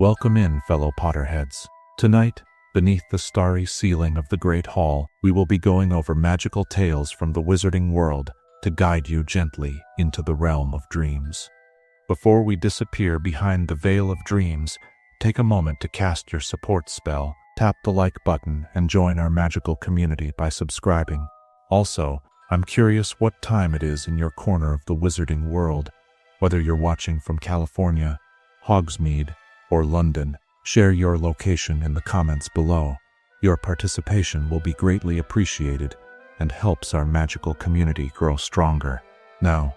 Welcome in, fellow Potterheads. Tonight, beneath the starry ceiling of the Great Hall, we will be going over magical tales from the wizarding world to guide you gently into the realm of dreams. Before we disappear behind the veil of dreams, take a moment to cast your support spell, tap the like button, and join our magical community by subscribing. Also, I'm curious what time it is in your corner of the wizarding world. Whether you're watching from California, Hogsmeade, or London, share your location in the comments below. Your participation will be greatly appreciated and helps our magical community grow stronger. Now,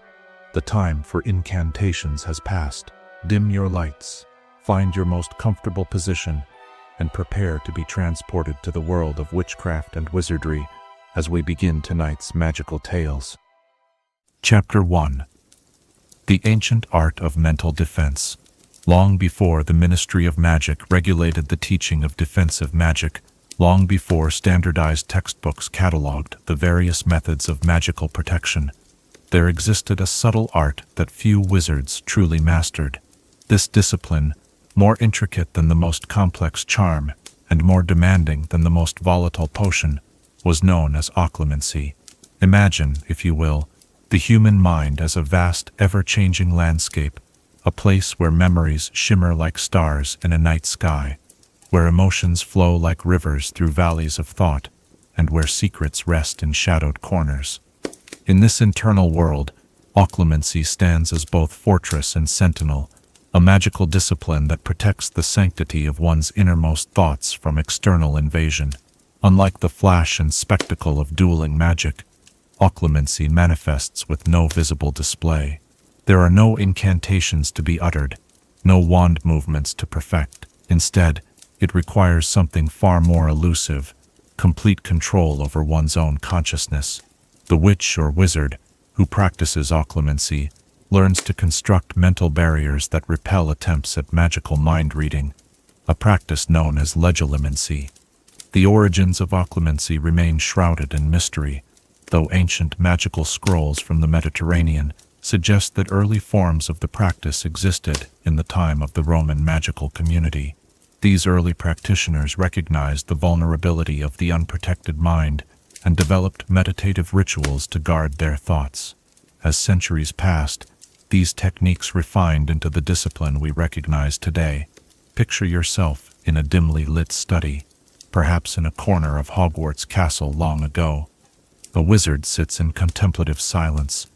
the time for incantations has passed. Dim your lights, find your most comfortable position, and prepare to be transported to the world of witchcraft and wizardry as we begin tonight's magical tales. Chapter 1. The Ancient Art of Mental Defense. Long before the Ministry of Magic regulated the teaching of defensive magic, long before standardized textbooks cataloged the various methods of magical protection, there existed a subtle art that few wizards truly mastered. This discipline, more intricate than the most complex charm and more demanding than the most volatile potion, was known as occlumency. Imagine, if you will, the human mind as a vast, ever-changing landscape, a place where memories shimmer like stars in a night sky, where emotions flow like rivers through valleys of thought, and where secrets rest in shadowed corners. In this internal world, occlumency stands as both fortress and sentinel, a magical discipline that protects the sanctity of one's innermost thoughts from external invasion. Unlike the flash and spectacle of dueling magic, occlumency manifests with no visible display. There are no incantations to be uttered, no wand movements to perfect. Instead, it requires something far more elusive, complete control over one's own consciousness. The witch or wizard who practices occlumency learns to construct mental barriers that repel attempts at magical mind reading, a practice known as Legilimency. The origins of occlumency remain shrouded in mystery, though ancient magical scrolls from the Mediterranean suggest that early forms of the practice existed in the time of the Roman magical community. These early practitioners recognized the vulnerability of the unprotected mind and developed meditative rituals to guard their thoughts. As centuries passed, these techniques refined into the discipline we recognize today. Picture yourself in a dimly lit study, perhaps in a corner of Hogwarts Castle long ago. The wizard sits in contemplative silence,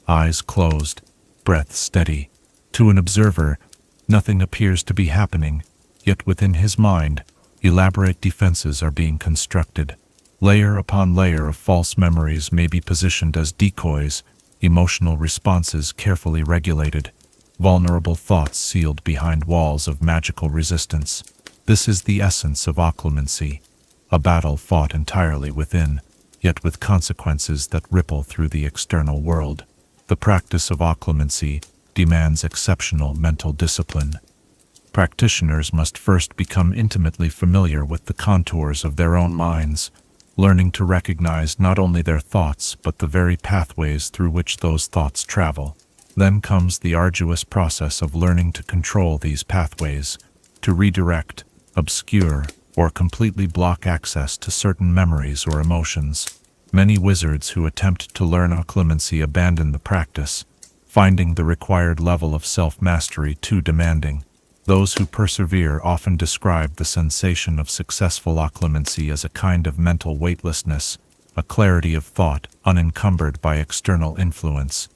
eyes closed, breath steady. To an observer, nothing appears to be happening, yet within his mind, elaborate defenses are being constructed. Layer upon layer of false memories may be positioned as decoys, emotional responses carefully regulated, vulnerable thoughts sealed behind walls of magical resistance. This is the essence of occlumency, a battle fought entirely within, yet with consequences that ripple through the external world. The practice of occlumency demands exceptional mental discipline. Practitioners must first become intimately familiar with the contours of their own minds, learning to recognize not only their thoughts but the very pathways through which those thoughts travel. Then comes the arduous process of learning to control these pathways, to redirect, obscure, or completely block access to certain memories or emotions. Many wizards who attempt to learn occlumency abandon the practice, finding the required level of self-mastery too demanding. Those who persevere often describe the sensation of successful occlumency as a kind of mental weightlessness, a clarity of thought unencumbered by external influence.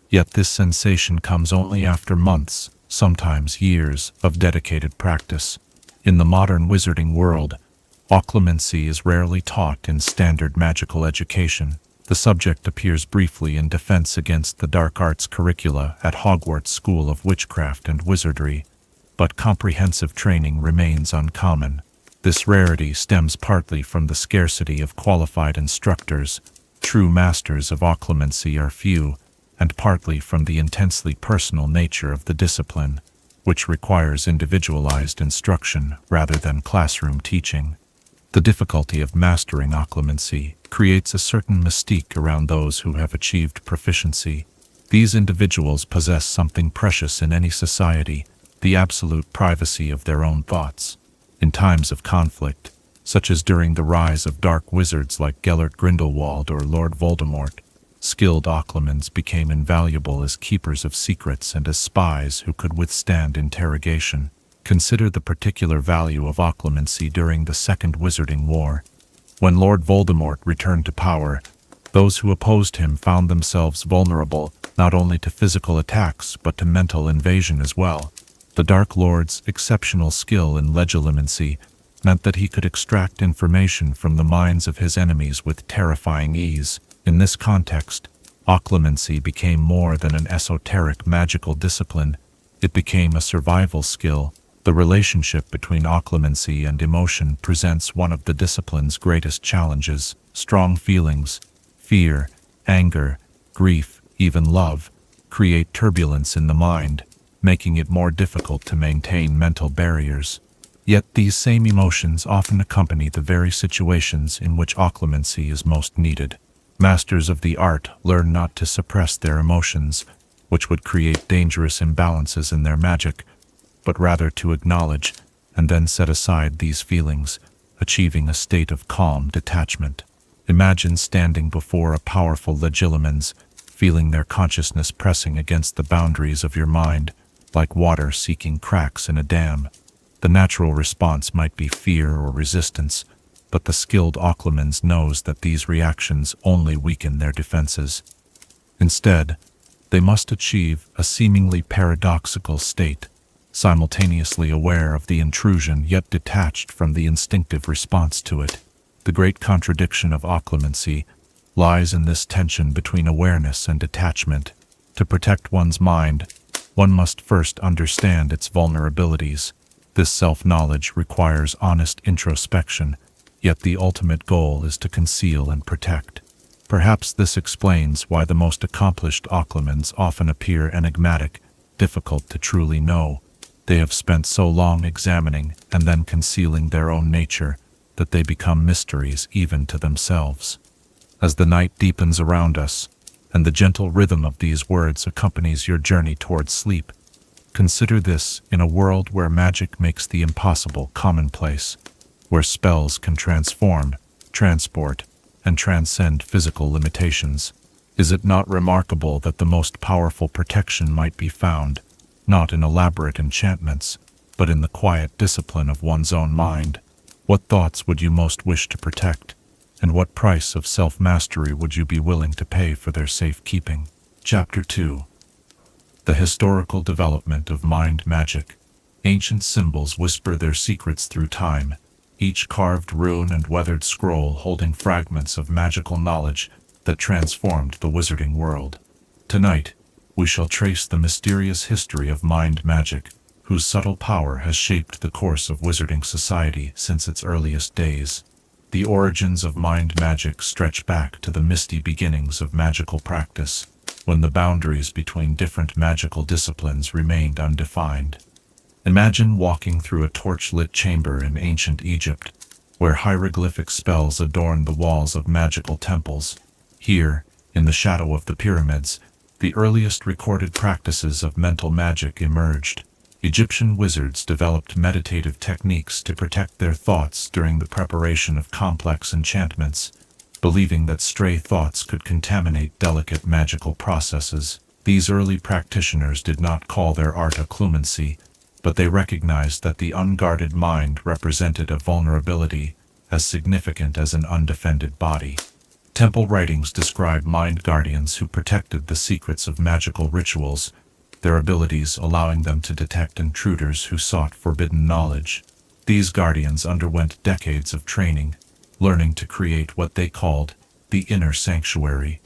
Yet this sensation comes only after months, sometimes years, of dedicated practice. In the modern wizarding world, occlumency is rarely taught in standard magical education. The subject appears briefly in Defense Against the Dark Arts curricula at Hogwarts School of Witchcraft and Wizardry, but comprehensive training remains uncommon. This rarity stems partly from the scarcity of qualified instructors, true masters of occlumency are few, and partly from the intensely personal nature of the discipline, which requires individualized instruction rather than classroom teaching. The difficulty of mastering occlumency creates a certain mystique around those who have achieved proficiency. These individuals possess something precious in any society, the absolute privacy of their own thoughts. In times of conflict, such as during the rise of dark wizards like Gellert Grindelwald or Lord Voldemort, skilled Occlumens became invaluable as keepers of secrets and as spies who could withstand interrogation. Consider the particular value of Occlumency during the Second Wizarding War. When Lord Voldemort returned to power, those who opposed him found themselves vulnerable not only to physical attacks but to mental invasion as well. The Dark Lord's exceptional skill in Legilimency meant that he could extract information from the minds of his enemies with terrifying ease. In this context, Occlumency became more than an esoteric magical discipline. It became a survival skill. The relationship between Occlumency and emotion presents one of the discipline's greatest challenges. Strong feelings, fear, anger, grief, even love, create turbulence in the mind, making it more difficult to maintain mental barriers. Yet these same emotions often accompany the very situations in which Occlumency is most needed. Masters of the art learn not to suppress their emotions, which would create dangerous imbalances in their magic, but rather to acknowledge and then set aside these feelings, achieving a state of calm detachment. Imagine standing before a powerful Legilimens, feeling their consciousness pressing against the boundaries of your mind, like water seeking cracks in a dam. The natural response might be fear or resistance, but the skilled Occlumens knows that these reactions only weaken their defenses. Instead, they must achieve a seemingly paradoxical state, simultaneously aware of the intrusion yet detached from the instinctive response to it. The great contradiction of Occlumency lies in this tension between awareness and detachment. To protect one's mind, one must first understand its vulnerabilities. This self-knowledge requires honest introspection, yet the ultimate goal is to conceal and protect. Perhaps this explains why the most accomplished Occlumens often appear enigmatic, difficult to truly know. They have spent so long examining and then concealing their own nature that they become mysteries even to themselves. As the night deepens around us, and the gentle rhythm of these words accompanies your journey towards sleep, consider this in a world where magic makes the impossible commonplace, where spells can transform, transport, and transcend physical limitations. Is it not remarkable that the most powerful protection might be found, not in elaborate enchantments, but in the quiet discipline of one's own mind? What thoughts would you most wish to protect, and what price of self-mastery would you be willing to pay for their safekeeping? Chapter 2. The historical development of mind magic. Ancient symbols whisper their secrets through time, each carved rune and weathered scroll holding fragments of magical knowledge that transformed the wizarding world. Tonight, we shall trace the mysterious history of mind magic, whose subtle power has shaped the course of wizarding society since its earliest days. The origins of mind magic stretch back to the misty beginnings of magical practice, when the boundaries between different magical disciplines remained undefined. Imagine walking through a torch-lit chamber in ancient Egypt, where hieroglyphic spells adorn the walls of magical temples. Here, in the shadow of the pyramids, the earliest recorded practices of mental magic emerged. Egyptian wizards developed meditative techniques to protect their thoughts during the preparation of complex enchantments, believing that stray thoughts could contaminate delicate magical processes. These early practitioners did not call their art Occlumency, but they recognized that the unguarded mind represented a vulnerability as significant as an undefended body. Temple writings describe mind guardians who protected the secrets of magical rituals, their abilities allowing them to detect intruders who sought forbidden knowledge. These guardians underwent decades of training, learning to create what they called the inner sanctuary,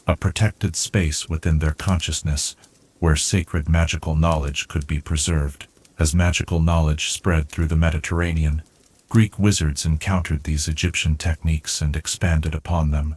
a protected space within their consciousness where sacred magical knowledge could be preserved. As magical knowledge spread through the Mediterranean, Greek wizards encountered these Egyptian techniques and expanded upon them.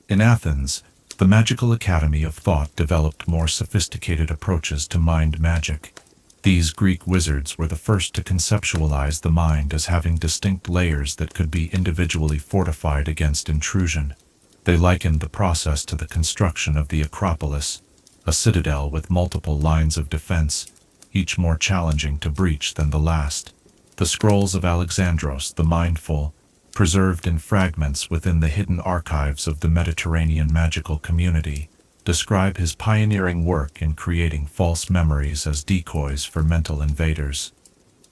In Athens, the Magical Academy of Thought developed more sophisticated approaches to mind magic. These Greek wizards were the first to conceptualize the mind as having distinct layers that could be individually fortified against intrusion. They likened the process to the construction of the Acropolis, a citadel with multiple lines of defense, each more challenging to breach than the last. The scrolls of Alexandros the Mindful, preserved in fragments within the hidden archives of the Mediterranean magical community, describe his pioneering work in creating false memories as decoys for mental invaders.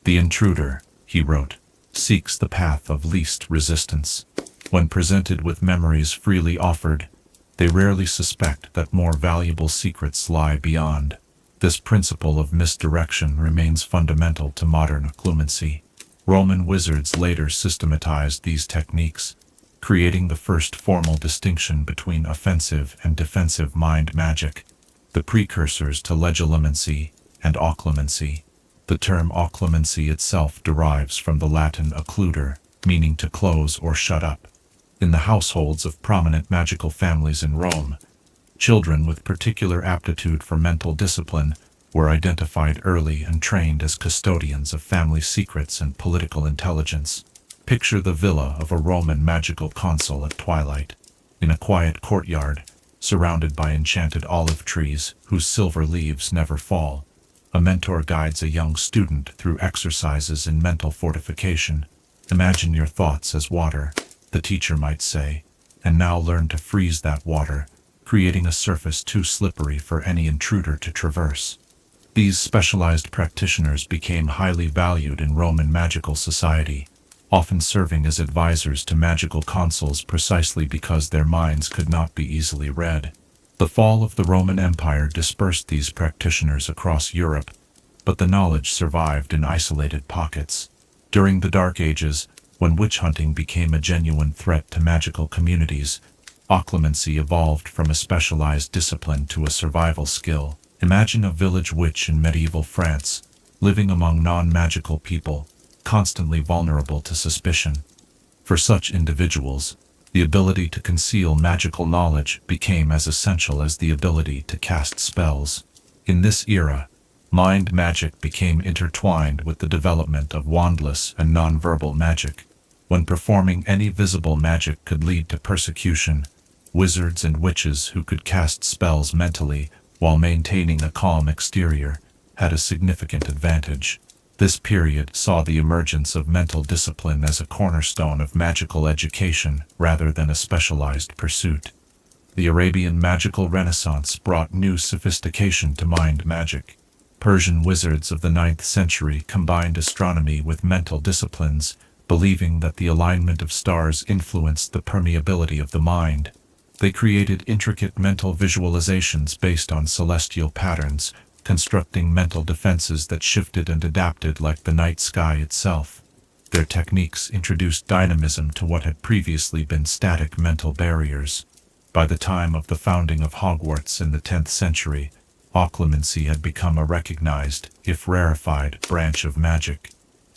"The intruder," he wrote, "seeks the path of least resistance. When presented with memories freely offered, they rarely suspect that more valuable secrets lie beyond." This principle of misdirection remains fundamental to modern occlumency. Roman wizards later systematized these techniques, creating the first formal distinction between offensive and defensive mind magic, the precursors to Legilimency and Occlumency. The term Occlumency itself derives from the Latin occluder, meaning to close or shut up. In the households of prominent magical families in Rome, children with particular aptitude for mental discipline were identified early and trained as custodians of family secrets and political intelligence. Picture the villa of a Roman magical consul at twilight, in a quiet courtyard, surrounded by enchanted olive trees whose silver leaves never fall. A mentor guides a young student through exercises in mental fortification. "Imagine your thoughts as water," the teacher might say, "and now learn to freeze that water, creating a surface too slippery for any intruder to traverse." These specialized practitioners became highly valued in Roman magical society, often serving as advisors to magical consuls precisely because their minds could not be easily read. The fall of the Roman Empire dispersed these practitioners across Europe, but the knowledge survived in isolated pockets. During the Dark Ages, when witch hunting became a genuine threat to magical communities, occlumency evolved from a specialized discipline to a survival skill. Imagine a village witch in medieval France, living among non-magical people, constantly vulnerable to suspicion. For such individuals, the ability to conceal magical knowledge became as essential as the ability to cast spells. In this era, mind magic became intertwined with the development of wandless and nonverbal magic. When performing any visible magic could lead to persecution, wizards and witches who could cast spells mentally while maintaining a calm exterior had a significant advantage. This period saw the emergence of mental discipline as a cornerstone of magical education rather than a specialized pursuit. The Arabian magical renaissance brought new sophistication to mind magic. Persian wizards of the 9th century combined astronomy with mental disciplines, believing that the alignment of stars influenced the permeability of the mind. They created intricate mental visualizations based on celestial patterns, constructing mental defenses that shifted and adapted like the night sky itself. Their techniques introduced dynamism to what had previously been static mental barriers. By the time of the founding of Hogwarts in the 10th century, occlumency had become a recognized, if rarefied, branch of magic.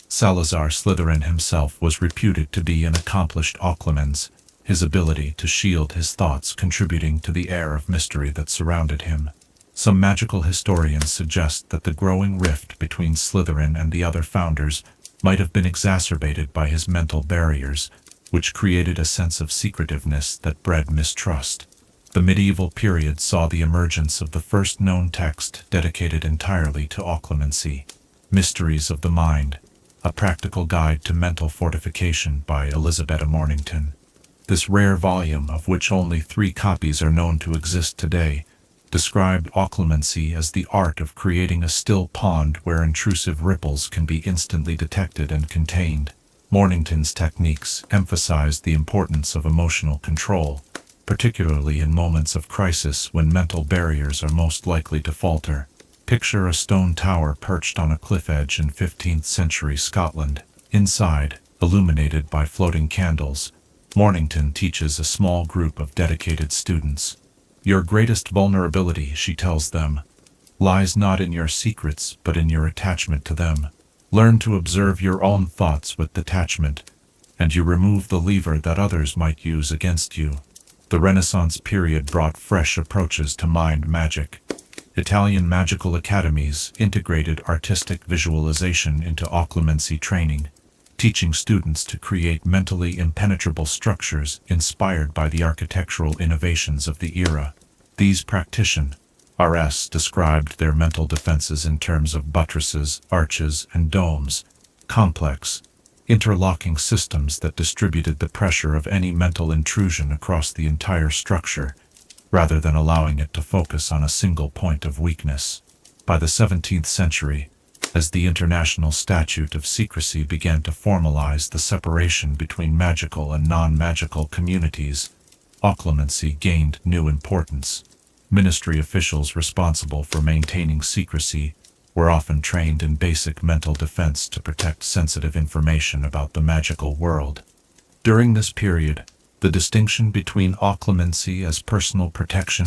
Salazar Slytherin himself was reputed to be an accomplished occlumens, his ability to shield his thoughts contributing to the air of mystery that surrounded him. Some magical historians suggest that the growing rift between Slytherin and the other founders might have been exacerbated by his mental barriers, which created a sense of secretiveness that bred mistrust. The medieval period saw the emergence of the first known text dedicated entirely to occlumency, Mysteries of the Mind, a practical guide to mental fortification by Elizabeth Mornington. This rare volume, of which only 3 copies are known to exist today, described occlumency as the art of creating a still pond where intrusive ripples can be instantly detected and contained. Mornington's techniques emphasized the importance of emotional control, particularly in moments of crisis when mental barriers are most likely to falter. Picture a stone tower perched on a cliff edge in 15th century Scotland. Inside, illuminated by floating candles, Mornington teaches a small group of dedicated students. Your greatest vulnerability, she tells them, lies not in your secrets but in your attachment to them. Learn to observe your own thoughts with detachment, and you remove the lever that others might use against you. The Renaissance period brought fresh approaches to mind magic. Italian magical academies integrated artistic visualization into occlumency training, teaching students to create mentally impenetrable structures inspired by the architectural innovations of the era. These practitioners, RS described their mental defenses in terms of buttresses, arches, and domes, complex, interlocking systems that distributed the pressure of any mental intrusion across the entire structure, rather than allowing it to focus on a single point of weakness. By the 17th century, as the International Statute of Secrecy began to formalize the separation between magical and non-magical communities, occlumency gained new importance. Ministry officials responsible for maintaining secrecy were often trained in basic mental defense to protect sensitive information about the magical world. During this period, the distinction between occlumency as personal protection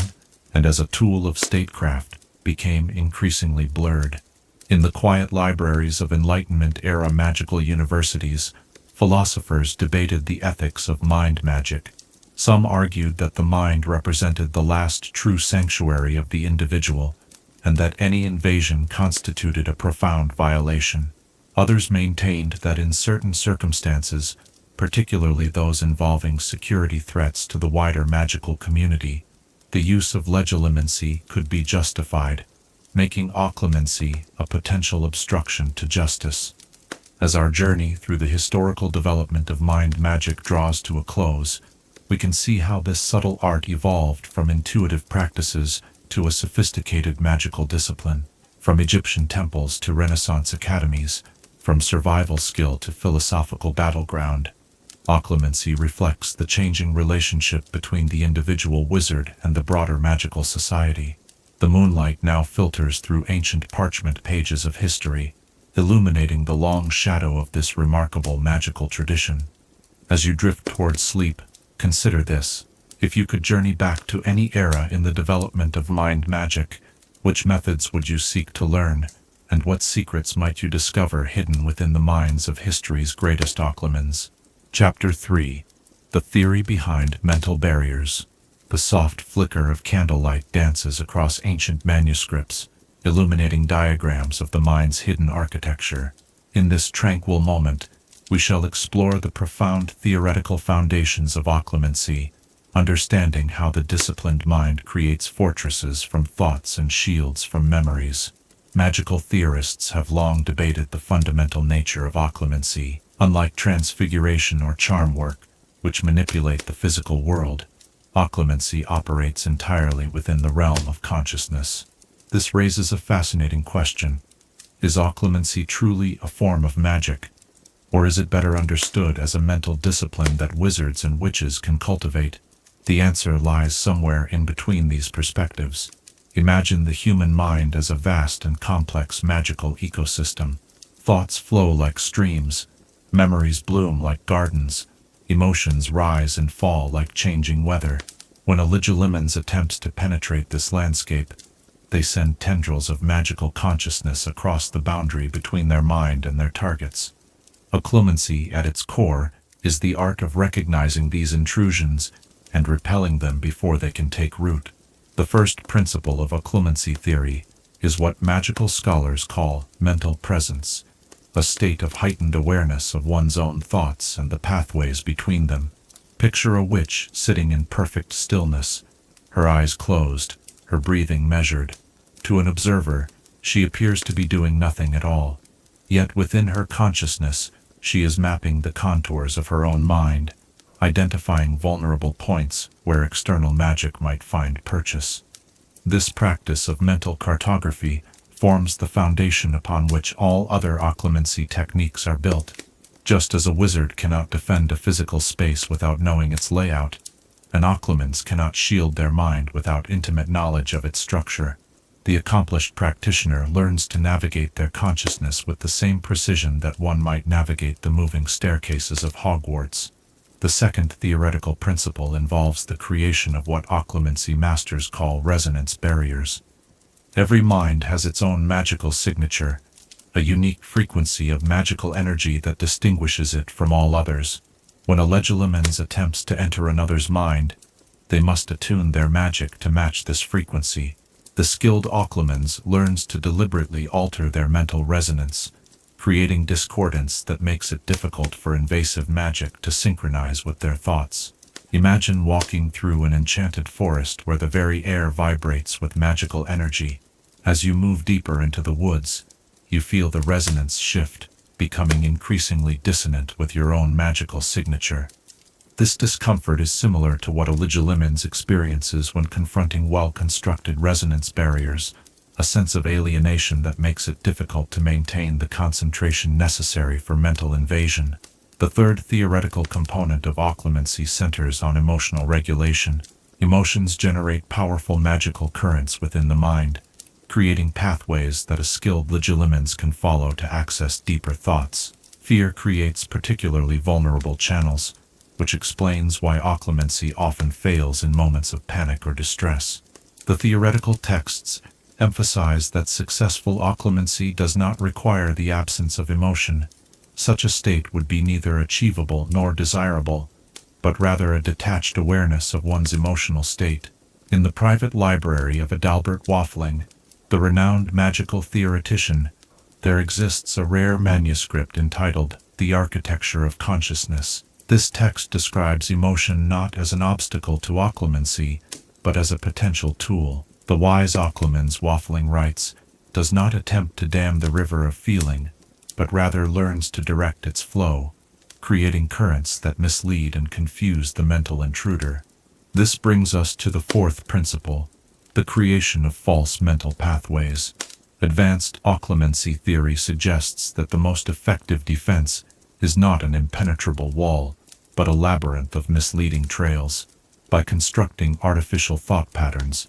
and as a tool of statecraft became increasingly blurred. In the quiet libraries of Enlightenment-era magical universities, philosophers debated the ethics of mind magic. Some argued that the mind represented the last true sanctuary of the individual, and that any invasion constituted a profound violation. Others maintained that in certain circumstances, particularly those involving security threats to the wider magical community, the use of legilimency could be justified, making occlumency a potential obstruction to justice. As our journey through the historical development of mind magic draws to a close, we can see how this subtle art evolved from intuitive practices to a sophisticated magical discipline, from Egyptian temples to Renaissance academies, from survival skill to philosophical battleground. Occlumency reflects the changing relationship between the individual wizard and the broader magical society. The moonlight now filters through ancient parchment pages of history, illuminating the long shadow of this remarkable magical tradition. As you drift towards sleep, consider this. If you could journey back to any era in the development of mind magic, which methods would you seek to learn, and what secrets might you discover hidden within the minds of history's greatest occlumens? Chapter 3. The Theory Behind Mental Barriers. The soft flicker of candlelight dances across ancient manuscripts, illuminating diagrams of the mind's hidden architecture. In this tranquil moment, we shall explore the profound theoretical foundations of occlumency, understanding how the disciplined mind creates fortresses from thoughts and shields from memories. Magical theorists have long debated the fundamental nature of occlumency. Unlike transfiguration or charm work, which manipulate the physical world, occlumency operates entirely within the realm of consciousness. This raises a fascinating question. Is occlumency truly a form of magic, or is it better understood as a mental discipline that wizards and witches can cultivate? The answer lies somewhere in between these perspectives. Imagine the human mind as a vast and complex magical ecosystem. Thoughts flow like streams, memories bloom like gardens, emotions rise and fall like changing weather. When a Legilimens attempts to penetrate this landscape, they send tendrils of magical consciousness across the boundary between their mind and their targets. Occlumency, at its core, is the art of recognizing these intrusions and repelling them before they can take root. The first principle of occlumency theory is what magical scholars call mental presence, a state of heightened awareness of one's own thoughts and the pathways between them. Picture a witch sitting in perfect stillness, her eyes closed, her breathing measured. To an observer, she appears to be doing nothing at all. Yet within her consciousness, she is mapping the contours of her own mind, identifying vulnerable points where external magic might find purchase. This practice of mental cartography forms the foundation upon which all other occlumency techniques are built. Just as a wizard cannot defend a physical space without knowing its layout, an occlumens cannot shield their mind without intimate knowledge of its structure. The accomplished practitioner learns to navigate their consciousness with the same precision that one might navigate the moving staircases of Hogwarts. The second theoretical principle involves the creation of what occlumency masters call resonance barriers. Every mind has its own magical signature, a unique frequency of magical energy that distinguishes it from all others. When a Legilimens attempts to enter another's mind, they must attune their magic to match this frequency. The skilled occlumens learns to deliberately alter their mental resonance, creating discordance that makes it difficult for invasive magic to synchronize with their thoughts. Imagine walking through an enchanted forest where the very air vibrates with magical energy. As you move deeper into the woods, you feel the resonance shift, becoming increasingly dissonant with your own magical signature. This discomfort is similar to what a Legilimency experiences when confronting well-constructed resonance barriers, a sense of alienation that makes it difficult to maintain the concentration necessary for mental invasion. The third theoretical component of occlumency centers on emotional regulation. Emotions generate powerful magical currents within the mind, creating pathways that a skilled Legilimency can follow to access deeper thoughts. Fear creates particularly vulnerable channels, which explains why occlumency often fails in moments of panic or distress. The theoretical texts emphasize that successful occlumency does not require the absence of emotion. Such a state would be neither achievable nor desirable, but rather a detached awareness of one's emotional state. In the private library of Adalbert Waffling, the renowned magical theoretician, there exists a rare manuscript entitled The Architecture of Consciousness. This text describes emotion not as an obstacle to occlumency, but as a potential tool. The wise occlumency, Waffling writes, does not attempt to dam the river of feeling, but rather learns to direct its flow, creating currents that mislead and confuse the mental intruder. This brings us to the fourth principle, the creation of false mental pathways. Advanced occlumency theory suggests that the most effective defense is not an impenetrable wall, but a labyrinth of misleading trails. By constructing artificial thought patterns,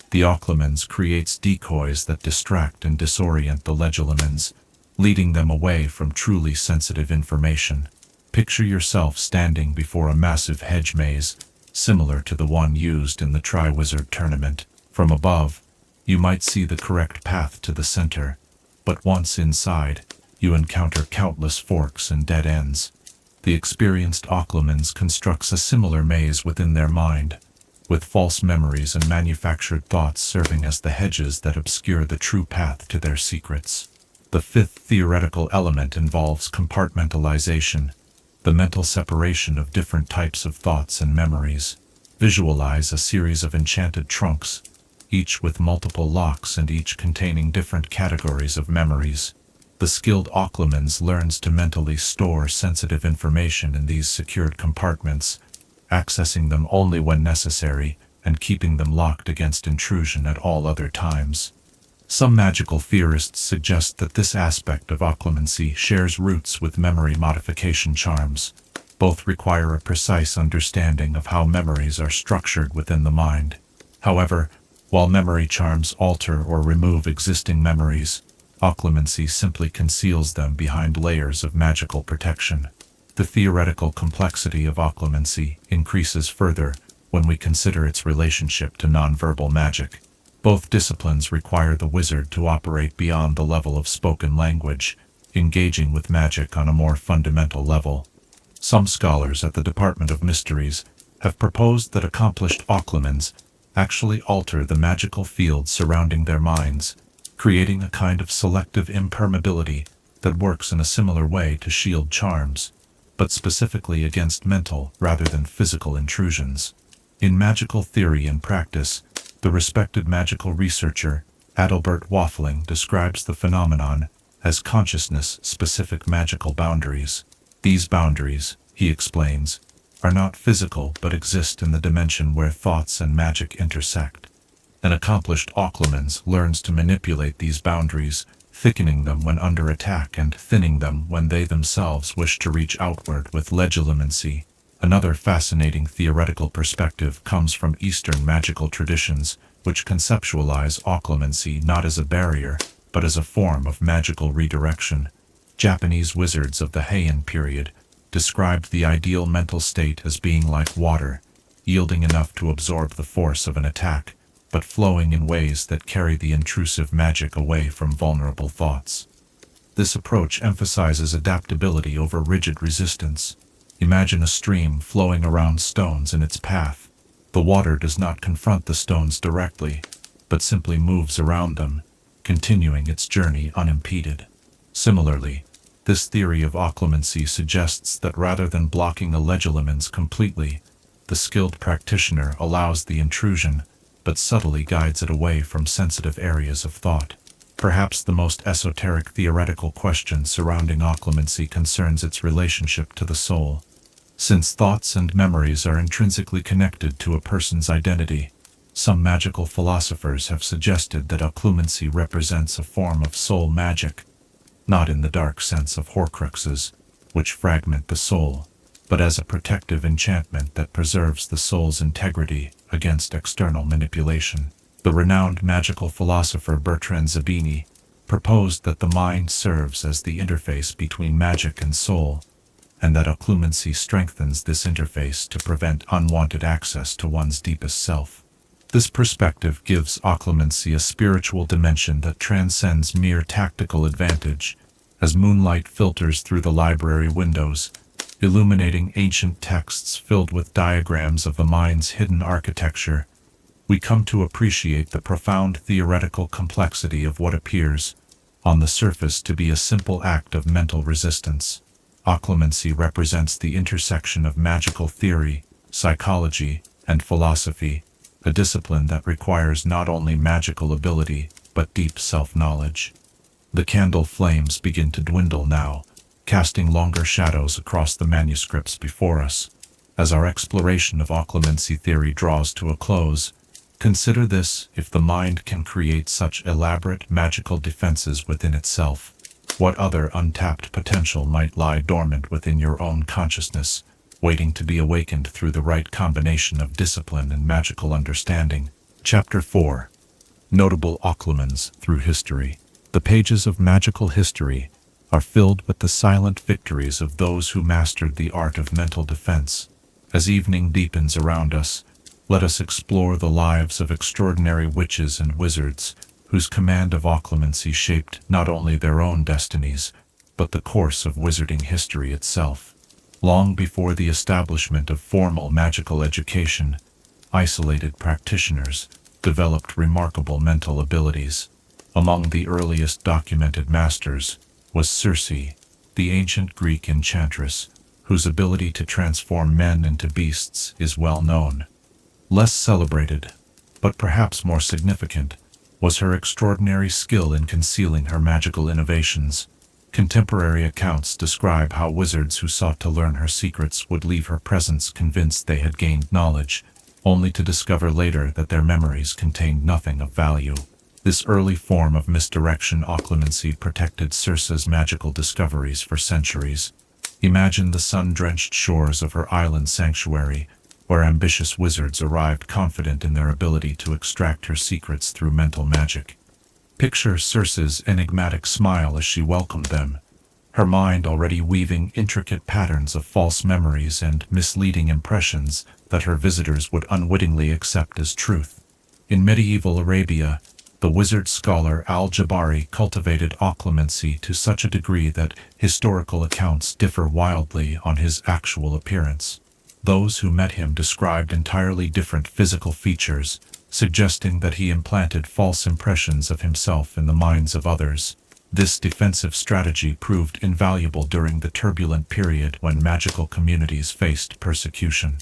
the occlumency creates decoys that distract and disorient the Legilimency, leading them away from truly sensitive information. Picture yourself standing before a massive hedge maze, similar to the one used in the Triwizard tournament. From above, you might see the correct path to the center, but once inside, you encounter countless forks and dead ends. The experienced occlumency constructs a similar maze within their mind, with false memories and manufactured thoughts serving as the hedges that obscure the true path to their secrets. The fifth theoretical element involves compartmentalization, the mental separation of different types of thoughts and memories. Visualize a series of enchanted trunks, each with multiple locks and each containing different categories of memories. The skilled occlumency learns to mentally store sensitive information in these secured compartments, accessing them only when necessary and keeping them locked against intrusion at all other times. Some magical theorists suggest that this aspect of occlumency shares roots with memory modification charms. Both require a precise understanding of how memories are structured within the mind. However, while memory charms alter or remove existing memories, occlumency simply conceals them behind layers of magical protection. The theoretical complexity of occlumency increases further when we consider its relationship to nonverbal magic. Both disciplines require the wizard to operate beyond the level of spoken language, engaging with magic on a more fundamental level. Some scholars at the Department of Mysteries have proposed that accomplished occlumency actually alter the magical field surrounding their minds, creating a kind of selective impermeability that works in a similar way to shield charms, but specifically against mental rather than physical intrusions. In magical theory and practice, the respected magical researcher Adalbert Waffling describes the phenomenon as consciousness-specific magical boundaries. These boundaries, he explains, are not physical but exist in the dimension where thoughts and magic intersect. An accomplished occlumency learns to manipulate these boundaries, thickening them when under attack and thinning them when they themselves wish to reach outward with legilimency. Another fascinating theoretical perspective comes from Eastern magical traditions, which conceptualize occlumency not as a barrier, but as a form of magical redirection. Japanese wizards of the Heian period described the ideal mental state as being like water, yielding enough to absorb the force of an attack, but flowing in ways that carry the intrusive magic away from vulnerable thoughts. This approach emphasizes adaptability over rigid resistance. Imagine a stream flowing around stones in its path. The water does not confront the stones directly, but simply moves around them, continuing its journey unimpeded. Similarly, this theory of occlumency suggests that rather than blocking a legilimency completely, The skilled practitioner allows the intrusion, but subtly guides it away from sensitive areas of thought. Perhaps the most esoteric theoretical question surrounding occlumency concerns its relationship to the soul. Since thoughts and memories are intrinsically connected to a person's identity, some magical philosophers have suggested that occlumency represents a form of soul magic, not in the dark sense of horcruxes, which fragment the soul, but as a protective enchantment that preserves the soul's integrity against external manipulation. The renowned magical philosopher Bertrand Zabini proposed that the mind serves as the interface between magic and soul, and that occlumency strengthens this interface to prevent unwanted access to one's deepest self. This perspective gives occlumency a spiritual dimension that transcends mere tactical advantage. As moonlight filters through the library windows, illuminating ancient texts filled with diagrams of the mind's hidden architecture, we come to appreciate the profound theoretical complexity of what appears, on the surface, to be a simple act of mental resistance. Occlumency represents the intersection of magical theory, psychology, and philosophy, a discipline that requires not only magical ability, but deep self-knowledge. The candle flames begin to dwindle now, casting longer shadows across the manuscripts before us. As our exploration of occlumency theory draws to a close, consider this: if the mind can create such elaborate magical defenses within itself, what other untapped potential might lie dormant within your own consciousness, waiting to be awakened through the right combination of discipline and magical understanding? Chapter 4. Notable Occlumens through History. The pages of magical history are filled with the silent victories of those who mastered the art of mental defense. As evening deepens around us, let us explore the lives of extraordinary witches and wizards, whose command of occlumency shaped not only their own destinies, but the course of wizarding history itself. Long before the establishment of formal magical education, isolated practitioners developed remarkable mental abilities. Among the earliest documented masters was Circe, the ancient Greek enchantress, whose ability to transform men into beasts is well known. Less celebrated, but perhaps more significant, was her extraordinary skill in concealing her magical innovations. Contemporary accounts describe how wizards who sought to learn her secrets would leave her presence convinced they had gained knowledge, only to discover later that their memories contained nothing of value. This early form of misdirection occlumency protected Circe's magical discoveries for centuries. Imagine the sun-drenched shores of her island sanctuary, where ambitious wizards arrived confident in their ability to extract her secrets through mental magic. Picture Circe's enigmatic smile as she welcomed them, her mind already weaving intricate patterns of false memories and misleading impressions that her visitors would unwittingly accept as truth. In medieval Arabia, the wizard scholar al-Jabari cultivated occlumency to such a degree that historical accounts differ wildly on his actual appearance. Those who met him described entirely different physical features, suggesting that he implanted false impressions of himself in the minds of others. This defensive strategy proved invaluable during the turbulent period when magical communities faced persecution.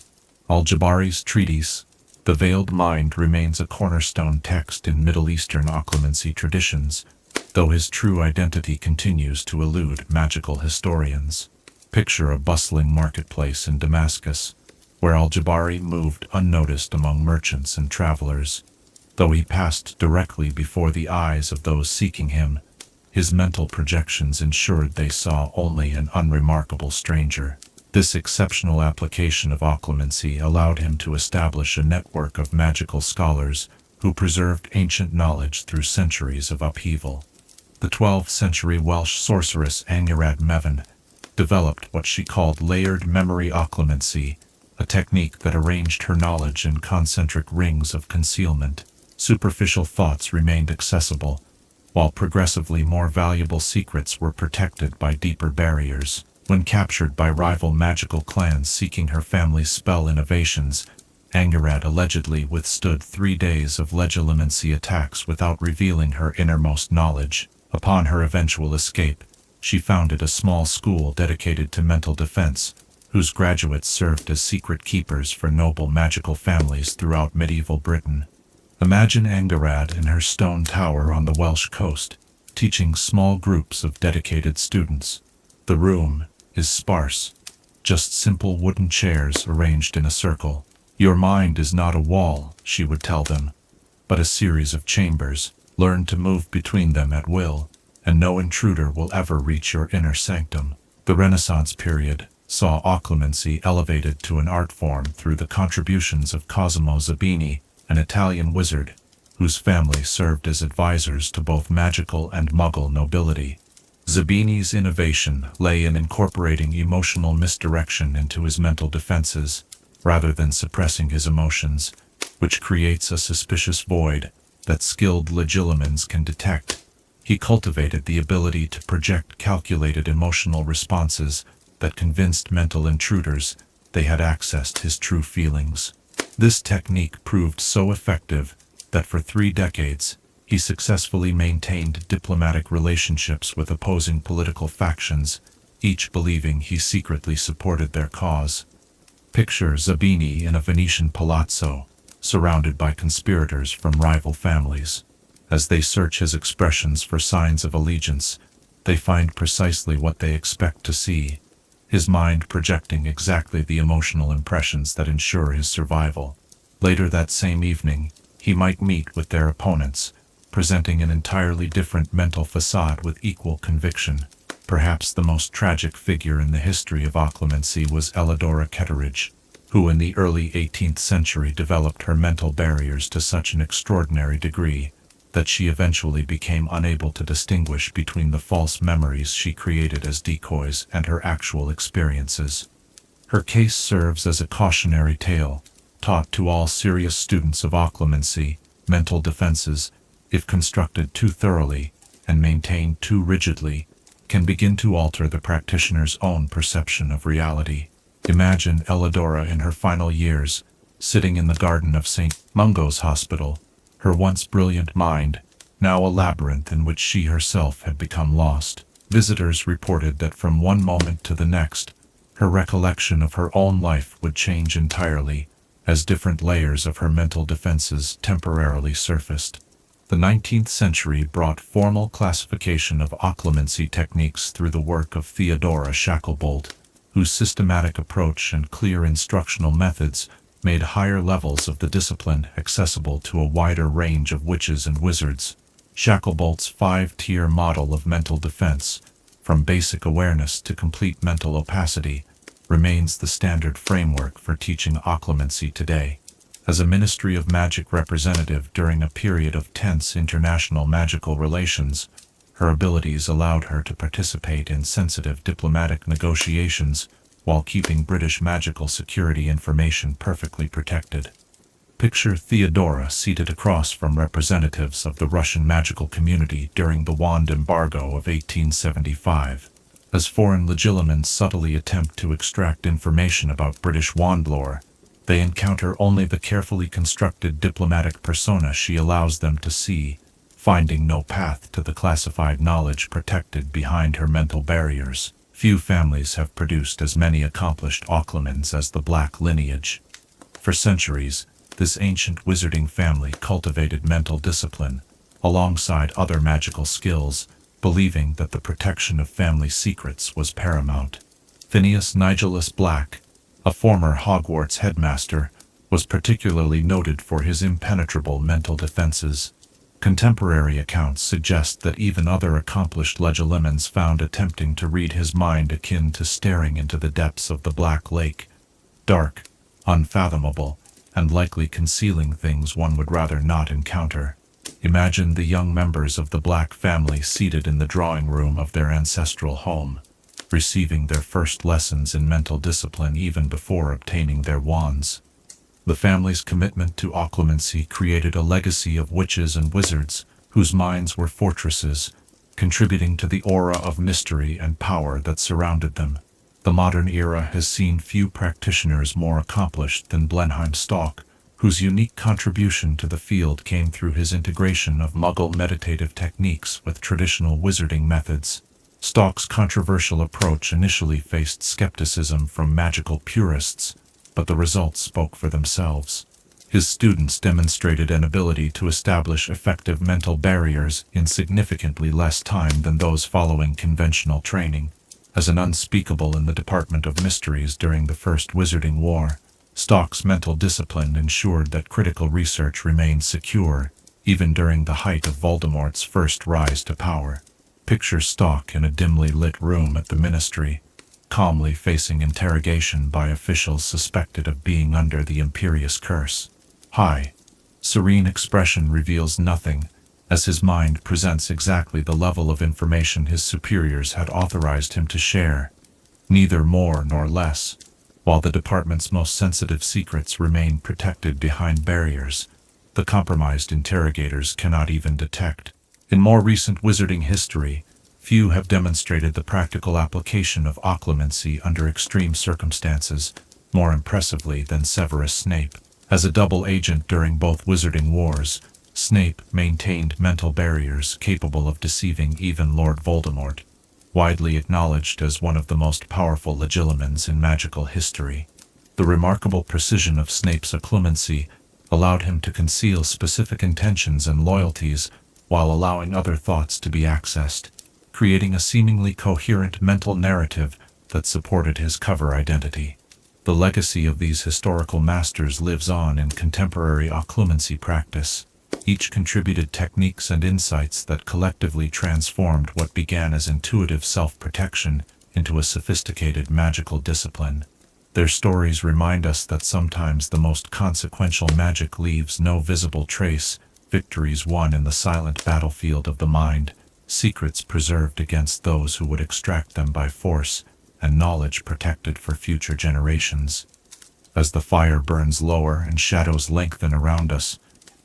Al-Jabari's treatise, The Veiled Mind, remains a cornerstone text in Middle Eastern occlumency traditions, though his true identity continues to elude magical historians. Picture a bustling marketplace in Damascus, where al-Jabari moved unnoticed among merchants and travelers. Though he passed directly before the eyes of those seeking him, his mental projections ensured they saw only an unremarkable stranger. This exceptional application of occlumency allowed him to establish a network of magical scholars who preserved ancient knowledge through centuries of upheaval. The 12th century Welsh sorceress Angharad Mefn developed what she called layered memory occlumency, a technique that arranged her knowledge in concentric rings of concealment. Superficial thoughts remained accessible, while progressively more valuable secrets were protected by deeper barriers. When captured by rival magical clans seeking her family's spell innovations, Angharad allegedly withstood 3 days of Legilimency attacks without revealing her innermost knowledge. Upon her eventual escape, she founded a small school dedicated to mental defense, whose graduates served as secret keepers for noble magical families throughout medieval Britain. Imagine Angharad in her stone tower on the Welsh coast, teaching small groups of dedicated students. The room is sparse, just simple wooden chairs arranged in a circle. Your mind is not a wall, she would tell them, but a series of chambers. Learn to move between them at will, and no intruder will ever reach your inner sanctum. The Renaissance period saw occlumency elevated to an art form through the contributions of Cosimo Zabini, an Italian wizard, whose family served as advisors to both magical and Muggle nobility. Zabini's innovation lay in incorporating emotional misdirection into his mental defenses, rather than suppressing his emotions, which creates a suspicious void that skilled legilimens can detect. He cultivated the ability to project calculated emotional responses that convinced mental intruders they had accessed his true feelings. This technique proved so effective that for 3 decades, he successfully maintained diplomatic relationships with opposing political factions, each believing he secretly supported their cause. Picture Zabini in a Venetian palazzo, surrounded by conspirators from rival families. As they search his expressions for signs of allegiance, they find precisely what they expect to see, his mind projecting exactly the emotional impressions that ensure his survival. Later that same evening, he might meet with their opponents, presenting an entirely different mental facade with equal conviction. Perhaps the most tragic figure in the history of occlumency was Elidora Ketteridge, who in the early 18th century developed her mental barriers to such an extraordinary degree that she eventually became unable to distinguish between the false memories she created as decoys and her actual experiences. Her case serves as a cautionary tale, taught to all serious students of occlumency. Mental defenses, if constructed too thoroughly and maintained too rigidly, can begin to alter the practitioner's own perception of reality. Imagine Elidora in her final years, sitting in the garden of St. Mungo's Hospital, her once brilliant mind, now a labyrinth in which she herself had become lost. Visitors reported that from one moment to the next, her recollection of her own life would change entirely, as different layers of her mental defenses temporarily surfaced. The 19th century brought formal classification of occlumency techniques through the work of Theodora Shacklebolt, whose systematic approach and clear instructional methods made higher levels of the discipline accessible to a wider range of witches and wizards. Shacklebolt's 5-tier model of mental defense, from basic awareness to complete mental opacity, remains the standard framework for teaching occlumency today. As a Ministry of Magic representative during a period of tense international magical relations, her abilities allowed her to participate in sensitive diplomatic negotiations while keeping British magical security information perfectly protected. Picture Theodora seated across from representatives of the Russian magical community during the Wand Embargo of 1875. As foreign legilimens subtly attempt to extract information about British wand lore, they encounter only the carefully constructed diplomatic persona she allows them to see, finding no path to the classified knowledge protected behind her mental barriers. Few families have produced as many accomplished occlumens as the Black lineage. For centuries, this ancient wizarding family cultivated mental discipline, alongside other magical skills, believing that the protection of family secrets was paramount. Phineas Nigellus Black, a former Hogwarts headmaster, was particularly noted for his impenetrable mental defenses. Contemporary accounts suggest that even other accomplished legilimens found attempting to read his mind akin to staring into the depths of the Black Lake, dark, unfathomable, and likely concealing things one would rather not encounter. Imagine the young members of the Black family seated in the drawing room of their ancestral home, receiving their first lessons in mental discipline even before obtaining their wands. The family's commitment to occlumency created a legacy of witches and wizards whose minds were fortresses, contributing to the aura of mystery and power that surrounded them. The modern era has seen few practitioners more accomplished than Blenheim Stock, whose unique contribution to the field came through his integration of Muggle meditative techniques with traditional wizarding methods. Stock's controversial approach initially faced skepticism from magical purists, but the results spoke for themselves. His students demonstrated an ability to establish effective mental barriers in significantly less time than those following conventional training. As an unspeakable in the Department of Mysteries during the First Wizarding War, Stock's mental discipline ensured that critical research remained secure, even during the height of Voldemort's first rise to power. Picture Stock in a dimly lit room at the Ministry, calmly facing interrogation by officials suspected of being under the Imperious Curse. Serene expression reveals nothing, as his mind presents exactly the level of information his superiors had authorized him to share, neither more nor less, while the department's most sensitive secrets remain protected behind barriers the compromised interrogators cannot even detect. In more recent wizarding history, few have demonstrated the practical application of occlumency under extreme circumstances more impressively than Severus Snape. As a double agent during both wizarding wars, Snape maintained mental barriers capable of deceiving even Lord Voldemort, widely acknowledged as one of the most powerful Legilimens in magical history. The remarkable precision of Snape's occlumency allowed him to conceal specific intentions and loyalties while allowing other thoughts to be accessed, creating a seemingly coherent mental narrative that supported his cover identity. The legacy of these historical masters lives on in contemporary occlumency practice. Each contributed techniques and insights that collectively transformed what began as intuitive self-protection into a sophisticated magical discipline. Their stories remind us that sometimes the most consequential magic leaves no visible trace, victories won in the silent battlefield of the mind, secrets preserved against those who would extract them by force, and knowledge protected for future generations. As the fire burns lower and shadows lengthen around us,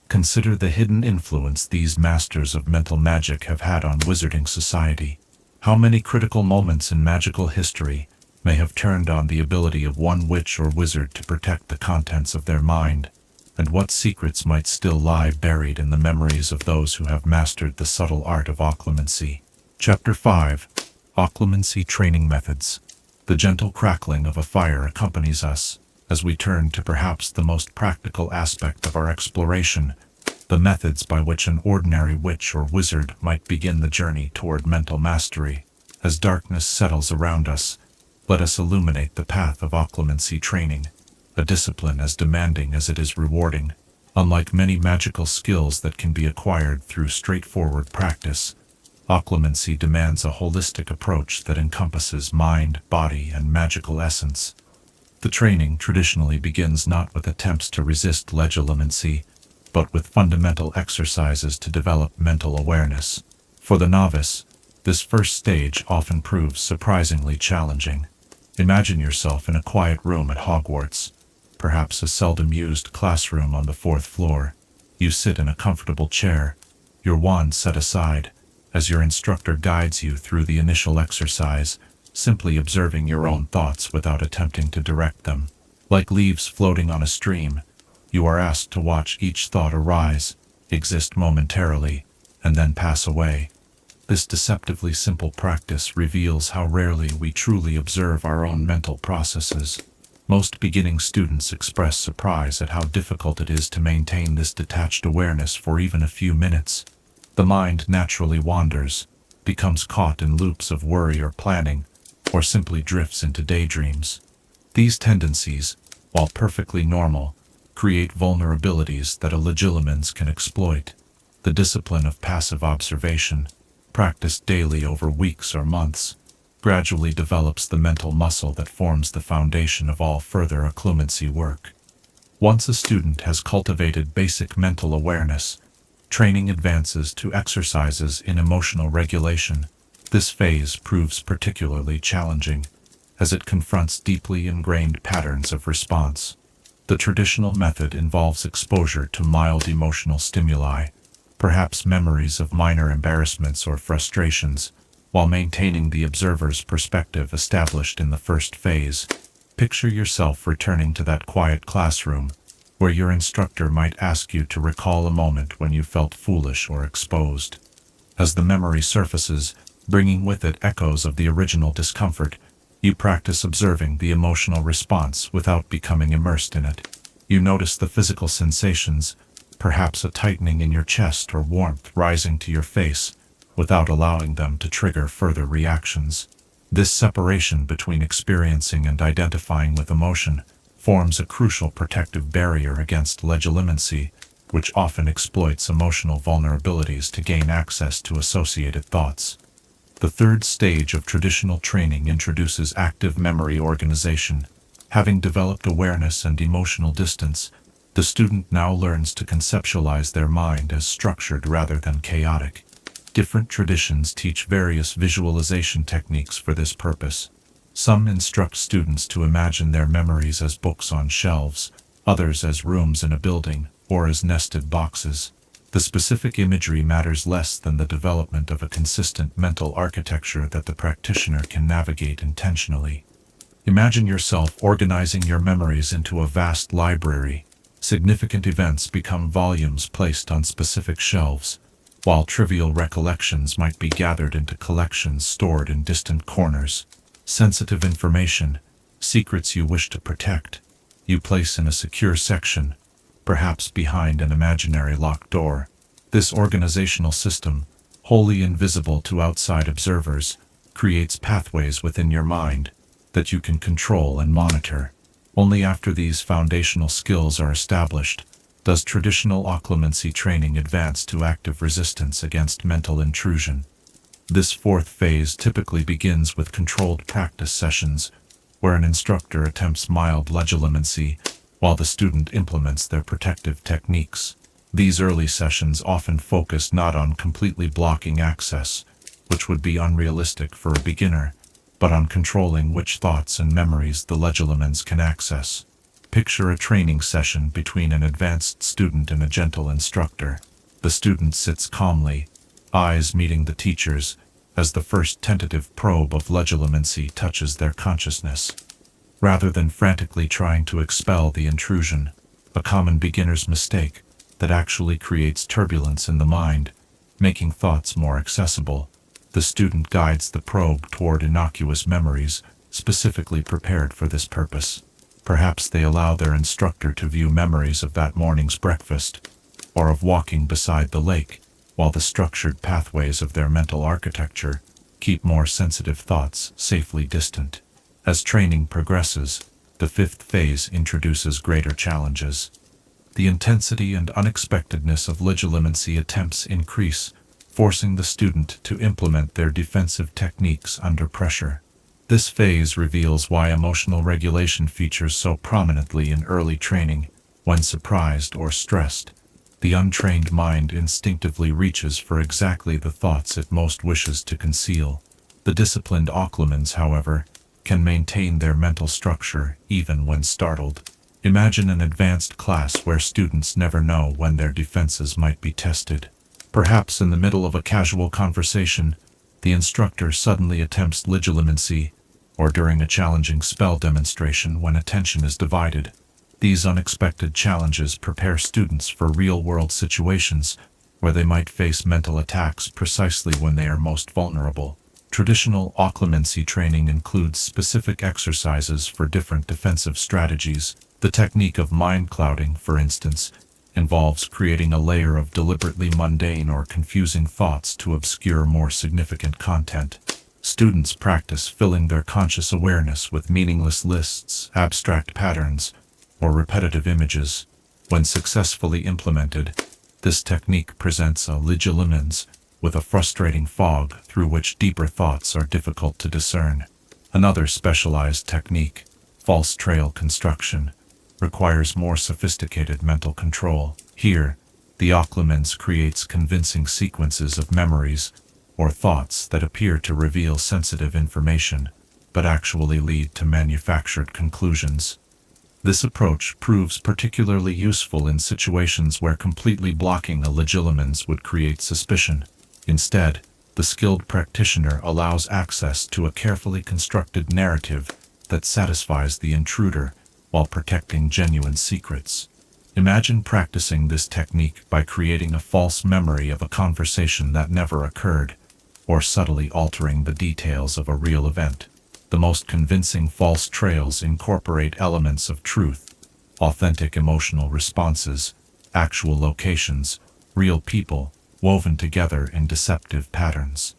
consider the hidden influence these masters of mental magic have had on wizarding society. How many critical moments in magical history may have turned on the ability of one witch or wizard to protect the contents of their mind, and what secrets might still lie buried in the memories of those who have mastered the subtle art of occlumency. Chapter 5. Occlumency Training Methods. The gentle crackling of a fire accompanies us as we turn to perhaps the most practical aspect of our exploration, the methods by which an ordinary witch or wizard might begin the journey toward mental mastery. As darkness settles around us, let us illuminate the path of occlumency training, a discipline as demanding as it is rewarding. Unlike many magical skills that can be acquired through straightforward practice, occlumency demands a holistic approach that encompasses mind, body, and magical essence. The training traditionally begins not with attempts to resist legilimency, but with fundamental exercises to develop mental awareness. For the novice, this first stage often proves surprisingly challenging. Imagine yourself in a quiet room at Hogwarts, perhaps a seldom-used classroom on the 4th floor. You sit in a comfortable chair, your wand set aside, as your instructor guides you through the initial exercise, simply observing your own thoughts without attempting to direct them. Like leaves floating on a stream, you are asked to watch each thought arise, exist momentarily, and then pass away. This deceptively simple practice reveals how rarely we truly observe our own mental processes. Most beginning students express surprise at how difficult it is to maintain this detached awareness for even a few minutes. The mind naturally wanders, becomes caught in loops of worry or planning, or simply drifts into daydreams. These tendencies, while perfectly normal, create vulnerabilities that a Legilimens can exploit. The discipline of passive observation, practiced daily over weeks or months, gradually develops the mental muscle that forms the foundation of all further occlumency work. Once a student has cultivated basic mental awareness, training advances to exercises in emotional regulation. This phase proves particularly challenging, as it confronts deeply ingrained patterns of response. The traditional method involves exposure to mild emotional stimuli, perhaps memories of minor embarrassments or frustrations, while maintaining the observer's perspective established in the first phase. Picture yourself returning to that quiet classroom, where your instructor might ask you to recall a moment when you felt foolish or exposed. As the memory surfaces, bringing with it echoes of the original discomfort. You practice observing the emotional response without becoming immersed in it. You notice the physical sensations, perhaps a tightening in your chest or warmth rising to your face, without allowing them to trigger further reactions. This separation between experiencing and identifying with emotion forms a crucial protective barrier against legilimency, which often exploits emotional vulnerabilities to gain access to associated thoughts. The third stage of traditional training introduces active memory organization. Having developed awareness and emotional distance, the student now learns to conceptualize their mind as structured rather than chaotic. Different traditions teach various visualization techniques for this purpose. Some instruct students to imagine their memories as books on shelves, others as rooms in a building, or as nested boxes. The specific imagery matters less than the development of a consistent mental architecture that the practitioner can navigate intentionally. Imagine yourself organizing your memories into a vast library. Significant events become volumes placed on specific shelves, while trivial recollections might be gathered into collections stored in distant corners. Sensitive information, secrets you wish to protect, you place in a secure section, perhaps behind an imaginary locked door. This organizational system, wholly invisible to outside observers, creates pathways within your mind that you can control and monitor. Only after these foundational skills are established does traditional occlumency training advance to active resistance against mental intrusion. This fourth phase typically begins with controlled practice sessions, where an instructor attempts mild legilimency while the student implements their protective techniques. These early sessions often focus not on completely blocking access, which would be unrealistic for a beginner, but on controlling which thoughts and memories the legilimens can access. Picture a training session between an advanced student and a gentle instructor. The student sits calmly, eyes meeting the teacher's, as the first tentative probe of legilimency touches their consciousness. Rather than frantically trying to expel the intrusion, a common beginner's mistake that actually creates turbulence in the mind, making thoughts more accessible, the student guides the probe toward innocuous memories specifically prepared for this purpose. Perhaps they allow their instructor to view memories of that morning's breakfast, or of walking beside the lake, while the structured pathways of their mental architecture keep more sensitive thoughts safely distant. As training progresses, the fifth phase introduces greater challenges. The intensity and unexpectedness of legilimency attempts increase, forcing the student to implement their defensive techniques under pressure. This phase reveals why emotional regulation features so prominently in early training. When surprised or stressed, the untrained mind instinctively reaches for exactly the thoughts it most wishes to conceal. The disciplined occlumens, however, can maintain their mental structure even when startled. Imagine an advanced class where students never know when their defenses might be tested. Perhaps in the middle of a casual conversation, the instructor suddenly attempts legilimency, or during a challenging spell demonstration when attention is divided. These unexpected challenges prepare students for real-world situations where they might face mental attacks precisely when they are most vulnerable. Traditional occlumency training includes specific exercises for different defensive strategies. The technique of mind clouding, for instance, involves creating a layer of deliberately mundane or confusing thoughts to obscure more significant content. Students practice filling their conscious awareness with meaningless lists, abstract patterns, or repetitive images. When successfully implemented, this technique presents a legilimens with a frustrating fog through which deeper thoughts are difficult to discern. Another specialized technique, false trail construction, requires more sophisticated mental control. Here, the occlumens creates convincing sequences of memories or thoughts that appear to reveal sensitive information, but actually lead to manufactured conclusions. This approach proves particularly useful in situations where completely blocking a legilimens would create suspicion. Instead, the skilled practitioner allows access to a carefully constructed narrative that satisfies the intruder while protecting genuine secrets. Imagine practicing this technique by creating a false memory of a conversation that never occurred, or subtly altering the details of a real event. The most convincing false trails incorporate elements of truth, authentic emotional responses, actual locations, real people, woven together in deceptive patterns.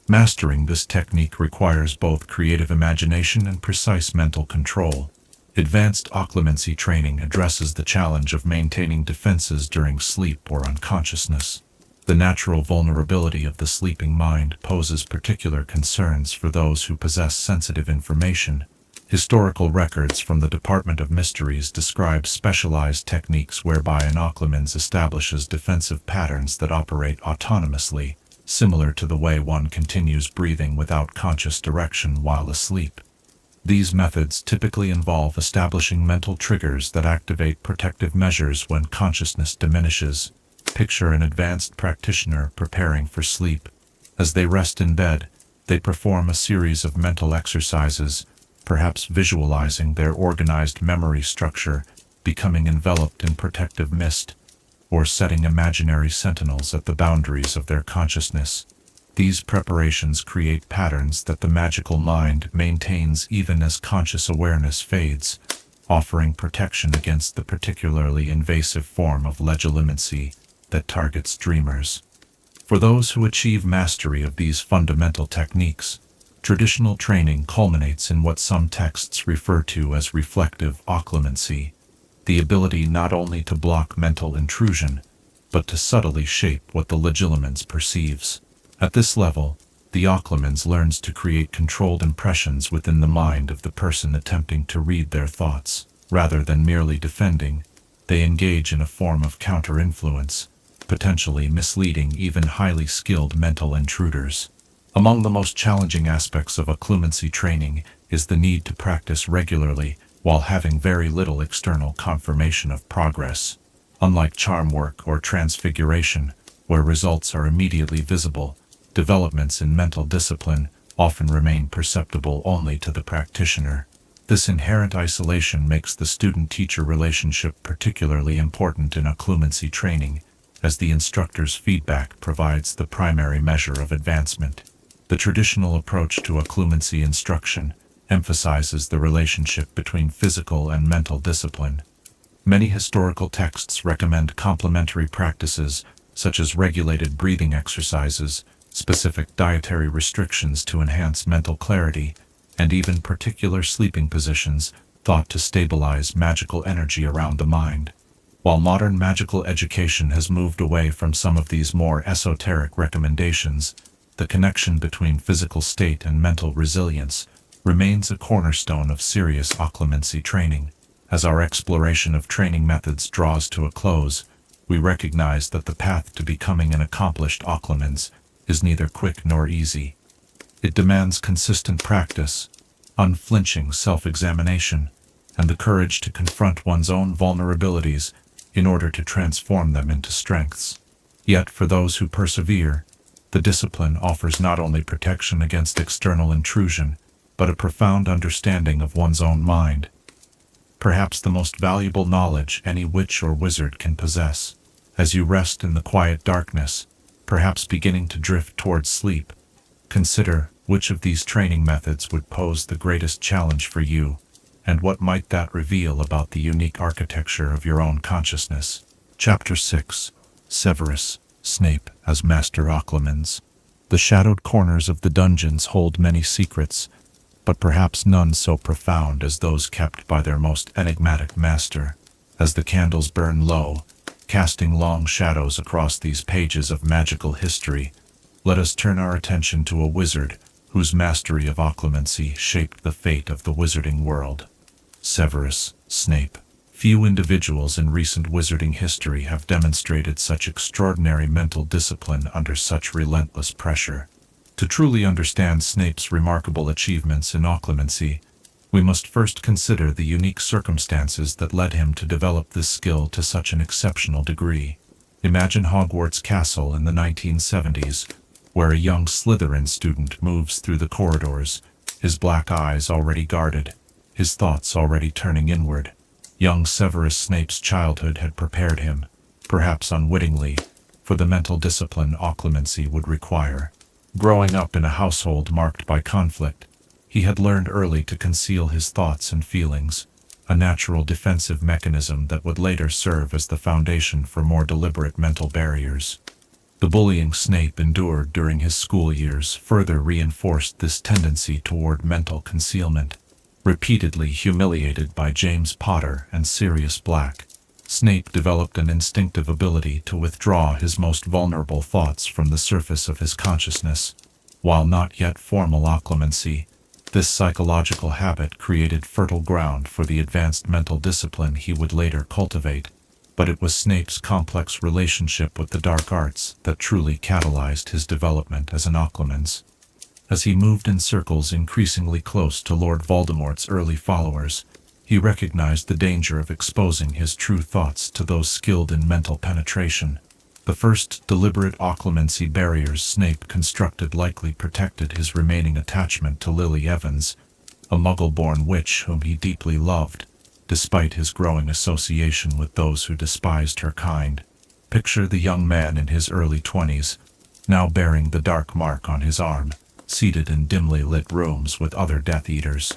Mastering this technique requires both creative imagination and precise mental control. Advanced occlumency training addresses the challenge of maintaining defenses during sleep or unconsciousness. The natural vulnerability of the sleeping mind poses particular concerns for those who possess sensitive information. Historical records from the Department of Mysteries describe specialized techniques whereby an occlumency establishes defensive patterns that operate autonomously, similar to the way one continues breathing without conscious direction while asleep. These methods typically involve establishing mental triggers that activate protective measures when consciousness diminishes. Picture an advanced practitioner preparing for sleep. As they rest in bed, they perform a series of mental exercises, perhaps visualizing their organized memory structure becoming enveloped in protective mist, or setting imaginary sentinels at the boundaries of their consciousness. These preparations create patterns that the magical mind maintains even as conscious awareness fades, offering protection against the particularly invasive form of legilimency that targets dreamers. For those who achieve mastery of these fundamental techniques, traditional training culminates in what some texts refer to as reflective occlumency, the ability not only to block mental intrusion, but to subtly shape what the Legilimency perceives. At this level, the occlumency learns to create controlled impressions within the mind of the person attempting to read their thoughts. Rather than merely defending, they engage in a form of counter-influence, potentially misleading even highly skilled mental intruders. Among the most challenging aspects of occlumency training is the need to practice regularly while having very little external confirmation of progress. Unlike charm work or transfiguration, where results are immediately visible, developments in mental discipline often remain perceptible only to the practitioner. This inherent isolation makes the student-teacher relationship particularly important in occlumency training, as the instructor's feedback provides the primary measure of advancement. The traditional approach to occlumency instruction emphasizes the relationship between physical and mental discipline. Many historical texts recommend complementary practices such as regulated breathing exercises, specific dietary restrictions to enhance mental clarity, and even particular sleeping positions thought to stabilize magical energy around the mind. While modern magical education has moved away from some of these more esoteric recommendations, the connection between physical state and mental resilience remains a cornerstone of serious occlumency training. As our exploration of training methods draws to a close, we recognize that the path to becoming an accomplished occlumency is neither quick nor easy. It demands consistent practice, unflinching self-examination, and the courage to confront one's own vulnerabilities in order to transform them into strengths. Yet for those who persevere, the discipline offers not only protection against external intrusion, but a profound understanding of one's own mind. Perhaps the most valuable knowledge any witch or wizard can possess. As you rest in the quiet darkness, perhaps beginning to drift towards sleep, consider which of these training methods would pose the greatest challenge for you, and what might that reveal about the unique architecture of your own consciousness. Chapter 6. Severus Snape as Master Occlumency. The shadowed corners of the dungeons hold many secrets, but perhaps none so profound as those kept by their most enigmatic master. As the candles burn low, casting long shadows across these pages of magical history, let us turn our attention to a wizard whose mastery of occlumency shaped the fate of the wizarding world. Severus Snape. Few individuals in recent wizarding history have demonstrated such extraordinary mental discipline under such relentless pressure. To truly understand Snape's remarkable achievements in occlumency, we must first consider the unique circumstances that led him to develop this skill to such an exceptional degree. Imagine Hogwarts Castle in the 1970s, where a young Slytherin student moves through the corridors, his black eyes already guarded, his thoughts already turning inward. Young Severus Snape's childhood had prepared him, perhaps unwittingly, for the mental discipline occlumency would require. Growing up in a household marked by conflict, he had learned early to conceal his thoughts and feelings, a natural defensive mechanism that would later serve as the foundation for more deliberate mental barriers. The bullying Snape endured during his school years further reinforced this tendency toward mental concealment. Repeatedly humiliated by James Potter and Sirius Black, Snape developed an instinctive ability to withdraw his most vulnerable thoughts from the surface of his consciousness. While not yet formal occlumency, this psychological habit created fertile ground for the advanced mental discipline he would later cultivate. But it was Snape's complex relationship with the dark arts that truly catalyzed his development as an occlumency. As he moved in circles increasingly close to Lord Voldemort's early followers, he recognized the danger of exposing his true thoughts to those skilled in mental penetration. The first deliberate occlumency barriers Snape constructed likely protected his remaining attachment to Lily Evans, a Muggle-born witch whom he deeply loved, despite his growing association with those who despised her kind. Picture the young man in his early 20s, now bearing the dark mark on his arm, seated in dimly lit rooms with other Death Eaters.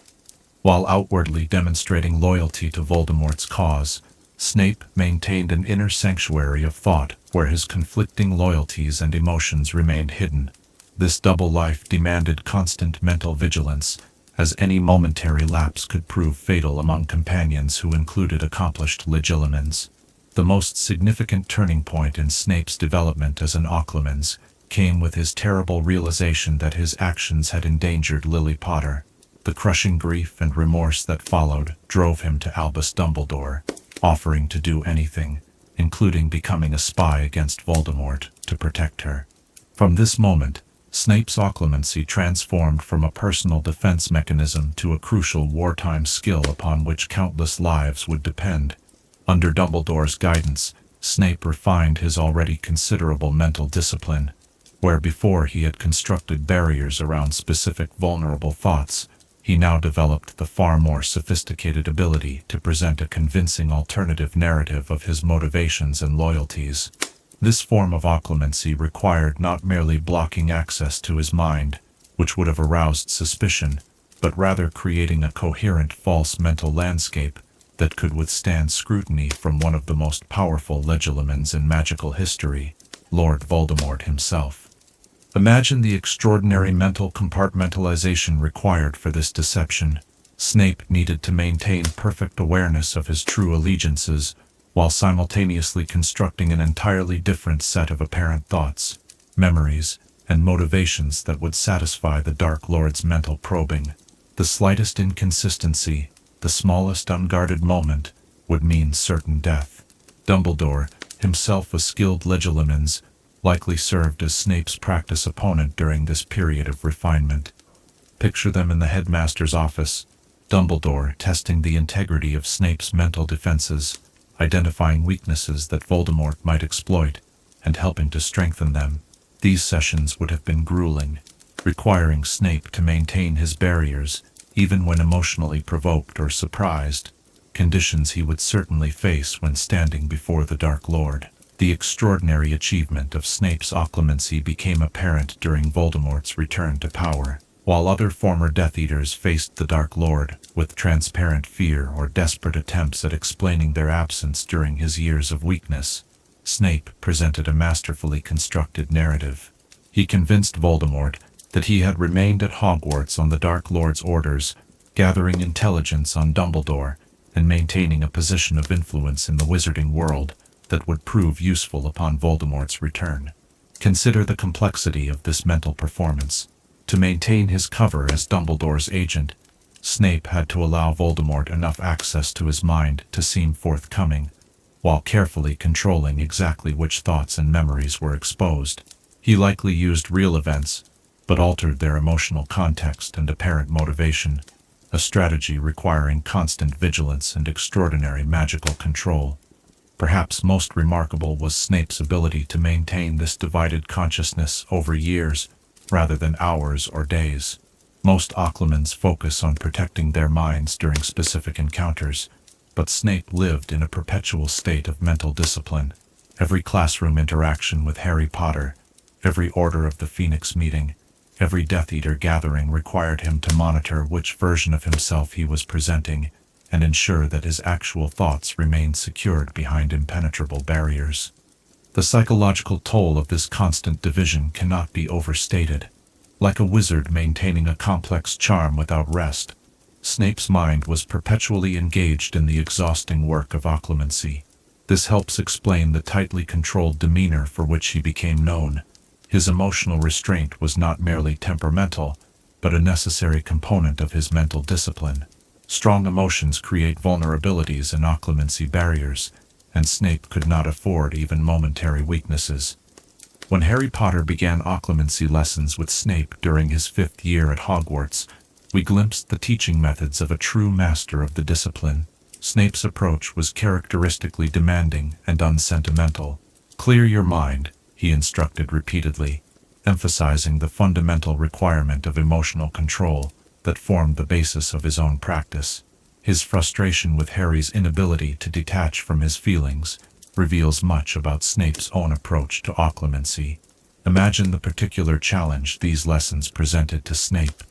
While outwardly demonstrating loyalty to Voldemort's cause, Snape maintained an inner sanctuary of thought where his conflicting loyalties and emotions remained hidden. This double life demanded constant mental vigilance, as any momentary lapse could prove fatal among companions who included accomplished Legilimens. The most significant turning point in Snape's development as an occlumency came with his terrible realization that his actions had endangered Lily Potter. The crushing grief and remorse that followed drove him to Albus Dumbledore, offering to do anything, including becoming a spy against Voldemort, to protect her. From this moment, Snape's occlumency transformed from a personal defense mechanism to a crucial wartime skill upon which countless lives would depend. Under Dumbledore's guidance, Snape refined his already considerable mental discipline. Where before he had constructed barriers around specific vulnerable thoughts, he now developed the far more sophisticated ability to present a convincing alternative narrative of his motivations and loyalties. This form of occlumency required not merely blocking access to his mind, which would have aroused suspicion, but rather creating a coherent false mental landscape that could withstand scrutiny from one of the most powerful Legilimens in magical history, Lord Voldemort himself. Imagine the extraordinary mental compartmentalization required for this deception. Snape needed to maintain perfect awareness of his true allegiances, while simultaneously constructing an entirely different set of apparent thoughts, memories, and motivations that would satisfy the Dark Lord's mental probing. The slightest inconsistency, the smallest unguarded moment, would mean certain death. Dumbledore, himself a skilled Legilimens, likely served as Snape's practice opponent during this period of refinement. Picture them in the headmaster's office, Dumbledore testing the integrity of Snape's mental defenses, identifying weaknesses that Voldemort might exploit, and helping to strengthen them. These sessions would have been grueling, requiring Snape to maintain his barriers, even when emotionally provoked or surprised, conditions he would certainly face when standing before the Dark Lord. The extraordinary achievement of Snape's occlumency became apparent during Voldemort's return to power. While other former Death Eaters faced the Dark Lord with transparent fear or desperate attempts at explaining their absence during his years of weakness, Snape presented a masterfully constructed narrative. He convinced Voldemort that he had remained at Hogwarts on the Dark Lord's orders, gathering intelligence on Dumbledore and maintaining a position of influence in the wizarding world that would prove useful upon Voldemort's return. Consider the complexity of this mental performance. To maintain his cover as Dumbledore's agent, Snape had to allow Voldemort enough access to his mind to seem forthcoming, while carefully controlling exactly which thoughts and memories were exposed. He likely used real events, but altered their emotional context and apparent motivation, a strategy requiring constant vigilance and extraordinary magical control. Perhaps most remarkable was Snape's ability to maintain this divided consciousness over years, rather than hours or days. Most occlumency focus on protecting their minds during specific encounters, but Snape lived in a perpetual state of mental discipline. Every classroom interaction with Harry Potter, every Order of the Phoenix meeting, Every Death Eater gathering required him to monitor which version of himself he was presenting and ensure that his actual thoughts remained secured behind impenetrable barriers. The psychological toll of this constant division cannot be overstated. Like a wizard maintaining a complex charm without rest, Snape's mind was perpetually engaged in the exhausting work of occlumency. This helps explain the tightly controlled demeanor for which he became known. His emotional restraint was not merely temperamental, but a necessary component of his mental discipline. Strong emotions create vulnerabilities and occlumency barriers, and Snape could not afford even momentary weaknesses. When Harry Potter began occlumency lessons with Snape during his 5th year at Hogwarts, we glimpsed the teaching methods of a true master of the discipline. Snape's approach was characteristically demanding and unsentimental. "Clear your mind," he instructed repeatedly, emphasizing the fundamental requirement of emotional control that formed the basis of his own practice. His frustration with Harry's inability to detach from his feelings reveals much about Snape's own approach to occlumency. Imagine the particular challenge these lessons presented to Snape.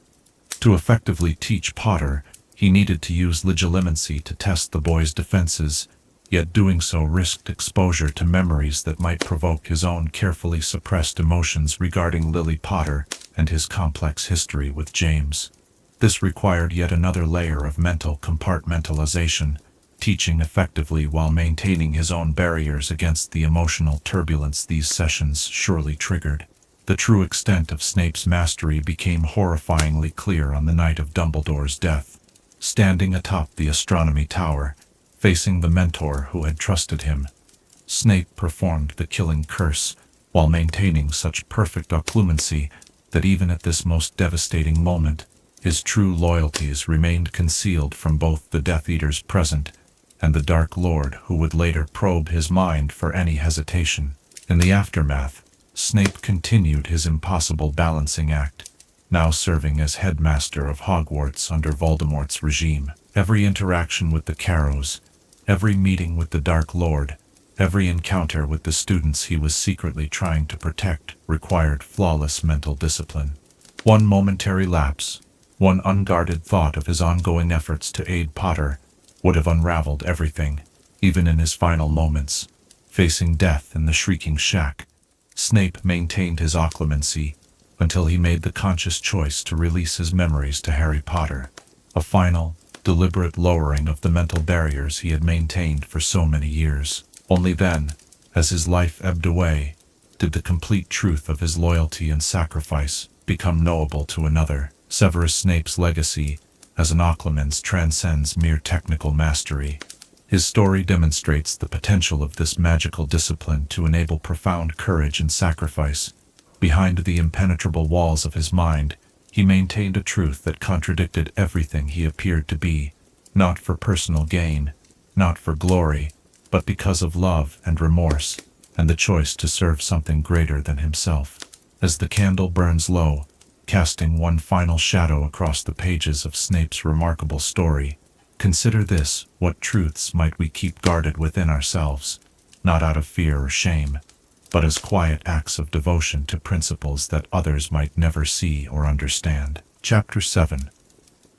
To effectively teach Potter, he needed to use Legilimency to test the boy's defenses, yet doing so risked exposure to memories that might provoke his own carefully suppressed emotions regarding Lily Potter and his complex history with James. This required yet another layer of mental compartmentalization, teaching effectively while maintaining his own barriers against the emotional turbulence these sessions surely triggered. The true extent of Snape's mastery became horrifyingly clear on the night of Dumbledore's death. Standing atop the astronomy tower, facing the mentor who had trusted him, Snape performed the killing curse while maintaining such perfect occlumency that even at this most devastating moment, his true loyalties remained concealed from both the Death Eaters present and the Dark Lord who would later probe his mind for any hesitation. In the aftermath, Snape continued his impossible balancing act, now serving as headmaster of Hogwarts under Voldemort's regime. Every interaction with the Carrows, every meeting with the Dark Lord, every encounter with the students he was secretly trying to protect required flawless mental discipline. One momentary lapse, one unguarded thought of his ongoing efforts to aid Potter would have unraveled everything. Even in his final moments, facing death in the Shrieking Shack, Snape maintained his occlumency until he made the conscious choice to release his memories to Harry Potter, a final, deliberate lowering of the mental barriers he had maintained for so many years. Only then, as his life ebbed away, did the complete truth of his loyalty and sacrifice become knowable to another. Severus Snape's legacy as an occlumens transcends mere technical mastery. His story demonstrates the potential of this magical discipline to enable profound courage and sacrifice. Behind the impenetrable walls of his mind, he maintained a truth that contradicted everything he appeared to be, not for personal gain, not for glory, but because of love and remorse, and the choice to serve something greater than himself. As the candle burns low, casting one final shadow across the pages of Snape's remarkable story, consider this: what truths might we keep guarded within ourselves, not out of fear or shame, but as quiet acts of devotion to principles that others might never see or understand. Chapter 7.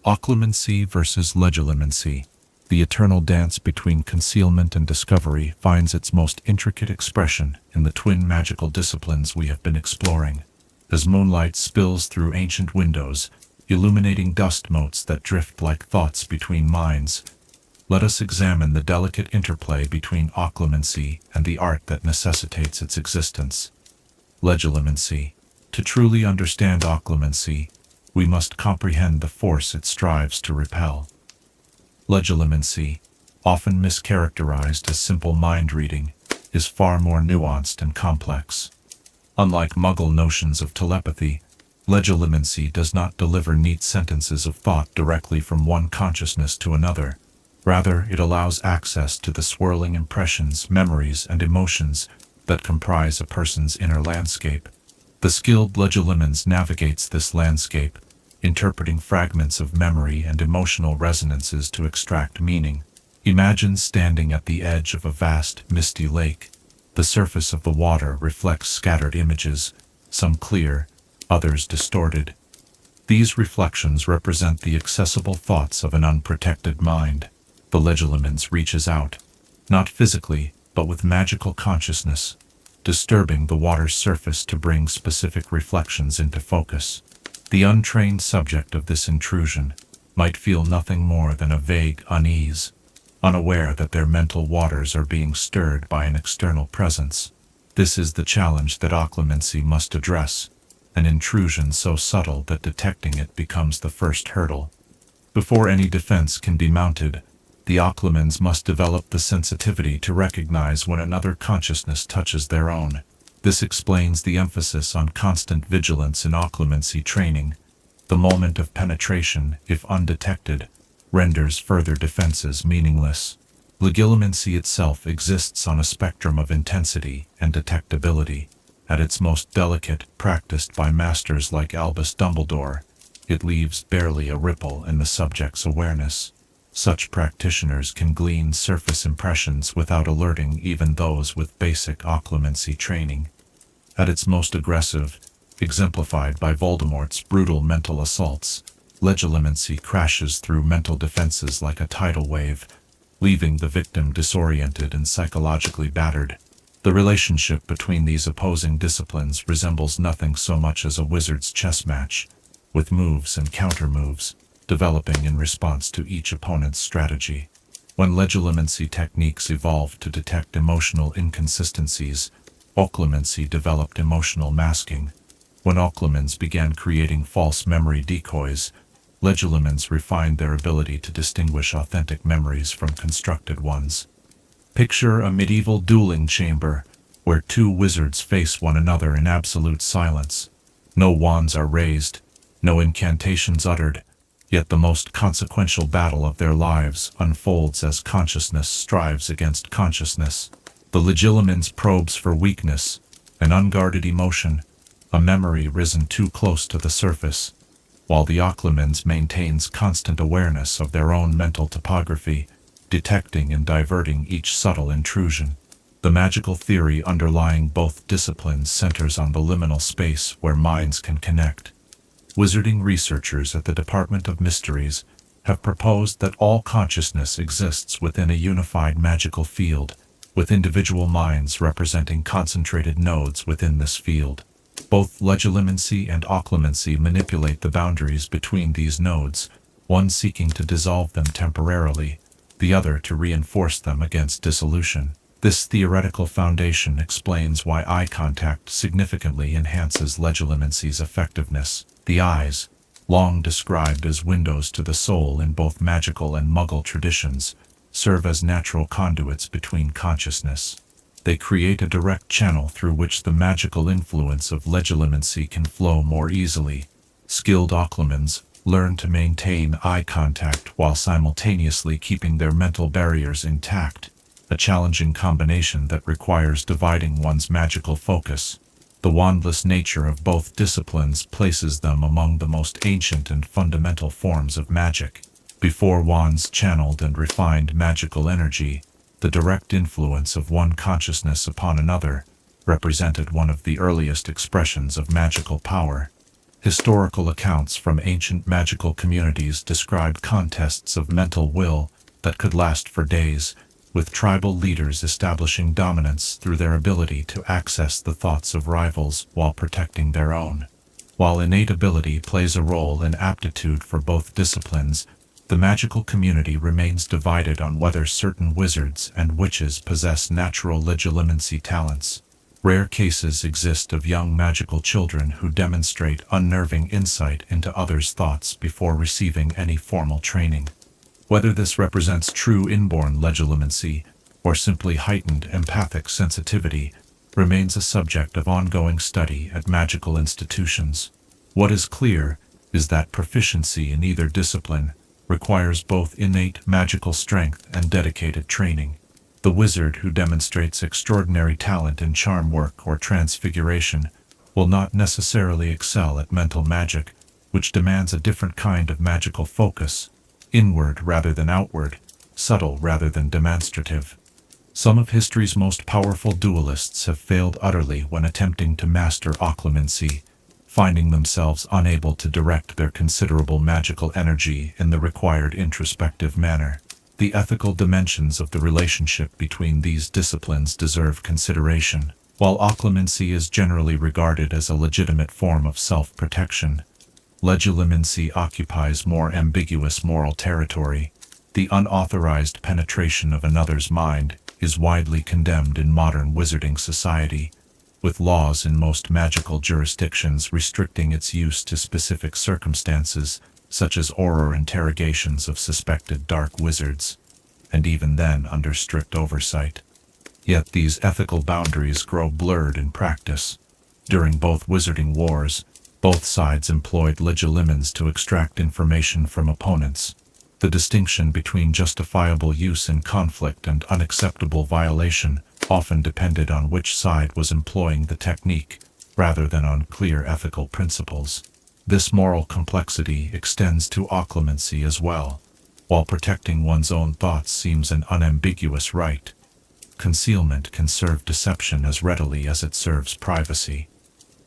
Occlumency versus Legilimency. The eternal dance between concealment and discovery finds its most intricate expression in the twin magical disciplines we have been exploring. As moonlight spills through ancient windows, illuminating dust motes that drift like thoughts between minds, let us examine the delicate interplay between occlumency and the art that necessitates its existence. Legilimency. To truly understand occlumency, we must comprehend the force it strives to repel. Legilimency, often mischaracterized as simple mind reading, is far more nuanced and complex. Unlike Muggle notions of telepathy, Legilimency does not deliver neat sentences of thought directly from one consciousness to another. Rather, it allows access to the swirling impressions, memories, and emotions that comprise a person's inner landscape. The skilled Legilimens navigates this landscape, interpreting fragments of memory and emotional resonances to extract meaning. Imagine standing at the edge of a vast, misty lake. The surface of the water reflects scattered images, some clear, others distorted. These reflections represent the accessible thoughts of an unprotected mind. The Legilimens reaches out, not physically, but with magical consciousness, disturbing the water's surface to bring specific reflections into focus. The untrained subject of this intrusion might feel nothing more than a vague unease, unaware that their mental waters are being stirred by an external presence. This is the challenge that Occlumency must address, an intrusion so subtle that detecting it becomes the first hurdle. Before any defense can be mounted, the Occlumens must develop the sensitivity to recognize when another consciousness touches their own. This explains the emphasis on constant vigilance in Occlumency training. The moment of penetration, if undetected, renders further defenses meaningless. Legilimency itself exists on a spectrum of intensity and detectability. At its most delicate, practiced by masters like Albus Dumbledore, it leaves barely a ripple in the subject's awareness. Such practitioners can glean surface impressions without alerting even those with basic Occlumency training. At its most aggressive, exemplified by Voldemort's brutal mental assaults, Legilimency crashes through mental defenses like a tidal wave, leaving the victim disoriented and psychologically battered. The relationship between these opposing disciplines resembles nothing so much as a wizard's chess match, with moves and counter-moves, developing in response to each opponent's strategy. When Legilimency techniques evolved to detect emotional inconsistencies, Occlumency developed emotional masking. When Occlumens began creating false memory decoys, Legilimens refined their ability to distinguish authentic memories from constructed ones. Picture a medieval dueling chamber, where two wizards face one another in absolute silence. No wands are raised, no incantations uttered, yet the most consequential battle of their lives unfolds as consciousness strives against consciousness. The Legilimens probes for weakness, an unguarded emotion, a memory risen too close to the surface, while the Occlumens maintains constant awareness of their own mental topography, detecting and diverting each subtle intrusion. The magical theory underlying both disciplines centers on the liminal space where minds can connect. Wizarding researchers at the Department of Mysteries have proposed that all consciousness exists within a unified magical field, with individual minds representing concentrated nodes within this field. Both Legilimency and Occlumency manipulate the boundaries between these nodes, one seeking to dissolve them temporarily, the other to reinforce them against dissolution. This theoretical foundation explains why eye contact significantly enhances Legilimency's effectiveness. The eyes, long described as windows to the soul in both magical and Muggle traditions, serve as natural conduits between consciousness. They create a direct channel through which the magical influence of Legilimency can flow more easily. Skilled Occlumens learn to maintain eye contact while simultaneously keeping their mental barriers intact, a challenging combination that requires dividing one's magical focus. The wandless nature of both disciplines places them among the most ancient and fundamental forms of magic. Before wands channeled and refined magical energy, the direct influence of one consciousness upon another represented one of the earliest expressions of magical power. Historical accounts from ancient magical communities describe contests of mental will that could last for days, with tribal leaders establishing dominance through their ability to access the thoughts of rivals while protecting their own. While innate ability plays a role in aptitude for both disciplines, the magical community remains divided on whether certain wizards and witches possess natural Legilimency talents. Rare cases exist of young magical children who demonstrate unnerving insight into others' thoughts before receiving any formal training. Whether this represents true inborn Legilimency or simply heightened empathic sensitivity remains a subject of ongoing study at magical institutions. What is clear is that proficiency in either discipline requires both innate magical strength and dedicated training. The wizard who demonstrates extraordinary talent in charm work or transfiguration will not necessarily excel at mental magic, which demands a different kind of magical focus, inward rather than outward, subtle rather than demonstrative. Some of history's most powerful duelists have failed utterly when attempting to master Occlumency, finding themselves unable to direct their considerable magical energy in the required introspective manner. The ethical dimensions of the relationship between these disciplines deserve consideration. While occlumency is generally regarded as a legitimate form of self-protection, legilimency occupies more ambiguous moral territory. The unauthorized penetration of another's mind is widely condemned in modern wizarding society, with laws in most magical jurisdictions restricting its use to specific circumstances, such as oral interrogations of suspected dark wizards, and even then under strict oversight. Yet these ethical boundaries grow blurred in practice. During both wizarding wars, both sides employed legilimens to extract information from opponents. The distinction between justifiable use in conflict and unacceptable violation often depended on which side was employing the technique, rather than on clear ethical principles. This moral complexity extends to occlumency as well. While protecting one's own thoughts seems an unambiguous right, concealment can serve deception as readily as it serves privacy.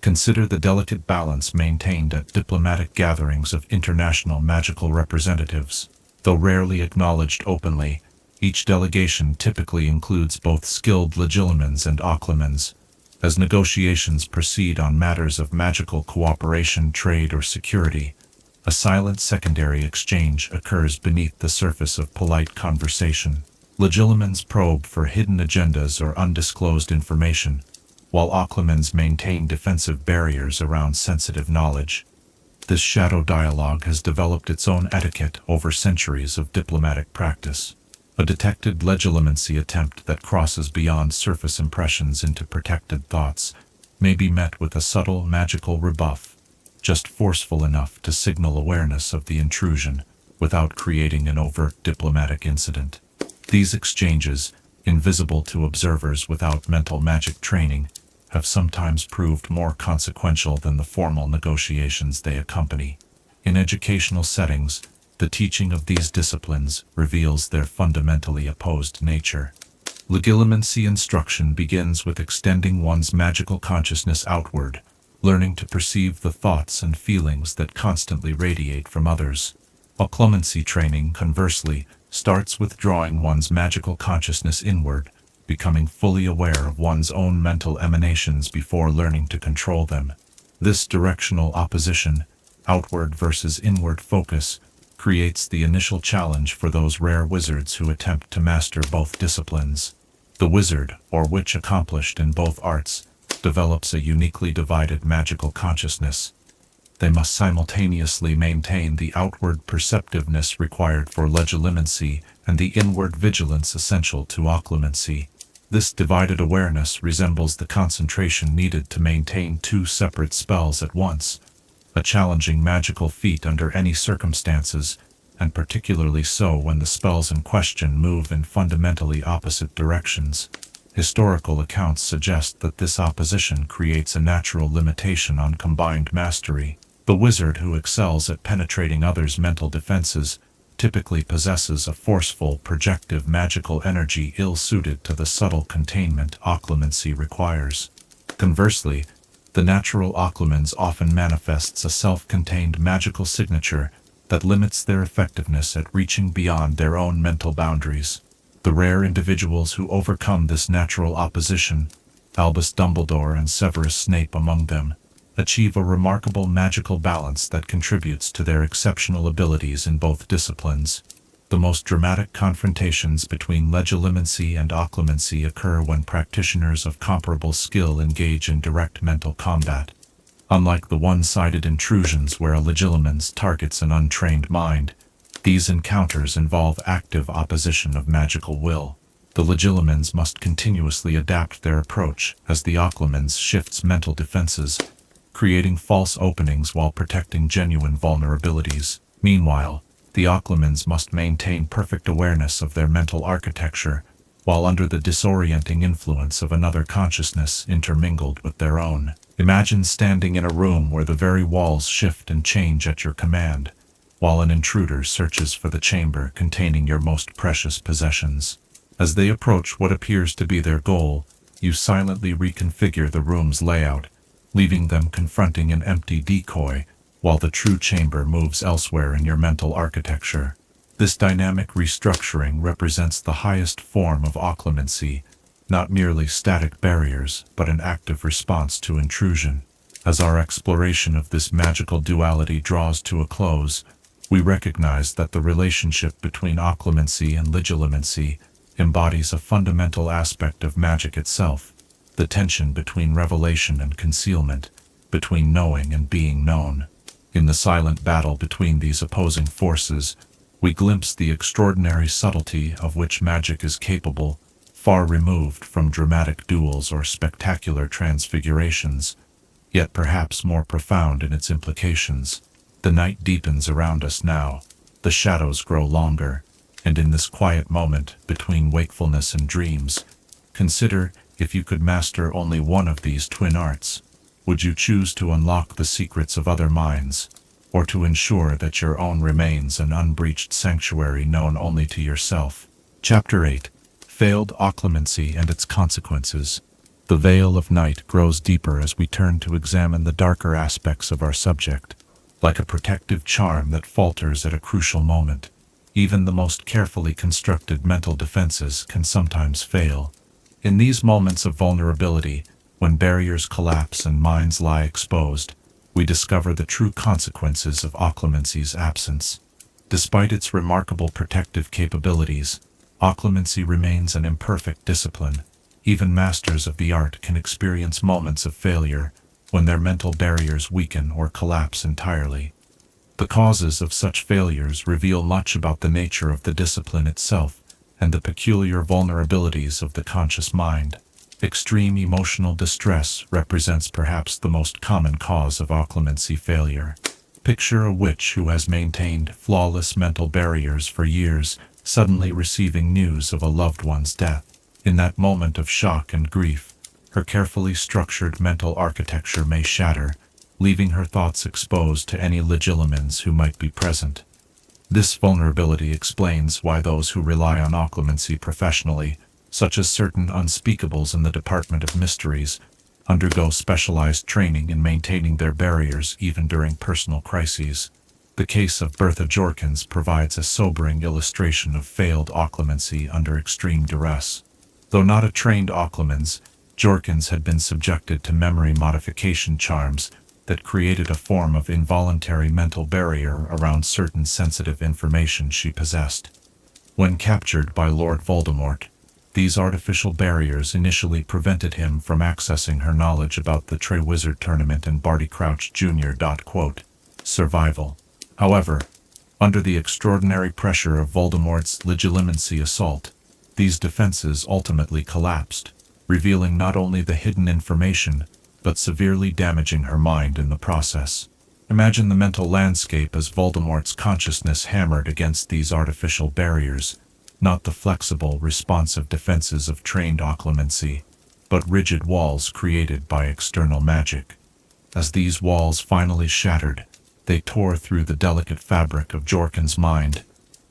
Consider the delicate balance maintained at diplomatic gatherings of international magical representatives. Though rarely acknowledged openly, each delegation typically includes both skilled legilimens and occlumens. As negotiations proceed on matters of magical cooperation, trade, or security, a silent secondary exchange occurs beneath the surface of polite conversation. Legilimens probe for hidden agendas or undisclosed information, while occlumens maintain defensive barriers around sensitive knowledge. This shadow dialogue has developed its own etiquette over centuries of diplomatic practice. A detected legilimency attempt that crosses beyond surface impressions into protected thoughts may be met with a subtle magical rebuff, just forceful enough to signal awareness of the intrusion without creating an overt diplomatic incident. These exchanges, invisible to observers without mental magic training, have sometimes proved more consequential than the formal negotiations they accompany. In educational settings, the teaching of these disciplines reveals their fundamentally opposed nature. Legilimency instruction begins with extending one's magical consciousness outward, learning to perceive the thoughts and feelings that constantly radiate from others. Occlumency training, conversely, starts with drawing one's magical consciousness inward, becoming fully aware of one's own mental emanations before learning to control them. This directional opposition, outward versus inward focus, creates the initial challenge for those rare wizards who attempt to master both disciplines. The wizard, or witch accomplished in both arts, develops a uniquely divided magical consciousness. They must simultaneously maintain the outward perceptiveness required for legilimency and the inward vigilance essential to occlumency. This divided awareness resembles the concentration needed to maintain two separate spells at once, a challenging magical feat under any circumstances, and particularly so when the spells in question move in fundamentally opposite directions. Historical accounts suggest that this opposition creates a natural limitation on combined mastery. The wizard who excels at penetrating others' mental defenses typically possesses a forceful, projective magical energy ill-suited to the subtle containment occlumency requires. Conversely, the natural occlumens often manifests a self-contained magical signature that limits their effectiveness at reaching beyond their own mental boundaries. The rare individuals who overcome this natural opposition, Albus Dumbledore and Severus Snape among them, achieve a remarkable magical balance that contributes to their exceptional abilities in both disciplines. The most dramatic confrontations between legilimency and occlumency occur when practitioners of comparable skill engage in direct mental combat. Unlike the one-sided intrusions where a legilimens targets an untrained mind, these encounters involve active opposition of magical will. The legilimens must continuously adapt their approach as the occlumens shifts mental defenses, creating false openings while protecting genuine vulnerabilities. Meanwhile, the occlumens must maintain perfect awareness of their mental architecture, while under the disorienting influence of another consciousness intermingled with their own. Imagine standing in a room where the very walls shift and change at your command, while an intruder searches for the chamber containing your most precious possessions. As they approach what appears to be their goal, you silently reconfigure the room's layout, leaving them confronting an empty decoy, while the true chamber moves elsewhere in your mental architecture. This dynamic restructuring represents the highest form of occlumency, not merely static barriers, but an active response to intrusion. As our exploration of this magical duality draws to a close, we recognize that the relationship between occlumency and legilimency embodies a fundamental aspect of magic itself, the tension between revelation and concealment, between knowing and being known. In the silent battle between these opposing forces, we glimpse the extraordinary subtlety of which magic is capable, far removed from dramatic duels or spectacular transfigurations, yet perhaps more profound in its implications. The night deepens around us now, the shadows grow longer, and in this quiet moment between wakefulness and dreams, consider if you could master only one of these twin arts. Would you choose to unlock the secrets of other minds, or to ensure that your own remains an unbreached sanctuary known only to yourself? Chapter 8. Failed Occlumency and its Consequences. The veil of night grows deeper as we turn to examine the darker aspects of our subject. Like a protective charm that falters at a crucial moment, even the most carefully constructed mental defenses can sometimes fail. In these moments of vulnerability, when barriers collapse and minds lie exposed, we discover the true consequences of occlumency's absence. Despite its remarkable protective capabilities, occlumency remains an imperfect discipline. Even masters of the art can experience moments of failure when their mental barriers weaken or collapse entirely. The causes of such failures reveal much about the nature of the discipline itself and the peculiar vulnerabilities of the conscious mind. Extreme emotional distress represents perhaps the most common cause of occlumency failure. Picture a witch who has maintained flawless mental barriers for years, suddenly receiving news of a loved one's death. In that moment of shock and grief, her carefully structured mental architecture may shatter, leaving her thoughts exposed to any legilimens who might be present. This vulnerability explains why those who rely on occlumency professionally, such as certain unspeakables in the Department of Mysteries, undergo specialized training in maintaining their barriers even during personal crises. The case of Bertha Jorkins provides a sobering illustration of failed occlumency under extreme duress. Though not a trained occlumens, Jorkins had been subjected to memory modification charms that created a form of involuntary mental barrier around certain sensitive information she possessed. When captured by Lord Voldemort, these artificial barriers initially prevented him from accessing her knowledge about the Triwizard Tournament and Barty Crouch Jr. Survival. However, under the extraordinary pressure of Voldemort's Legilimency assault, these defenses ultimately collapsed, revealing not only the hidden information, but severely damaging her mind in the process. Imagine the mental landscape as Voldemort's consciousness hammered against these artificial barriers, not the flexible, responsive defenses of trained occlumency, but rigid walls created by external magic. As these walls finally shattered, they tore through the delicate fabric of Jorkin's mind,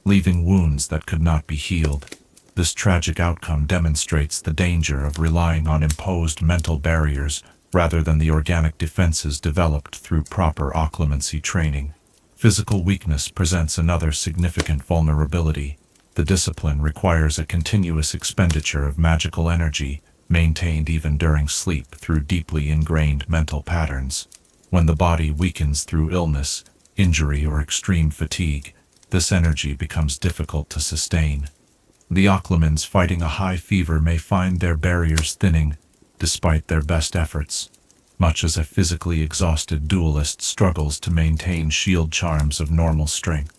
leaving wounds that could not be healed. This tragic outcome demonstrates the danger of relying on imposed mental barriers rather than the organic defenses developed through proper occlumency training. Physical weakness presents another significant vulnerability. The discipline requires a continuous expenditure of magical energy, maintained even during sleep through deeply ingrained mental patterns. When the body weakens through illness, injury, or extreme fatigue, this energy becomes difficult to sustain. The occlumens fighting a high fever may find their barriers thinning, despite their best efforts, much as a physically exhausted duelist struggles to maintain shield charms of normal strength.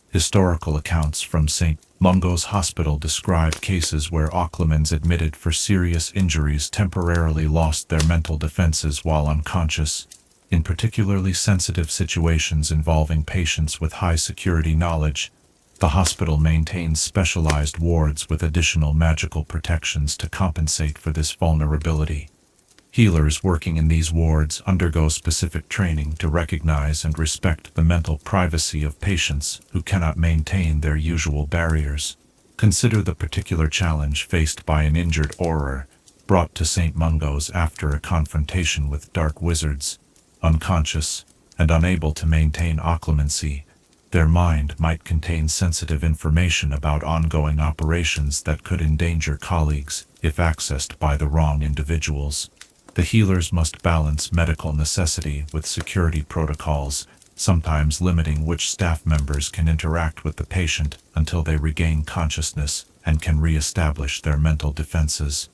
Historical accounts from St. Mungo's Hospital describe cases where occlumens admitted for serious injuries temporarily lost their mental defenses while unconscious. In particularly sensitive situations involving patients with high security knowledge, the hospital maintains specialized wards with additional magical protections to compensate for this vulnerability. Healers working in these wards undergo specific training to recognize and respect the mental privacy of patients who cannot maintain their usual barriers. Consider the particular challenge faced by an injured auror, brought to St. Mungo's after a confrontation with dark wizards, unconscious and unable to maintain occlumency. Their mind might contain sensitive information about ongoing operations that could endanger colleagues if accessed by the wrong individuals. The healers must balance medical necessity with security protocols, sometimes limiting which staff members can interact with the patient until they regain consciousness and can re-establish their mental defenses.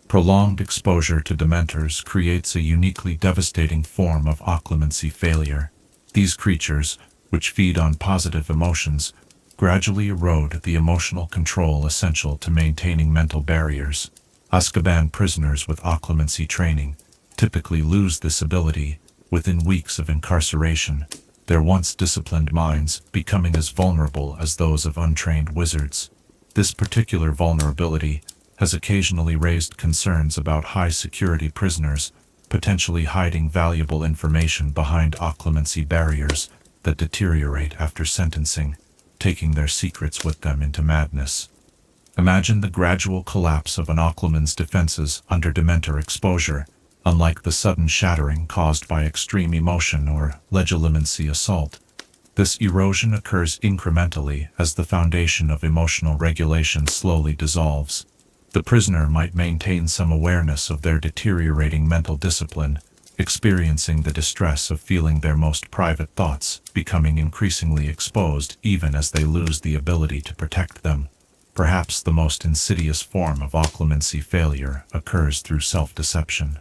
Prolonged exposure to dementors creates a uniquely devastating form of occlumency failure. These creatures, which feed on positive emotions, gradually erode the emotional control essential to maintaining mental barriers. Azkaban prisoners with occlumency training typically lose this ability within weeks of incarceration, their once disciplined minds becoming as vulnerable as those of untrained wizards. This particular vulnerability has occasionally raised concerns about high-security prisoners potentially hiding valuable information behind occlumency barriers that deteriorate after sentencing, taking their secrets with them into madness. Imagine the gradual collapse of an occlumen's defenses under dementor exposure, unlike the sudden shattering caused by extreme emotion or Legilimency assault. This erosion occurs incrementally as the foundation of emotional regulation slowly dissolves. The prisoner might maintain some awareness of their deteriorating mental discipline, experiencing the distress of feeling their most private thoughts becoming increasingly exposed even as they lose the ability to protect them. Perhaps the most insidious form of occlumency failure occurs through self-deception.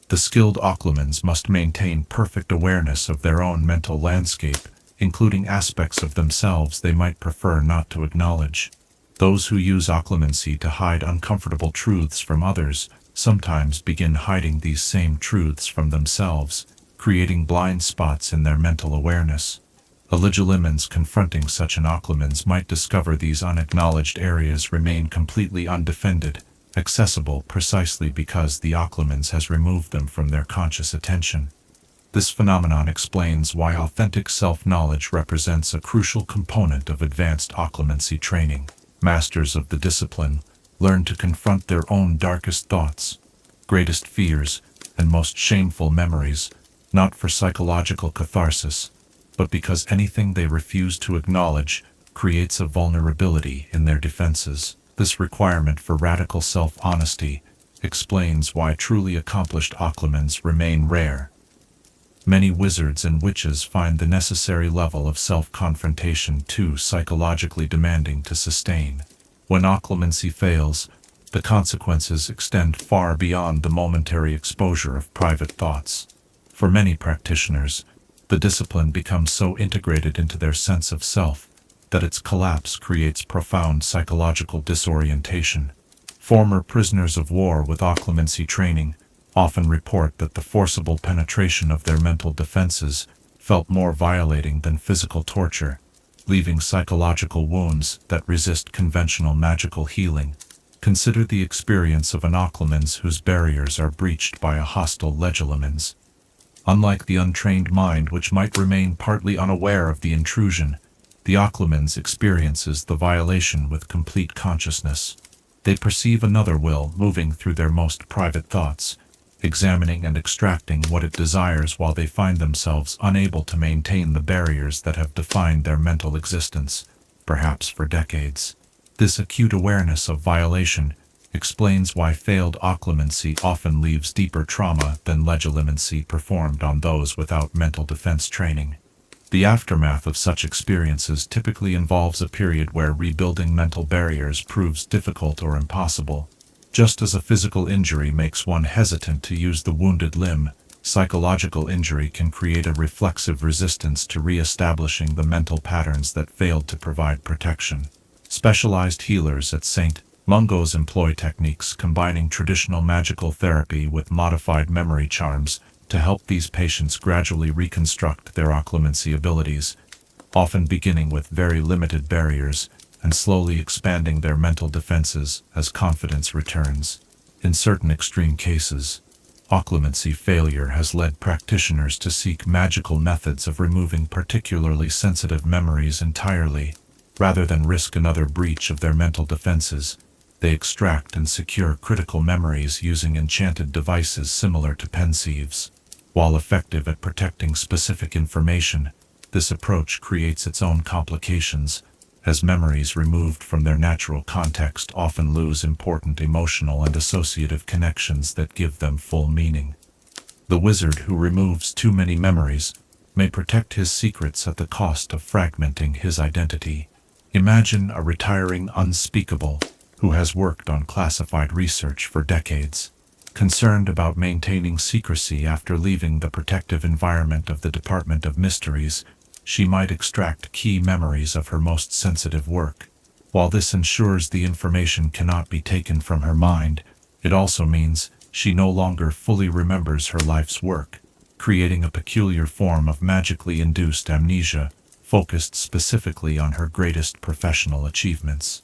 The skilled occlumens must maintain perfect awareness of their own mental landscape, including aspects of themselves they might prefer not to acknowledge. Those who use occlumency to hide uncomfortable truths from others sometimes begin hiding these same truths from themselves, creating blind spots in their mental awareness. A Legilimens confronting such an occlumens might discover these unacknowledged areas remain completely undefended, accessible precisely because the occlumens has removed them from their conscious attention. This phenomenon explains why authentic self-knowledge represents a crucial component of advanced occlumency training. Masters of the discipline learn to confront their own darkest thoughts, greatest fears, and most shameful memories, not for psychological catharsis, but because anything they refuse to acknowledge creates a vulnerability in their defenses. This requirement for radical self-honesty explains why truly accomplished occlumens remain rare. Many wizards and witches find the necessary level of self-confrontation too psychologically demanding to sustain. When occlumency fails, the consequences extend far beyond the momentary exposure of private thoughts. For many practitioners, the discipline becomes so integrated into their sense of self that its collapse creates profound psychological disorientation. Former prisoners of war with occlumency training often report that the forcible penetration of their mental defenses felt more violating than physical torture, leaving psychological wounds that resist conventional magical healing. Consider the experience of an occlumens whose barriers are breached by a hostile Legilimens. Unlike the untrained mind which might remain partly unaware of the intrusion, the occlumens experiences the violation with complete consciousness. They perceive another will moving through their most private thoughts, examining and extracting what it desires while they find themselves unable to maintain the barriers that have defined their mental existence, perhaps for decades. This acute awareness of violation explains why failed occlumency often leaves deeper trauma than Legilimency performed on those without mental defense training. The aftermath of such experiences typically involves a period where rebuilding mental barriers proves difficult or impossible. Just as a physical injury makes one hesitant to use the wounded limb, psychological injury can create a reflexive resistance to re-establishing the mental patterns that failed to provide protection. Specialized healers at St. Mungo's employ techniques combining traditional magical therapy with modified memory charms to help these patients gradually reconstruct their occlumency abilities, often beginning with very limited barriers and slowly expanding their mental defenses as confidence returns. In certain extreme cases, occlumency failure has led practitioners to seek magical methods of removing particularly sensitive memories entirely. Rather than risk another breach of their mental defenses, They extract and secure critical memories using enchanted devices similar to pensieves. While effective at protecting specific information, this approach creates its own complications, as memories removed from their natural context often lose important emotional and associative connections that give them full meaning. The wizard who removes too many memories may protect his secrets at the cost of fragmenting his identity. Imagine a retiring unspeakable who has worked on classified research for decades. Concerned about maintaining secrecy after leaving the protective environment of the Department of Mysteries, she might extract key memories of her most sensitive work. While this ensures the information cannot be taken from her mind, it also means she no longer fully remembers her life's work, creating a peculiar form of magically induced amnesia, focused specifically on her greatest professional achievements.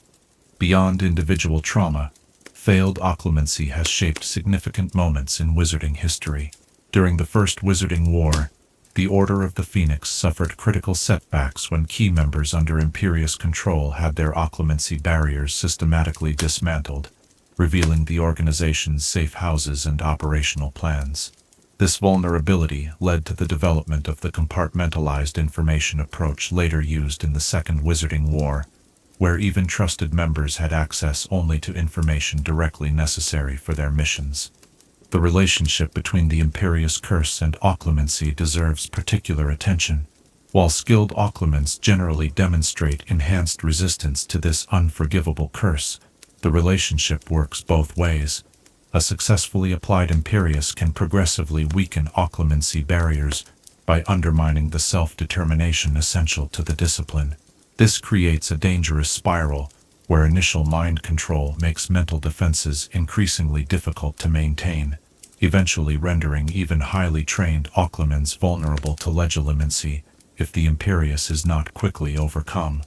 Beyond individual trauma, failed occlumency has shaped significant moments in wizarding history. During the First Wizarding War, the Order of the Phoenix suffered critical setbacks when key members under Imperious control had their occlumency barriers systematically dismantled, revealing the organization's safe houses and operational plans. This vulnerability led to the development of the compartmentalized information approach later used in the Second Wizarding War, where even trusted members had access only to information directly necessary for their missions. The relationship between the Imperious Curse and Occlumency deserves particular attention. While skilled occluments generally demonstrate enhanced resistance to this unforgivable curse, the relationship works both ways. A successfully applied Imperious can progressively weaken occlumency barriers by undermining the self-determination essential to the discipline. This creates a dangerous spiral, where initial mind control makes mental defenses increasingly difficult to maintain, eventually rendering even highly trained occlumens vulnerable to Legilimency if the Imperious is not quickly overcome.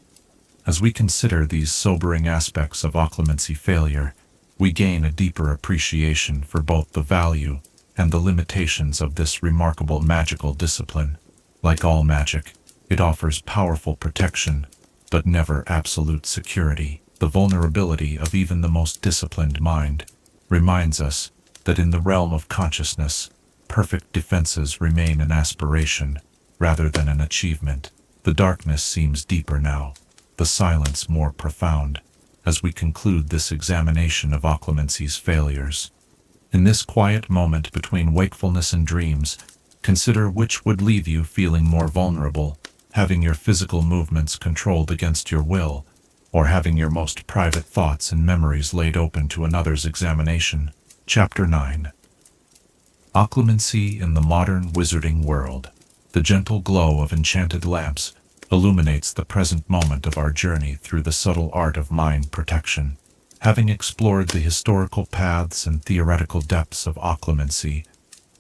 As we consider these sobering aspects of occlumency failure, we gain a deeper appreciation for both the value and the limitations of this remarkable magical discipline. Like all magic, it offers powerful protection, but never absolute security. The vulnerability of even the most disciplined mind reminds us that in the realm of consciousness, perfect defenses remain an aspiration rather than an achievement. The darkness seems deeper now, the silence more profound, as we conclude this examination of occlumency's failures. In this quiet moment between wakefulness and dreams, consider which would leave you feeling more vulnerable, having your physical movements controlled against your will, or having your most private thoughts and memories laid open to another's examination. Chapter 9. Occlumency in the Modern Wizarding World. The gentle glow of enchanted lamps illuminates the present moment of our journey through the subtle art of mind protection. Having explored the historical paths and theoretical depths of occlumency,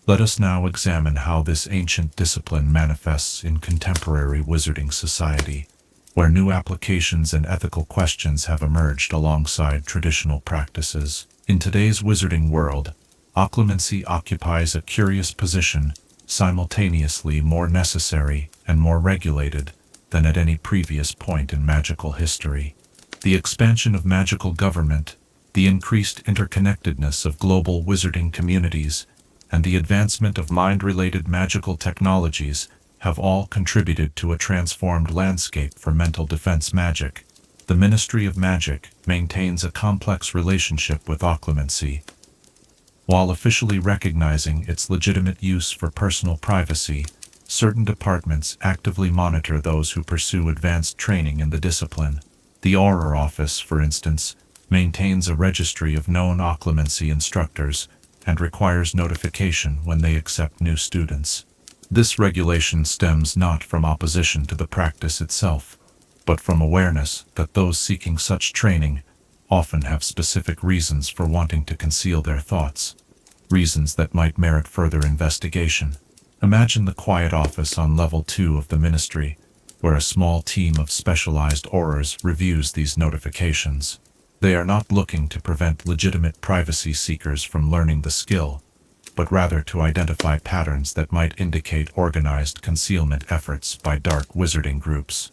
let us now examine how this ancient discipline manifests in contemporary wizarding society, where new applications and ethical questions have emerged alongside traditional practices. In today's wizarding world, occlumency occupies a curious position, simultaneously more necessary and more regulated than at any previous point in magical history. The expansion of magical government, the increased interconnectedness of global wizarding communities, and the advancement of mind-related magical technologies have all contributed to a transformed landscape for mental defense magic. The Ministry of Magic maintains a complex relationship with occlumency. While officially recognizing its legitimate use for personal privacy, certain departments actively monitor those who pursue advanced training in the discipline. The Auror Office, for instance, maintains a registry of known occlumency instructors and requires notification when they accept new students. This regulation stems not from opposition to the practice itself, but from awareness that those seeking such training often have specific reasons for wanting to conceal their thoughts, reasons that might merit further investigation. Imagine the quiet office on level 2 of the Ministry, where a small team of specialized aurors reviews these notifications. They are not looking to prevent legitimate privacy seekers from learning the skill, but rather to identify patterns that might indicate organized concealment efforts by dark wizarding groups.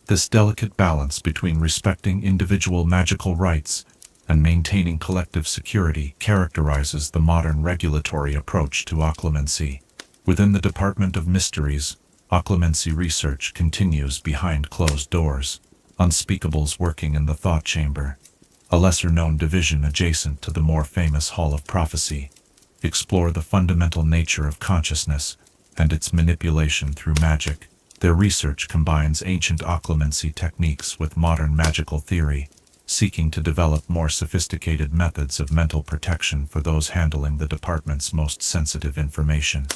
This delicate balance between respecting individual magical rights and maintaining collective security characterizes the modern regulatory approach to occlumency. Within the Department of Mysteries, occlumency research continues behind closed doors, unspeakables working in the thought chamber, a lesser-known division adjacent to the more famous Hall of Prophecy, explore the fundamental nature of consciousness and its manipulation through magic. Their research combines ancient occlumency techniques with modern magical theory, seeking to develop more sophisticated methods of mental protection for those handling the department's most sensitive information.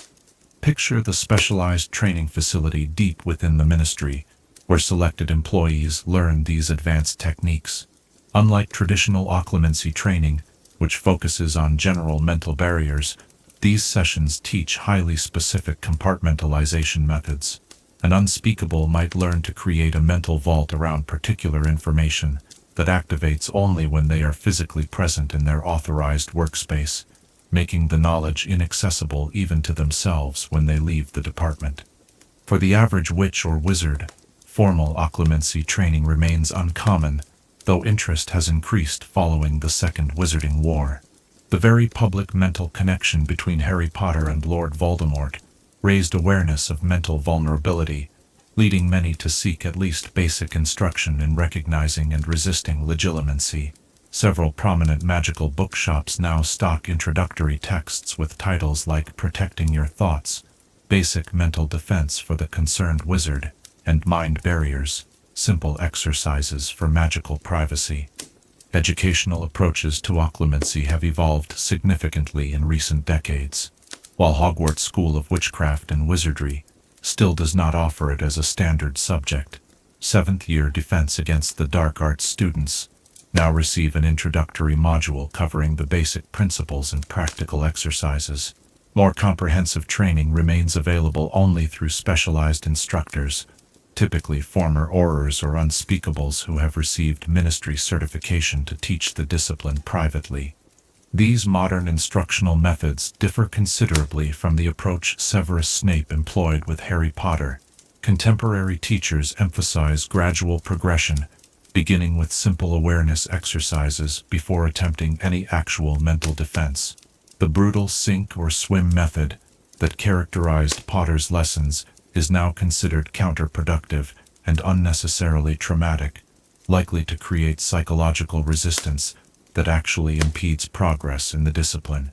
Picture the specialized training facility deep within the ministry, where selected employees learn these advanced techniques. Unlike traditional occlumency training, which focuses on general mental barriers, these sessions teach highly specific compartmentalization methods. An unspeakable might learn to create a mental vault around particular information that activates only when they are physically present in their authorized workspace, making the knowledge inaccessible even to themselves when they leave the department. For the average witch or wizard, formal occlumency training remains uncommon, though interest has increased following the Second Wizarding War. The very public mental connection between Harry Potter and Lord Voldemort raised awareness of mental vulnerability, leading many to seek at least basic instruction in recognizing and resisting legilimency. Several prominent magical bookshops now stock introductory texts with titles like Protecting Your Thoughts, Basic Mental Defense for the Concerned Wizard, and Mind Barriers, Simple Exercises for Magical Privacy. Educational approaches to occlumency have evolved significantly in recent decades. While Hogwarts School of Witchcraft and Wizardry still does not offer it as a standard subject, 7th-year Defense Against the Dark Arts students now receive an introductory module covering the basic principles and practical exercises. More comprehensive training remains available only through specialized instructors, typically former Aurors or Unspeakables who have received ministry certification to teach the discipline privately. These modern instructional methods differ considerably from the approach Severus Snape employed with Harry Potter. Contemporary teachers emphasize gradual progression, beginning with simple awareness exercises before attempting any actual mental defense. The brutal sink or swim method that characterized Potter's lessons is now considered counterproductive and unnecessarily traumatic, likely to create psychological resistance that actually impedes progress in the discipline.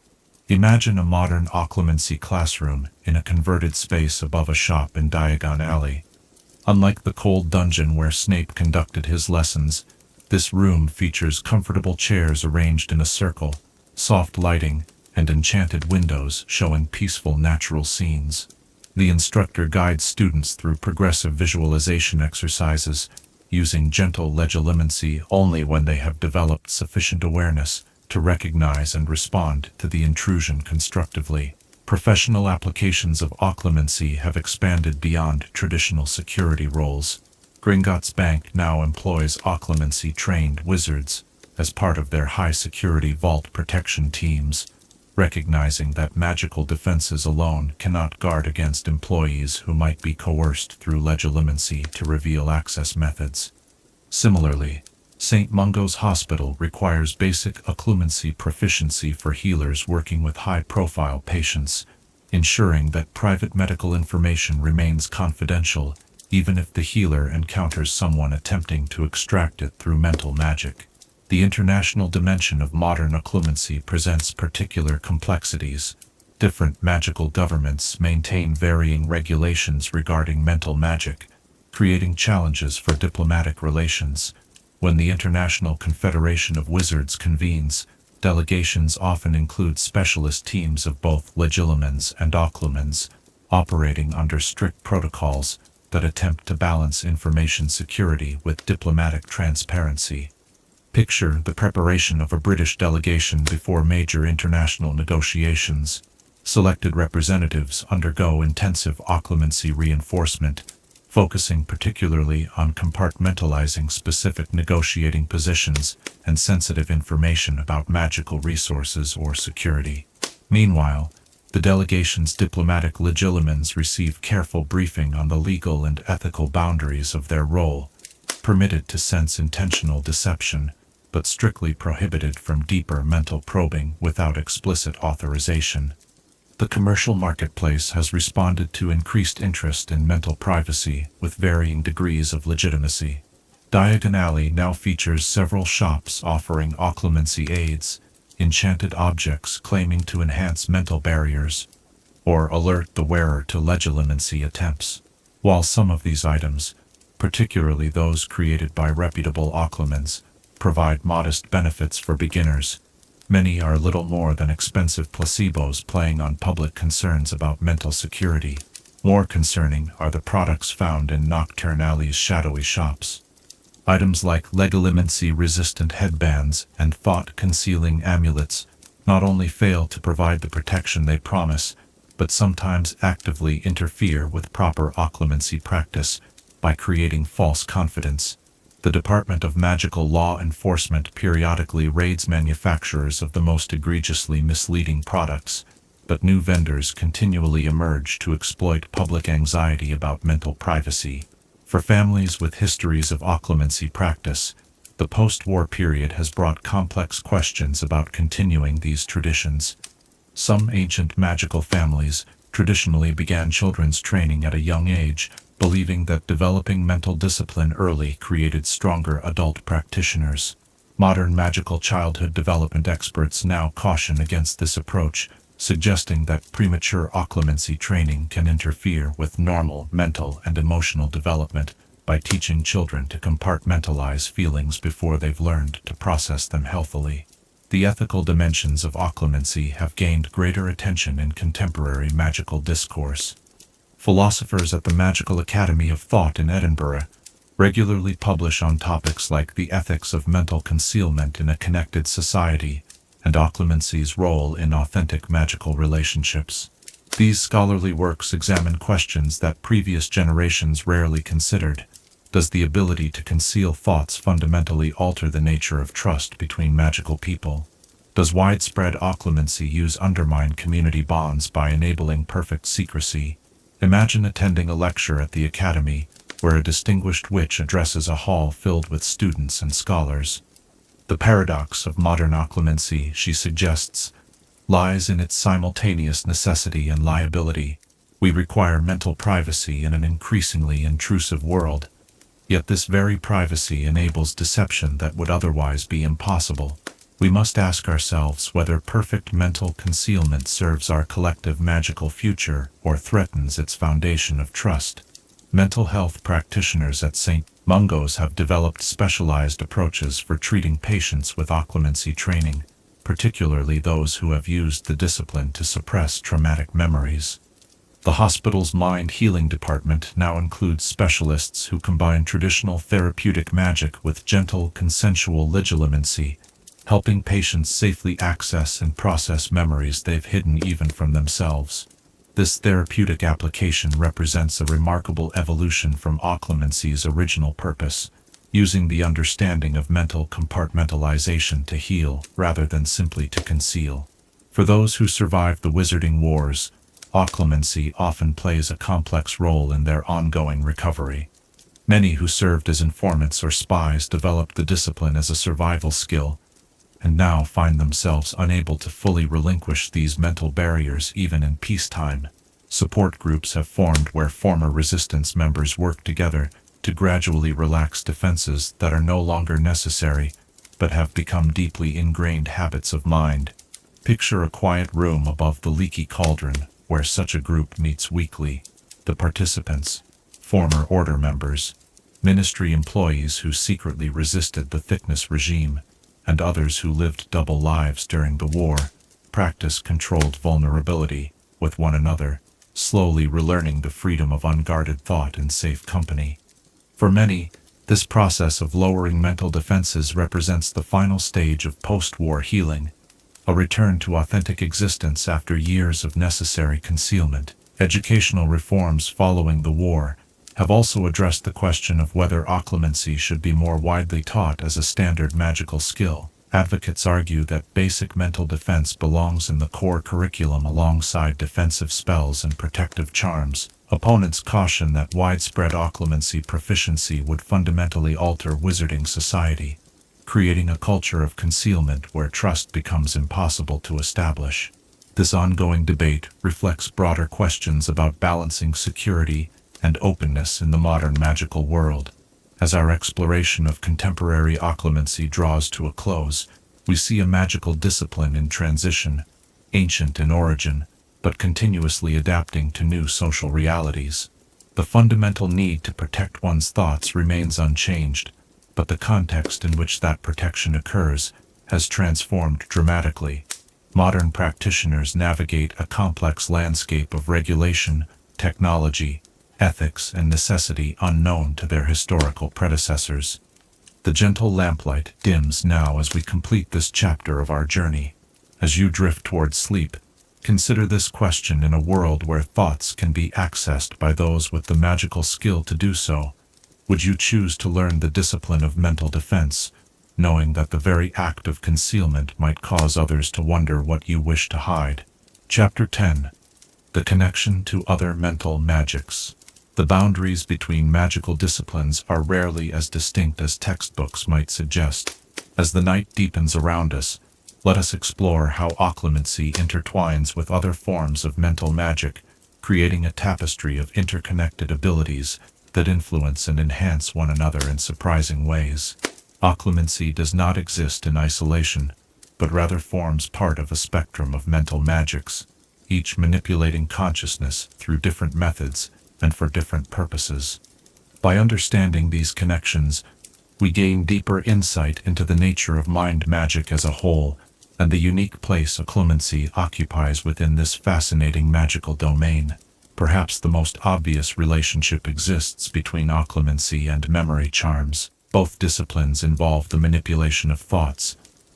Imagine a modern occlumency classroom in a converted space above a shop in Diagon Alley. Unlike the cold dungeon where Snape conducted his lessons, this room features comfortable chairs arranged in a circle, soft lighting, and enchanted windows showing peaceful natural scenes. The instructor guides students through progressive visualization exercises, using gentle legilimency only when they have developed sufficient awareness to recognize and respond to the intrusion constructively. Professional applications of occlumency have expanded beyond traditional security roles. Gringotts Bank now employs occlumency-trained wizards as part of their high-security vault protection teams, recognizing that magical defenses alone cannot guard against employees who might be coerced through legilimency to reveal access methods. Similarly, St. Mungo's Hospital requires basic occlumency proficiency for healers working with high-profile patients, ensuring that private medical information remains confidential even if the healer encounters someone attempting to extract it through mental magic. The international dimension of modern occlumency presents particular complexities. Different magical governments maintain varying regulations regarding mental magic, creating challenges for diplomatic relations. When the International Confederation of Wizards convenes, delegations often include specialist teams of both legilimens and occlumens, operating under strict protocols that attempt to balance information security with diplomatic transparency. Picture the preparation of a British delegation before major international negotiations. Selected representatives undergo intensive occlumency reinforcement, focusing particularly on compartmentalizing specific negotiating positions and sensitive information about magical resources or security. Meanwhile, the delegation's diplomatic legilimens receive careful briefing on the legal and ethical boundaries of their role, permitted to sense intentional deception, but strictly prohibited from deeper mental probing without explicit authorization. The commercial marketplace has responded to increased interest in mental privacy with varying degrees of legitimacy. Diagon Alley now features several shops offering occlumency aids, enchanted objects claiming to enhance mental barriers, or alert the wearer to legilimency attempts. While some of these items, particularly those created by reputable occlumens, provide modest benefits for beginners, many are little more than expensive placebos playing on public concerns about mental security. More concerning are the products found in Nocturne Alley's shadowy shops. Items like Legilimency-resistant headbands and thought-concealing amulets not only fail to provide the protection they promise, but sometimes actively interfere with proper occlumency practice by creating false confidence. The Department of Magical Law Enforcement periodically raids manufacturers of the most egregiously misleading products, but new vendors continually emerge to exploit public anxiety about mental privacy. For families with histories of occlumency practice, the post-war period has brought complex questions about continuing these traditions. Some ancient magical families traditionally began children's training at a young age, believing that developing mental discipline early created stronger adult practitioners. Modern magical childhood development experts now caution against this approach, suggesting that premature occlumency training can interfere with normal mental and emotional development by teaching children to compartmentalize feelings before they've learned to process them healthily. The ethical dimensions of occlumency have gained greater attention in contemporary magical discourse. Philosophers at the Magical Academy of Thought in Edinburgh regularly publish on topics like the ethics of mental concealment in a connected society and occlumency's role in authentic magical relationships. These scholarly works examine questions that previous generations rarely considered. Does the ability to conceal thoughts fundamentally alter the nature of trust between magical people? Does widespread occlumency undermine community bonds by enabling perfect secrecy? Imagine attending a lecture at the Academy, where a distinguished witch addresses a hall filled with students and scholars. The paradox of modern occlumency, she suggests, lies in its simultaneous necessity and liability. We require mental privacy in an increasingly intrusive world, yet this very privacy enables deception that would otherwise be impossible. We must ask ourselves whether perfect mental concealment serves our collective magical future or threatens its foundation of trust. Mental health practitioners at St. Mungo's have developed specialized approaches for treating patients with occlumency training, particularly those who have used the discipline to suppress traumatic memories. The hospital's mind healing department now includes specialists who combine traditional therapeutic magic with gentle, consensual legilimency, helping patients safely access and process memories they've hidden even from themselves. This therapeutic application represents a remarkable evolution from occlumency's original purpose, using the understanding of mental compartmentalization to heal rather than simply to conceal. For those who survived the Wizarding Wars, occlumency often plays a complex role in their ongoing recovery. Many who served as informants or spies developed the discipline as a survival skill, and now find themselves unable to fully relinquish these mental barriers even in peacetime. Support groups have formed where former resistance members work together to gradually relax defenses that are no longer necessary, but have become deeply ingrained habits of mind. Picture a quiet room above the leaky cauldron where such a group meets weekly. The participants, former order members, ministry employees who secretly resisted the thickness regime, and others who lived double lives during the war, practice controlled vulnerability with one another, slowly relearning the freedom of unguarded thought in safe company. For many, this process of lowering mental defenses represents the final stage of post-war healing, a return to authentic existence after years of necessary concealment. Educational reforms following the war have also addressed the question of whether occlumency should be more widely taught as a standard magical skill. Advocates argue that basic mental defense belongs in the core curriculum alongside defensive spells and protective charms. Opponents caution that widespread occlumency proficiency would fundamentally alter wizarding society. creating a culture of concealment where trust becomes impossible to establish. This ongoing debate reflects broader questions about balancing security and openness in the modern magical world. As our exploration of contemporary occlumency draws to a close, we see a magical discipline in transition, ancient in origin, but continuously adapting to new social realities. The fundamental need to protect one's thoughts remains unchanged, but the context in which that protection occurs has transformed dramatically. Modern practitioners navigate a complex landscape of regulation, technology, ethics, and necessity unknown to their historical predecessors. The gentle lamplight dims now as we complete this chapter of our journey. As you drift towards sleep, consider this question: in a world where thoughts can be accessed by those with the magical skill to do so, would you choose to learn the discipline of mental defense, knowing that the very act of concealment might cause others to wonder what you wish to hide? Chapter 10. The connection to other mental magics. The boundaries between magical disciplines are rarely as distinct as textbooks might suggest. As the night deepens around us, let us explore how occlumency intertwines with other forms of mental magic, creating a tapestry of interconnected abilities that influence and enhance one another in surprising ways. Occlumency does not exist in isolation, but rather forms part of a spectrum of mental magics, each manipulating consciousness through different methods and for different purposes. By understanding these connections, we gain deeper insight into the nature of mind magic as a whole, and the unique place occlumency occupies within this fascinating magical domain. Perhaps the most obvious relationship exists between occlumency and memory charms. Both disciplines involve the manipulation of thoughts,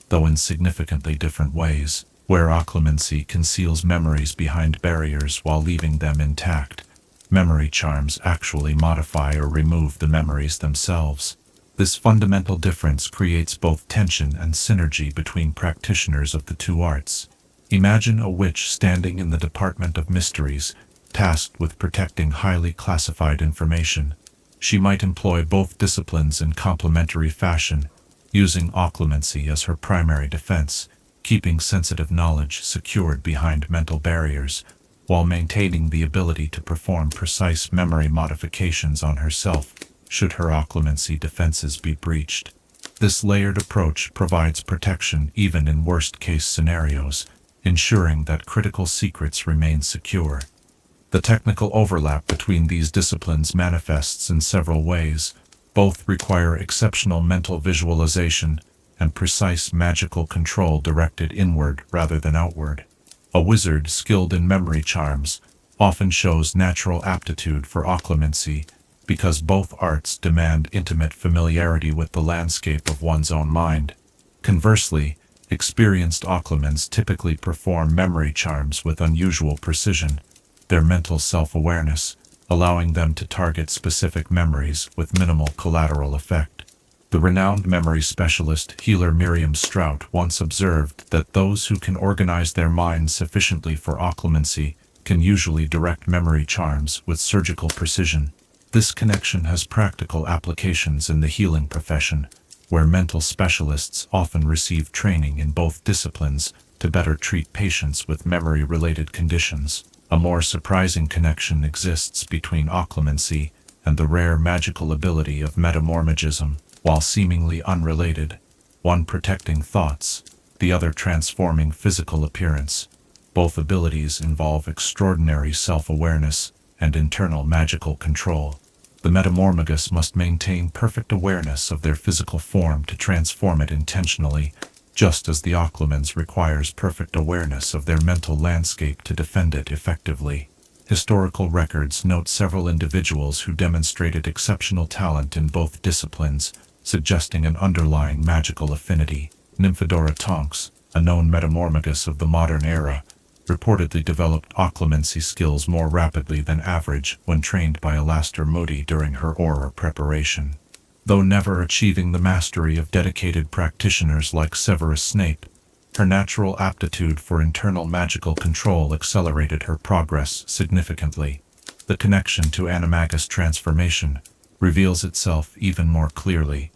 though in significantly different ways. Where occlumency conceals memories behind barriers while leaving them intact, memory charms actually modify or remove the memories themselves. This fundamental difference creates both tension and synergy between practitioners of the two arts. Imagine a witch standing in the Department of Mysteries, tasked with protecting highly classified information. She might employ both disciplines in complementary fashion, using occlumency as her primary defense, keeping sensitive knowledge secured behind mental barriers, while maintaining the ability to perform precise memory modifications on herself, should her occlumency defenses be breached. This layered approach provides protection even in worst-case scenarios, ensuring that critical secrets remain secure. The technical overlap between these disciplines manifests in several ways. Both require exceptional mental visualization and precise magical control directed inward rather than outward. A wizard skilled in memory charms often shows natural aptitude for occlumency because both arts demand intimate familiarity with the landscape of one's own mind. Conversely, experienced occlumens typically perform memory charms with unusual precision, their mental self-awareness allowing them to target specific memories with minimal collateral effect. The renowned memory specialist healer Miriam Strout once observed that those who can organize their minds sufficiently for occlumency can usually direct memory charms with surgical precision. This connection has practical applications in the healing profession, where mental specialists often receive training in both disciplines to better treat patients with memory-related conditions. A more surprising connection exists between occlumency and the rare magical ability of metamorphism. While seemingly unrelated, one protecting thoughts, the other transforming physical appearance. Both abilities involve extraordinary self-awareness and internal magical control. The metamorphosis must maintain perfect awareness of their physical form to transform it intentionally, just as the occlumens requires perfect awareness of their mental landscape to defend it effectively. Historical records note several individuals who demonstrated exceptional talent in both disciplines, suggesting an underlying magical affinity. Nymphadora Tonks, a known metamorphosis of the modern era, reportedly developed occlumency skills more rapidly than average when trained by Alastair Moody during her aura preparation. Though never achieving the mastery of dedicated practitioners like Severus Snape, her natural aptitude for internal magical control accelerated her progress significantly. The connection to animagus transformation reveals itself even more clearly.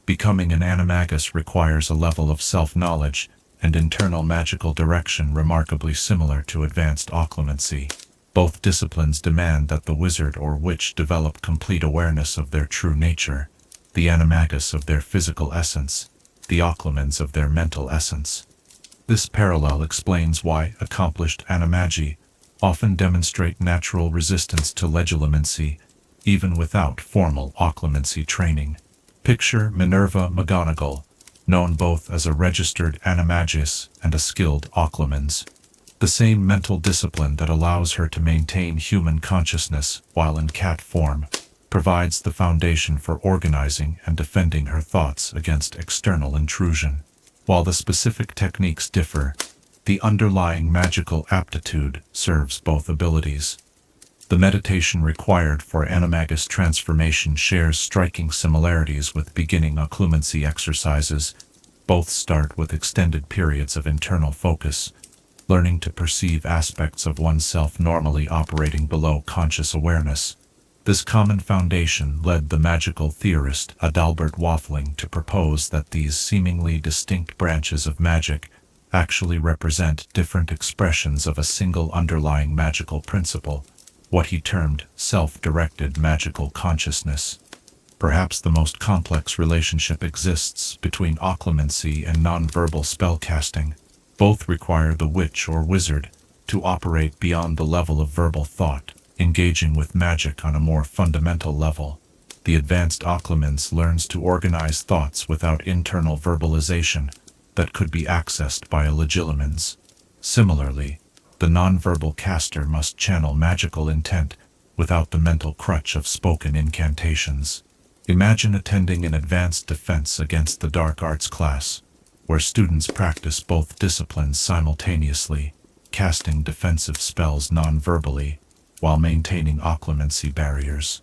Becoming an animagus requires a level of self-knowledge and internal magical direction remarkably similar to advanced occlumency. Both disciplines demand that the wizard or witch develop complete awareness of their true nature, the animagus of their physical essence, the occlumens of their mental essence. This parallel explains why accomplished animagi often demonstrate natural resistance to legilimency, even without formal occlumency training. Picture Minerva McGonagall, known both as a registered animagus and a skilled occlumens. The same mental discipline that allows her to maintain human consciousness while in cat form provides the foundation for organizing and defending her thoughts against external intrusion. While the specific techniques differ, the underlying magical aptitude serves both abilities. The meditation required for animagus transformation shares striking similarities with beginning occlumency exercises. Both start with extended periods of internal focus, learning to perceive aspects of oneself normally operating below conscious awareness. This common foundation led the magical theorist Adalbert Waffling to propose that these seemingly distinct branches of magic actually represent different expressions of a single underlying magical principle, what he termed self-directed magical consciousness. Perhaps the most complex relationship exists between occlumency and nonverbal spellcasting. Both require the witch or wizard to operate beyond the level of verbal thought, engaging with magic on a more fundamental level. The advanced occlumens learns to organize thoughts without internal verbalization that could be accessed by a legilimens. Similarly, the nonverbal caster must channel magical intent without the mental crutch of spoken incantations. Imagine attending an advanced defense against the dark arts class, where students practice both disciplines simultaneously, casting defensive spells non-verbally, while maintaining occlumency barriers.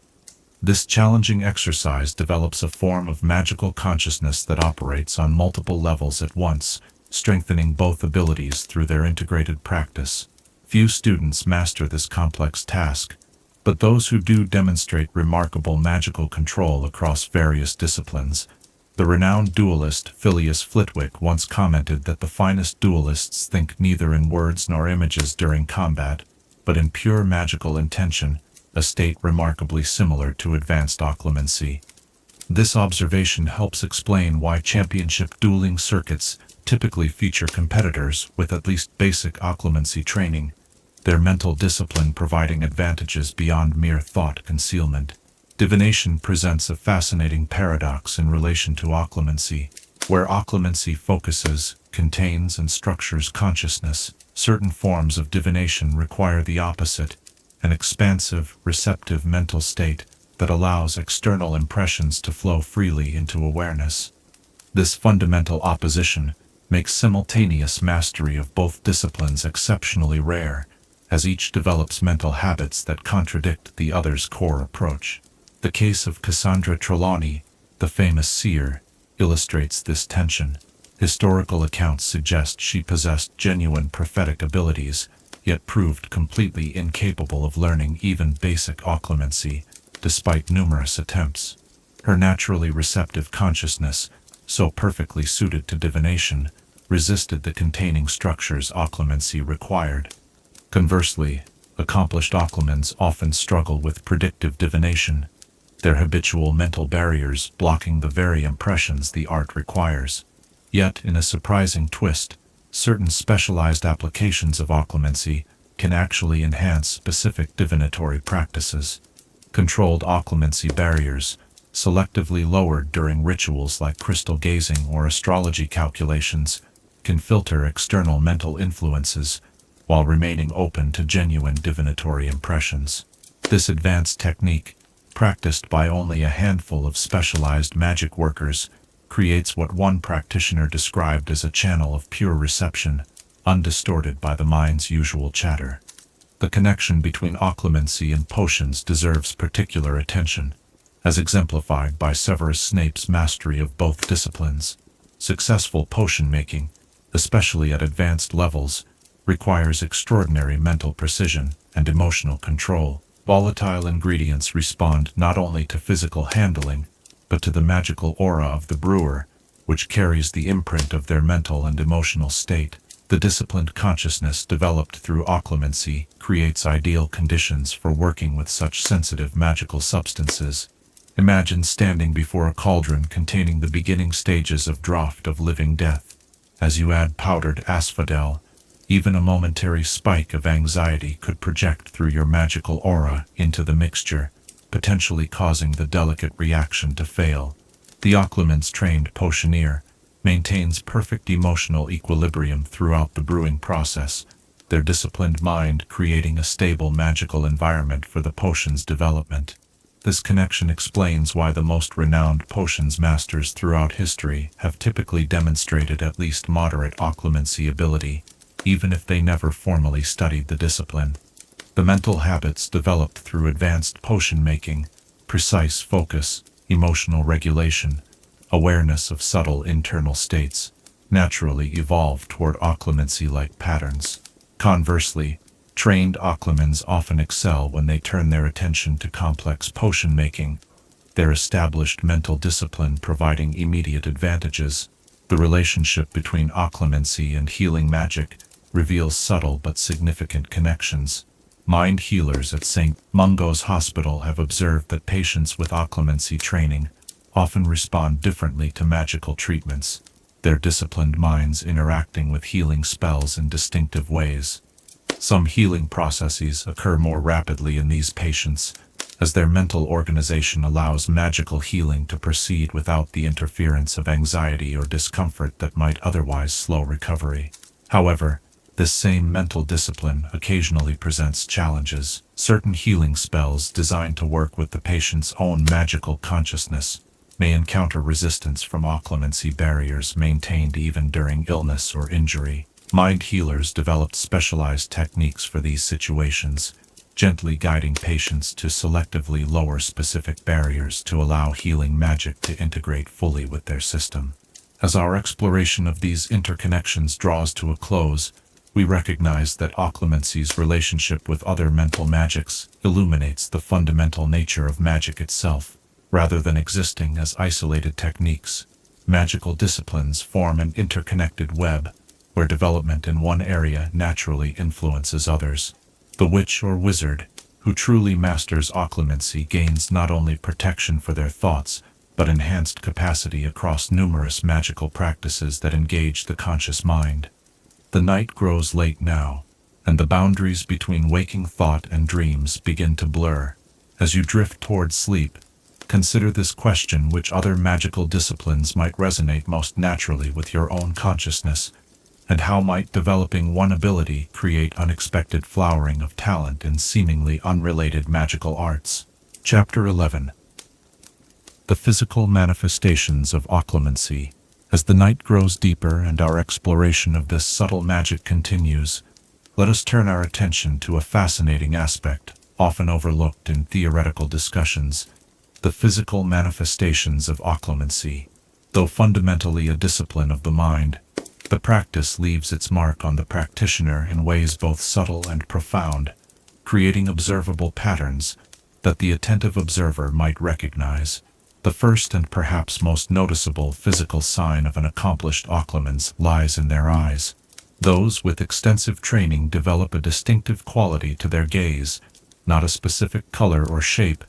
This challenging exercise develops a form of magical consciousness that operates on multiple levels at once, strengthening both abilities through their integrated practice. Few students master this complex task, but those who do demonstrate remarkable magical control across various disciplines. The renowned duelist Phileas Flitwick once commented that the finest duelists think neither in words nor images during combat, but in pure magical intention, a state remarkably similar to advanced occlumency. This observation helps explain why championship dueling circuits typically feature competitors with at least basic occlumency training, their mental discipline providing advantages beyond mere thought concealment. Divination presents a fascinating paradox in relation to occlumency. Where occlumency focuses, contains, and structures consciousness, certain forms of divination require the opposite, an expansive, receptive mental state that allows external impressions to flow freely into awareness. This fundamental opposition makes simultaneous mastery of both disciplines exceptionally rare, as each develops mental habits that contradict the other's core approach. The case of Cassandra Trelawney, the famous seer, illustrates this tension. Historical accounts suggest she possessed genuine prophetic abilities, yet proved completely incapable of learning even basic occlumency, despite numerous attempts. Her naturally receptive consciousness, so perfectly suited to divination, resisted the containing structures occlumency required. Conversely, accomplished occlumens often struggle with predictive divination, their habitual mental barriers blocking the very impressions the art requires. Yet, in a surprising twist, certain specialized applications of occlumency can actually enhance specific divinatory practices. Controlled occlumency barriers, selectively lowered during rituals like crystal gazing or astrology calculations, can filter external mental influences while remaining open to genuine divinatory impressions. This advanced technique, practiced by only a handful of specialized magic workers, creates what one practitioner described as a channel of pure reception, undistorted by the mind's usual chatter. The connection between occlumency and potions deserves particular attention, as exemplified by Severus Snape's mastery of both disciplines. Successful potion making, especially at advanced levels, requires extraordinary mental precision and emotional control. Volatile ingredients respond not only to physical handling, but to the magical aura of the brewer, which carries the imprint of their mental and emotional state. The disciplined consciousness developed through occlumency creates ideal conditions for working with such sensitive magical substances. Imagine standing before a cauldron containing the beginning stages of draught of living death. As you add powdered asphodel, even a momentary spike of anxiety could project through your magical aura into the mixture, potentially causing the delicate reaction to fail. The Occlumency-trained potioneer maintains perfect emotional equilibrium throughout the brewing process, their disciplined mind creating a stable magical environment for the potion's development. This connection explains why the most renowned potions masters throughout history have typically demonstrated at least moderate occlumency ability, even if they never formally studied the discipline. The mental habits developed through advanced potion making, precise focus, emotional regulation, awareness of subtle internal states, naturally evolve toward occlumency-like patterns. Conversely, trained occlumens often excel when they turn their attention to complex potion making, their established mental discipline providing immediate advantages. The relationship between occlumency and healing magic reveals subtle but significant connections. Mind healers at St. Mungo's Hospital have observed that patients with occlumency training often respond differently to magical treatments, their disciplined minds interacting with healing spells in distinctive ways. Some healing processes occur more rapidly in these patients, as their mental organization allows magical healing to proceed without the interference of anxiety or discomfort that might otherwise slow recovery. However, this same mental discipline occasionally presents challenges. Certain healing spells designed to work with the patient's own magical consciousness may encounter resistance from occlumency barriers maintained even during illness or injury. Mind healers developed specialized techniques for these situations, gently guiding patients to selectively lower specific barriers to allow healing magic to integrate fully with their system. As our exploration of these interconnections draws to a close, we recognize that occlumency's relationship with other mental magics illuminates the fundamental nature of magic itself. Rather than existing as isolated techniques, magical disciplines form an interconnected web, where development in one area naturally influences others. The witch or wizard, who truly masters occlumency, gains not only protection for their thoughts, but enhanced capacity across numerous magical practices that engage the conscious mind. The night grows late now, and the boundaries between waking thought and dreams begin to blur. As you drift toward sleep, consider this question: which other magical disciplines might resonate most naturally with your own consciousness, and how might developing one ability create unexpected flowering of talent in seemingly unrelated magical arts? Chapter 11. The Physical Manifestations of Occlumency. As the night grows deeper and our exploration of this subtle magic continues, let us turn our attention to a fascinating aspect, often overlooked in theoretical discussions: the physical manifestations of occlumency. Though fundamentally a discipline of the mind, the practice leaves its mark on the practitioner in ways both subtle and profound, creating observable patterns that the attentive observer might recognize. The first and perhaps most noticeable physical sign of an accomplished occlumency lies in their eyes. Those with extensive training develop a distinctive quality to their gaze, not a specific color or shape,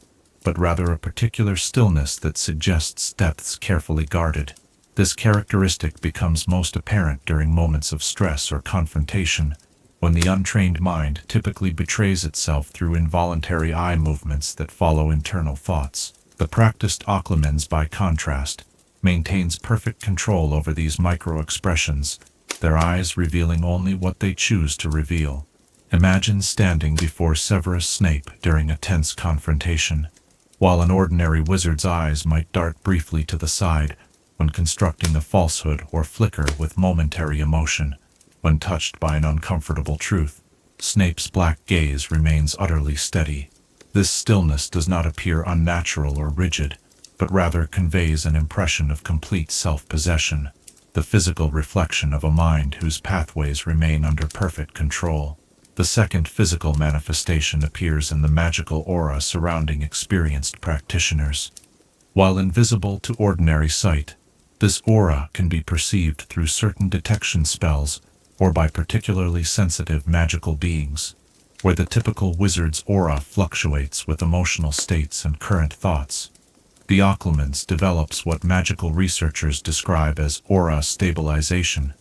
but rather a particular stillness that suggests depths carefully guarded. This characteristic becomes most apparent during moments of stress or confrontation, when the untrained mind typically betrays itself through involuntary eye movements that follow internal thoughts. The practiced occlumens, by contrast, maintains perfect control over these micro-expressions, their eyes revealing only what they choose to reveal. Imagine standing before Severus Snape during a tense confrontation. While an ordinary wizard's eyes might dart briefly to the side when constructing a falsehood or flicker with momentary emotion when touched by an uncomfortable truth, Snape's black gaze remains utterly steady. This stillness does not appear unnatural or rigid, but rather conveys an impression of complete self-possession, the physical reflection of a mind whose pathways remain under perfect control. The second physical manifestation appears in the magical aura surrounding experienced practitioners. While invisible to ordinary sight, this aura can be perceived through certain detection spells or by particularly sensitive magical beings, where the typical wizard's aura fluctuates with emotional states and current thoughts. The Occlumency develops what magical researchers describe as aura stabilization,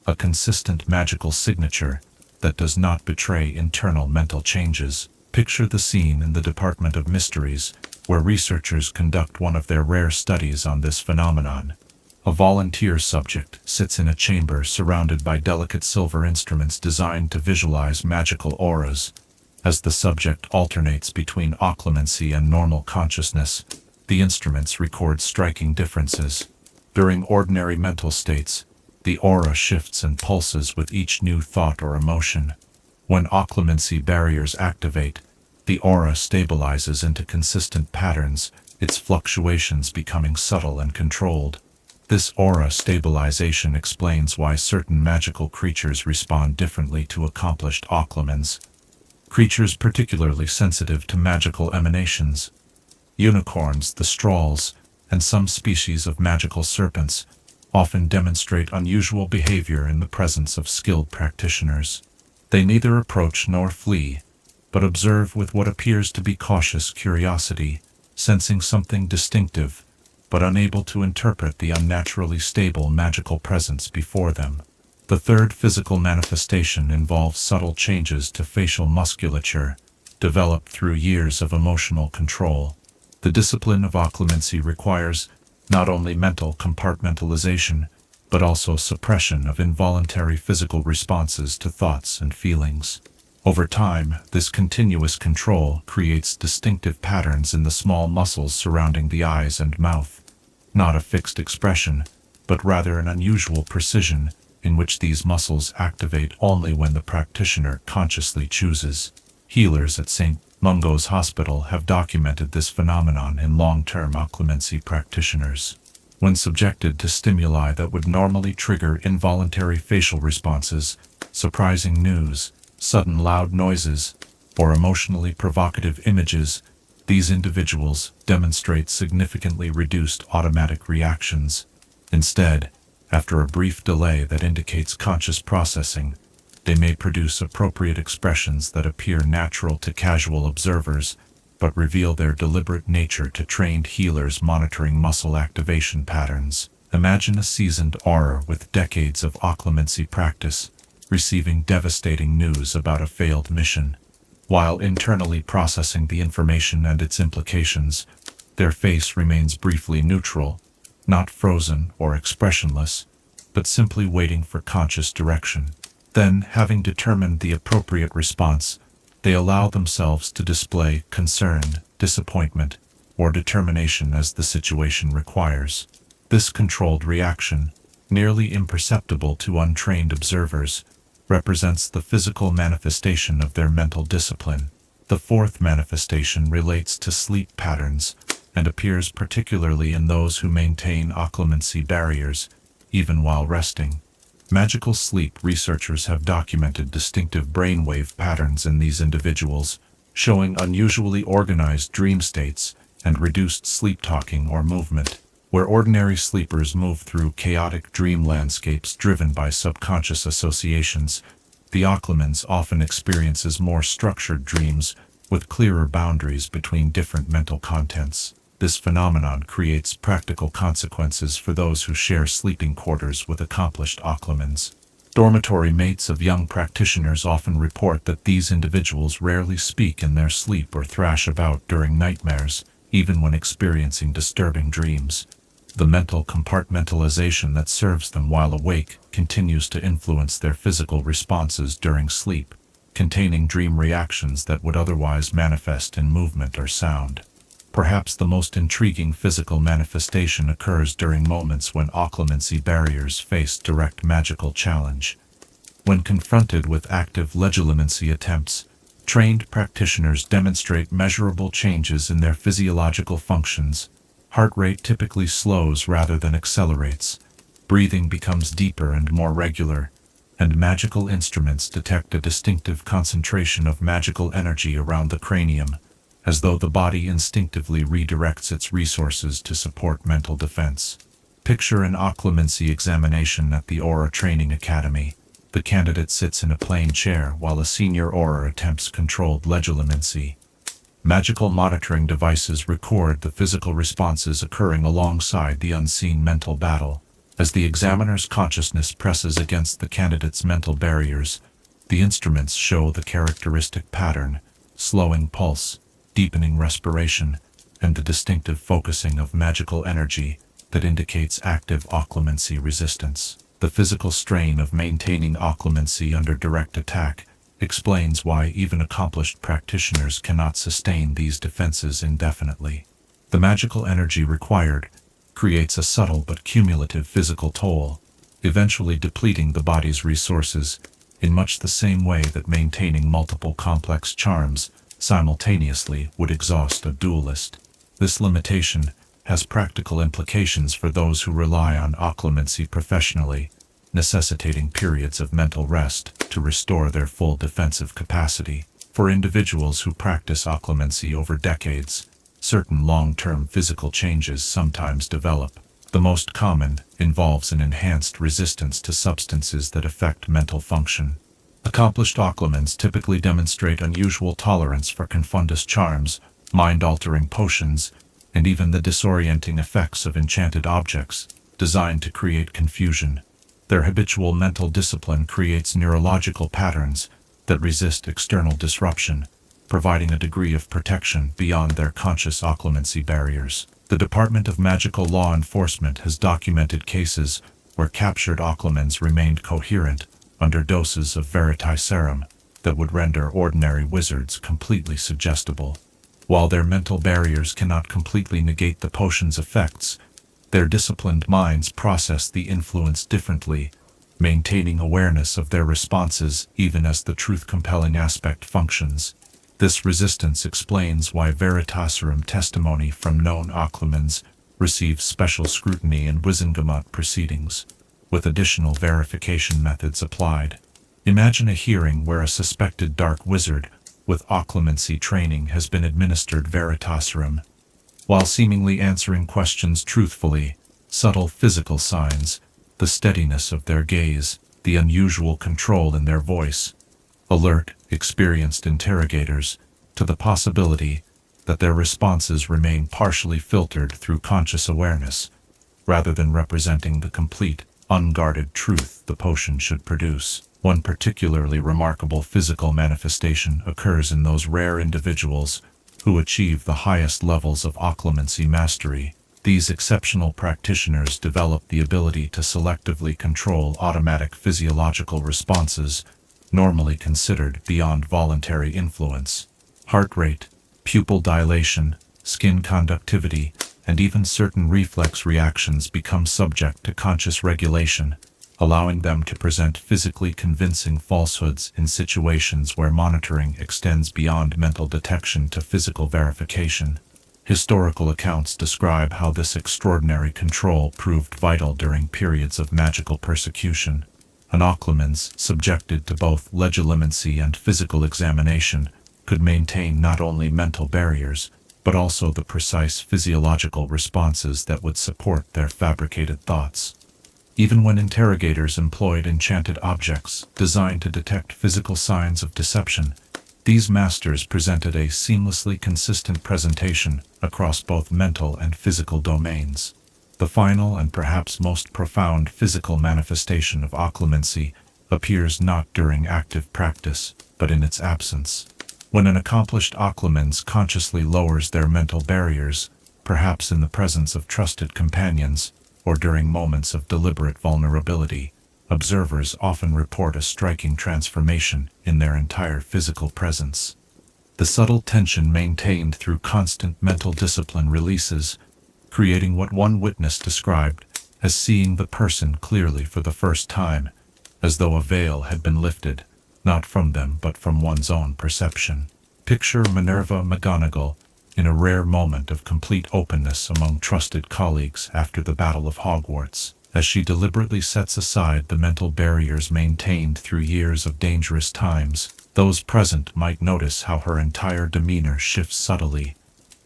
a consistent magical signature that does not betray internal mental changes. Picture the scene in the Department of Mysteries, where researchers conduct one of their rare studies on this phenomenon. A volunteer subject sits in a chamber surrounded by delicate silver instruments designed to visualize magical auras. As the subject alternates between occlumency and normal consciousness, the instruments record striking differences. During ordinary mental states, the aura shifts and pulses with each new thought or emotion. When occlumency barriers activate, the aura stabilizes into consistent patterns, its fluctuations becoming subtle and controlled. This aura stabilization explains why certain magical creatures respond differently to accomplished occlumency. Creatures particularly sensitive to magical emanations, unicorns, the strolls, and some species of magical serpents, often demonstrate unusual behavior in the presence of skilled practitioners. They neither approach nor flee, but observe with what appears to be cautious curiosity, sensing something distinctive, but unable to interpret the unnaturally stable magical presence before them. The third physical manifestation involves subtle changes to facial musculature, developed through years of emotional control. The discipline of occlumency requires not only mental compartmentalization, but also suppression of involuntary physical responses to thoughts and feelings. Over time, this continuous control creates distinctive patterns in the small muscles surrounding the eyes and mouth. Not a fixed expression, but rather an unusual precision in which these muscles activate only when the practitioner consciously chooses. Healers at St. Mungo's Hospital have documented this phenomenon in long-term occlumency practitioners. When subjected to stimuli that would normally trigger involuntary facial responses, surprising news, sudden loud noises, or emotionally provocative images, these individuals demonstrate significantly reduced automatic reactions. Instead, after a brief delay that indicates conscious processing, they may produce appropriate expressions that appear natural to casual observers, but reveal their deliberate nature to trained healers monitoring muscle activation patterns. Imagine a seasoned aura with decades of occlumency practice, receiving devastating news about a failed mission. While internally processing the information and its implications, their face remains briefly neutral, not frozen or expressionless, but simply waiting for conscious direction. Then, having determined the appropriate response, they allow themselves to display concern, disappointment, or determination as the situation requires. This controlled reaction, nearly imperceptible to untrained observers, represents the physical manifestation of their mental discipline. The fourth manifestation relates to sleep patterns and appears particularly in those who maintain occlumency barriers, even while resting. Magical sleep researchers have documented distinctive brainwave patterns in these individuals, showing unusually organized dream states and reduced sleep-talking or movement. Where ordinary sleepers move through chaotic dream landscapes driven by subconscious associations, the occlumency often experiences more structured dreams with clearer boundaries between different mental contents. This phenomenon creates practical consequences for those who share sleeping quarters with accomplished occlumency. Dormitory mates of young practitioners often report that these individuals rarely speak in their sleep or thrash about during nightmares, even when experiencing disturbing dreams. The mental compartmentalization that serves them while awake continues to influence their physical responses during sleep, containing dream reactions that would otherwise manifest in movement or sound. Perhaps the most intriguing physical manifestation occurs during moments when occlumency barriers face direct magical challenge. When confronted with active legilimency attempts, trained practitioners demonstrate measurable changes in their physiological functions. Heart rate typically slows rather than accelerates, breathing becomes deeper and more regular, and magical instruments detect a distinctive concentration of magical energy around the cranium, as though the body instinctively redirects its resources to support mental defense. Picture an occlumency examination at the Aura Training Academy. The candidate sits in a plain chair while a senior Aura attempts controlled Legilimency. Magical monitoring devices record the physical responses occurring alongside the unseen mental battle. As the examiner's consciousness presses against the candidate's mental barriers, the instruments show the characteristic pattern: slowing pulse, deepening respiration, and the distinctive focusing of magical energy that indicates active occlumency resistance. The physical strain of maintaining occlumency under direct attack explains why even accomplished practitioners cannot sustain these defenses indefinitely. The magical energy required creates a subtle but cumulative physical toll, eventually depleting the body's resources in much the same way that maintaining multiple complex charms simultaneously would exhaust a duelist. This limitation has practical implications for those who rely on occlumency professionally, necessitating periods of mental rest to restore their full defensive capacity. For individuals who practice occlumency over decades, certain long-term physical changes sometimes develop. The most common involves an enhanced resistance to substances that affect mental function. Accomplished occlumens typically demonstrate unusual tolerance for confundus charms, mind-altering potions, and even the disorienting effects of enchanted objects designed to create confusion. Their habitual mental discipline creates neurological patterns that resist external disruption, providing a degree of protection beyond their conscious occlumency barriers. The Department of Magical Law Enforcement has documented cases where captured occlumens remained coherent under doses of veritaserum that would render ordinary wizards completely suggestible. While their mental barriers cannot completely negate the potion's effects, their disciplined minds process the influence differently, maintaining awareness of their responses even as the truth-compelling aspect functions. This resistance explains why veritaserum testimony from known occlumens receives special scrutiny in Wizengamot proceedings, with additional verification methods applied. Imagine a hearing where a suspected dark wizard with occlumency training has been administered veritaserum. While seemingly answering questions truthfully, subtle physical signs, the steadiness of their gaze, the unusual control in their voice, alert, experienced interrogators to the possibility that their responses remain partially filtered through conscious awareness, rather than representing the complete, unguarded truth the potion should produce. One particularly remarkable physical manifestation occurs in those rare individuals who achieve the highest levels of occlumency mastery. These exceptional practitioners develop the ability to selectively control automatic physiological responses normally considered beyond voluntary influence. Heart rate, pupil dilation, skin conductivity, and even certain reflex reactions become subject to conscious regulation, allowing them to present physically convincing falsehoods in situations where monitoring extends beyond mental detection to physical verification. Historical accounts describe how this extraordinary control proved vital during periods of magical persecution. An occlumens, subjected to both legilimency and physical examination, could maintain not only mental barriers, but also the precise physiological responses that would support their fabricated thoughts. Even when interrogators employed enchanted objects designed to detect physical signs of deception, these masters presented a seamlessly consistent presentation across both mental and physical domains. The final and perhaps most profound physical manifestation of occlumency appears not during active practice, but in its absence. When an accomplished occlumens consciously lowers their mental barriers, perhaps in the presence of trusted companions, or during moments of deliberate vulnerability, observers often report a striking transformation in their entire physical presence. The subtle tension maintained through constant mental discipline releases, creating what one witness described as seeing the person clearly for the first time, as though a veil had been lifted, not from them but from one's own perception. Picture Minerva McGonagall in a rare moment of complete openness among trusted colleagues after the Battle of Hogwarts, as she deliberately sets aside the mental barriers maintained through years of dangerous times, Those present might notice how her entire demeanor shifts subtly,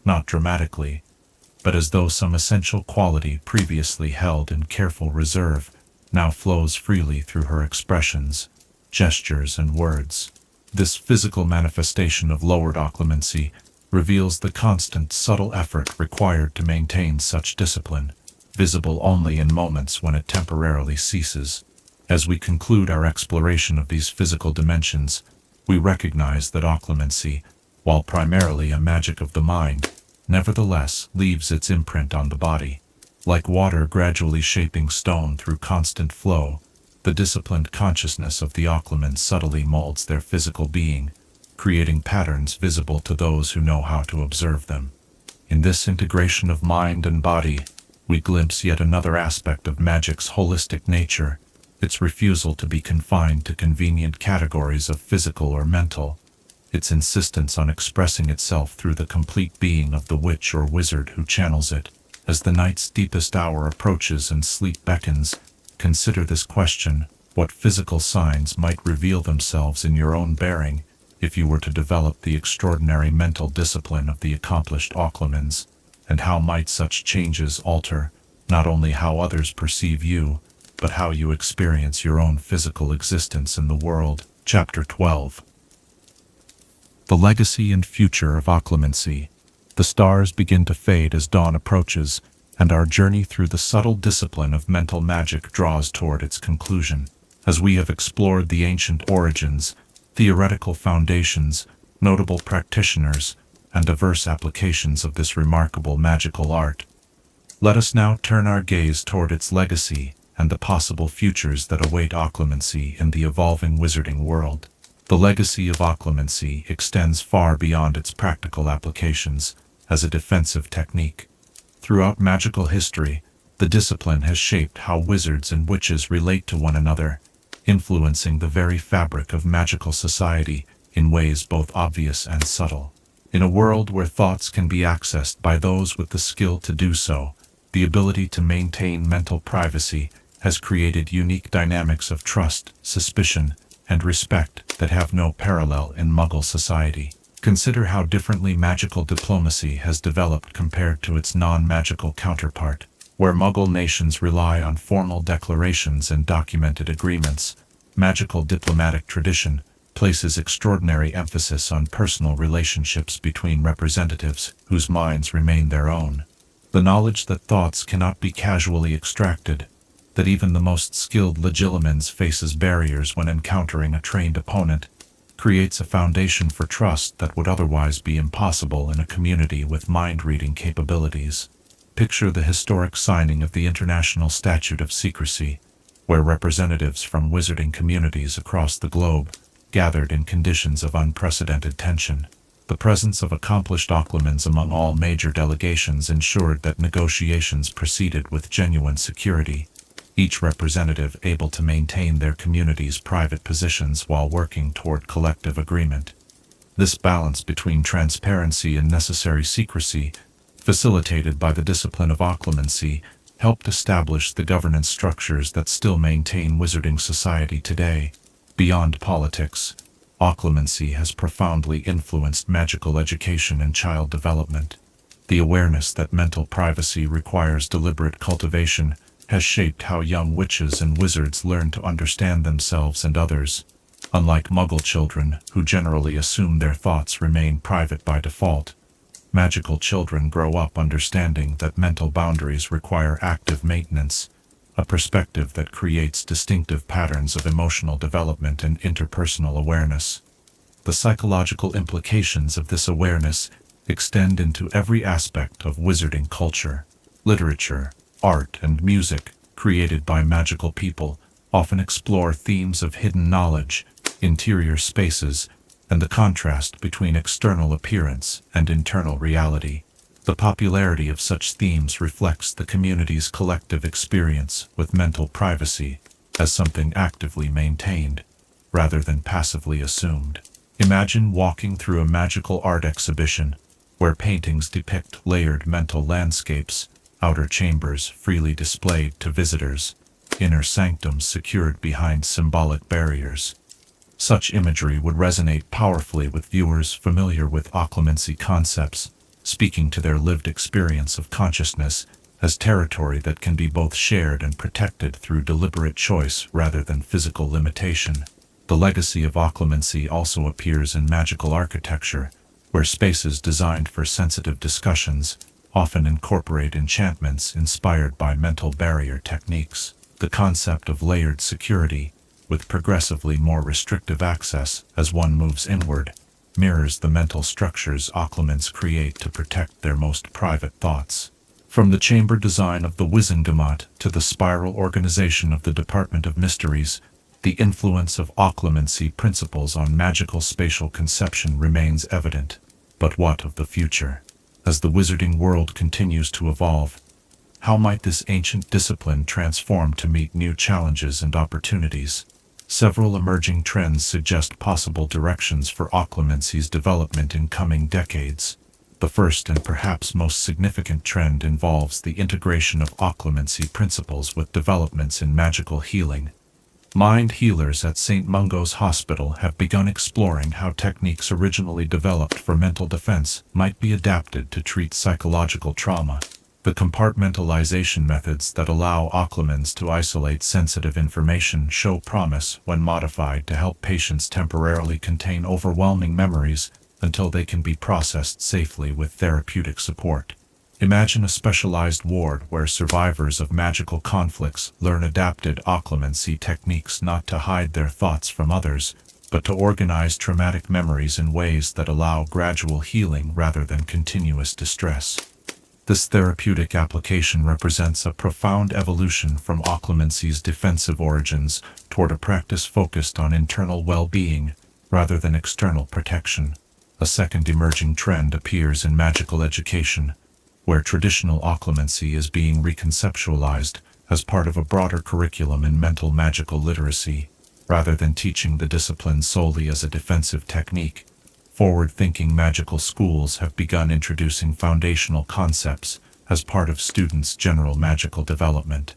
not dramatically, but as though some essential quality previously held in careful reserve now flows freely through her expressions, gestures, and words. This physical manifestation of lowered occlumency reveals the constant, subtle effort required to maintain such discipline, visible only in moments when it temporarily ceases. As we conclude our exploration of these physical dimensions, we recognize that occlumency, while primarily a magic of the mind, nevertheless leaves its imprint on the body. Like water gradually shaping stone through constant flow, the disciplined consciousness of the occlumens subtly molds their physical being, creating patterns visible to those who know how to observe them. In this integration of mind and body, we glimpse yet another aspect of magic's holistic nature, its refusal to be confined to convenient categories of physical or mental, its insistence on expressing itself through the complete being of the witch or wizard who channels it. As the night's deepest hour approaches and sleep beckons, consider this question: what physical signs might reveal themselves in your own bearing if you were to develop the extraordinary mental discipline of the accomplished occlumens, and how might such changes alter not only how others perceive you, but how you experience your own physical existence in the world? Chapter 12. The Legacy and Future of Occlumency. The stars begin to fade as dawn approaches, and our journey through the subtle discipline of mental magic draws toward its conclusion. As we have explored the ancient origins, theoretical foundations, notable practitioners, and diverse applications of this remarkable magical art, let us now turn our gaze toward its legacy and the possible futures that await occlumency in the evolving wizarding world. The legacy of occlumency extends far beyond its practical applications as a defensive technique. Throughout magical history, the discipline has shaped how wizards and witches relate to one another, influencing the very fabric of magical society in ways both obvious and subtle. In a world where thoughts can be accessed by those with the skill to do so, the ability to maintain mental privacy has created unique dynamics of trust, suspicion, and respect that have no parallel in Muggle society. Consider how differently magical diplomacy has developed compared to its non-magical counterpart. Where Muggle nations rely on formal declarations and documented agreements, magical diplomatic tradition places extraordinary emphasis on personal relationships between representatives whose minds remain their own. The knowledge that thoughts cannot be casually extracted, that even the most skilled Legilimens faces barriers when encountering a trained opponent, creates a foundation for trust that would otherwise be impossible in a community with mind-reading capabilities. Picture the historic signing of the International Statute of Secrecy, where representatives from wizarding communities across the globe gathered in conditions of unprecedented tension. The presence of accomplished occlumens among all major delegations ensured that negotiations proceeded with genuine security, each representative able to maintain their community's private positions while working toward collective agreement. This balance between transparency and necessary secrecy, facilitated by the discipline of occlumency, helped establish the governance structures that still maintain wizarding society today. Beyond politics, occlumency has profoundly influenced magical education and child development. The awareness that mental privacy requires deliberate cultivation has shaped how young witches and wizards learn to understand themselves and others. Unlike Muggle children, who generally assume their thoughts remain private by default, magical children grow up understanding that mental boundaries require active maintenance, a perspective that creates distinctive patterns of emotional development and interpersonal awareness. The psychological implications of this awareness extend into every aspect of wizarding culture. Literature, art, and music, created by magical people, often explore themes of hidden knowledge, interior spaces, and the contrast between external appearance and internal reality. The popularity of such themes reflects the community's collective experience with mental privacy as something actively maintained, rather than passively assumed. Imagine walking through a magical art exhibition, where paintings depict layered mental landscapes, outer chambers freely displayed to visitors, inner sanctums secured behind symbolic barriers. Such imagery would resonate powerfully with viewers familiar with occlumency concepts, speaking to their lived experience of consciousness as territory that can be both shared and protected through deliberate choice rather than physical limitation. The legacy of occlumency also appears in magical architecture, where spaces designed for sensitive discussions often incorporate enchantments inspired by mental barrier techniques. The concept of layered security, with progressively more restrictive access as one moves inward, mirrors the mental structures occluments create to protect their most private thoughts. From the chamber design of the Wizengamot to the spiral organization of the Department of Mysteries, the influence of occlumency principles on magical spatial conception remains evident. But what of the future? As the wizarding world continues to evolve, how might this ancient discipline transform to meet new challenges and opportunities? Several emerging trends suggest possible directions for occlumency's development in coming decades. The first and perhaps most significant trend involves the integration of occlumency principles with developments in magical healing. Mind healers at St. Mungo's Hospital have begun exploring how techniques originally developed for mental defense might be adapted to treat psychological trauma. The compartmentalization methods that allow occlumens to isolate sensitive information show promise when modified to help patients temporarily contain overwhelming memories until they can be processed safely with therapeutic support. Imagine a specialized ward where survivors of magical conflicts learn adapted occlumency techniques not to hide their thoughts from others, but to organize traumatic memories in ways that allow gradual healing rather than continuous distress. This therapeutic application represents a profound evolution from occlumency's defensive origins toward a practice focused on internal well-being rather than external protection. A second emerging trend appears in magical education, where traditional occlumency is being reconceptualized as part of a broader curriculum in mental magical literacy. Rather than teaching the discipline solely as a defensive technique, forward-thinking magical schools have begun introducing foundational concepts as part of students' general magical development.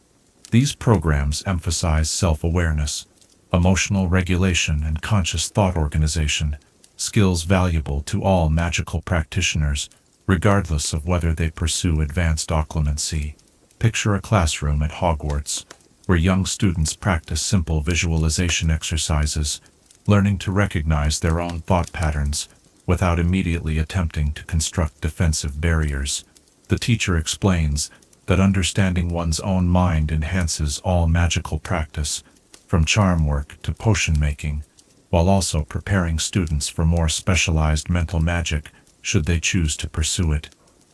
These programs emphasize self-awareness, emotional regulation, and conscious thought organization, skills valuable to all magical practitioners, regardless of whether they pursue advanced occlumency. Picture a classroom at Hogwarts, where young students practice simple visualization exercises, learning to recognize their own thought patterns without immediately attempting to construct defensive barriers. The teacher explains that understanding one's own mind enhances all magical practice, from charm work to potion making, while also preparing students for more specialized mental magic should they choose to pursue it.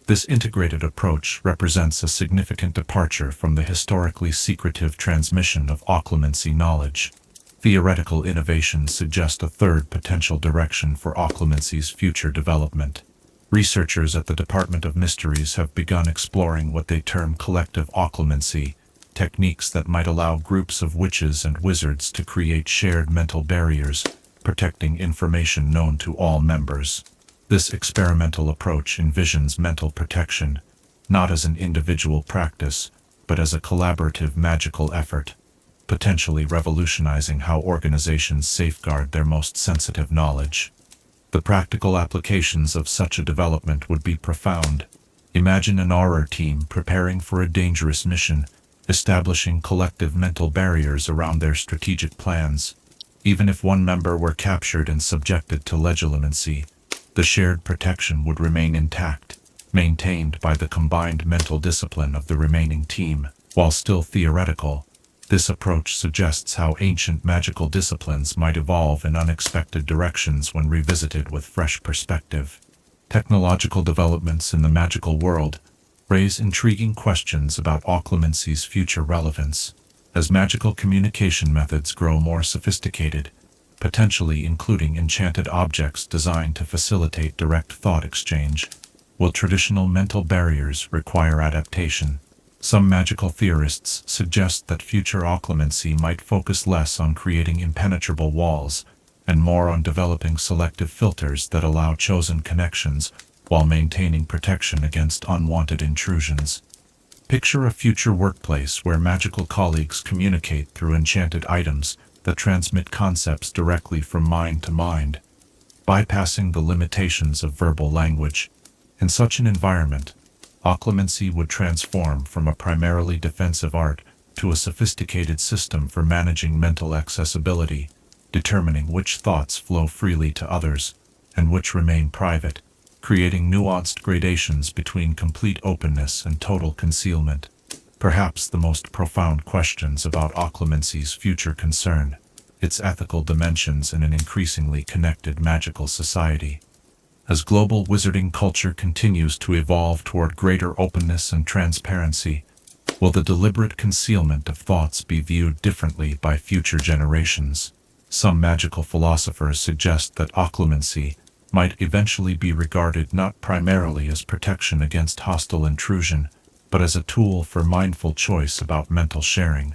This integrated approach represents a significant departure from the historically secretive transmission of occlumency knowledge. Theoretical innovations suggest a third potential direction for occlumency's future development. Researchers at the Department of Mysteries have begun exploring what they term collective occlumency, techniques that might allow groups of witches and wizards to create shared mental barriers, protecting information known to all members. This experimental approach envisions mental protection, not as an individual practice, but as a collaborative magical effort, potentially revolutionizing how organizations safeguard their most sensitive knowledge. The practical applications of such a development would be profound. Imagine an horror team preparing for a dangerous mission, establishing collective mental barriers around their strategic plans. Even if one member were captured and subjected to Legilimency, the shared protection would remain intact, maintained by the combined mental discipline of the remaining team. While still theoretical, this approach suggests how ancient magical disciplines might evolve in unexpected directions when revisited with fresh perspective. Technological developments in the magical world raise intriguing questions about occlumency's future relevance. As magical communication methods grow more sophisticated, potentially including enchanted objects designed to facilitate direct thought exchange, will traditional mental barriers require adaptation? Some magical theorists suggest that future occlumency might focus less on creating impenetrable walls and more on developing selective filters that allow chosen connections while maintaining protection against unwanted intrusions. Picture a future workplace where magical colleagues communicate through enchanted items that transmit concepts directly from mind to mind, bypassing the limitations of verbal language. In such an environment, occlumency would transform from a primarily defensive art to a sophisticated system for managing mental accessibility, determining which thoughts flow freely to others and which remain private, creating nuanced gradations between complete openness and total concealment. Perhaps the most profound questions about occlumency's future concern its ethical dimensions in an increasingly connected magical society. As global wizarding culture continues to evolve toward greater openness and transparency, will the deliberate concealment of thoughts be viewed differently by future generations? Some magical philosophers suggest that occlumency might eventually be regarded not primarily as protection against hostile intrusion, but as a tool for mindful choice about mental sharing,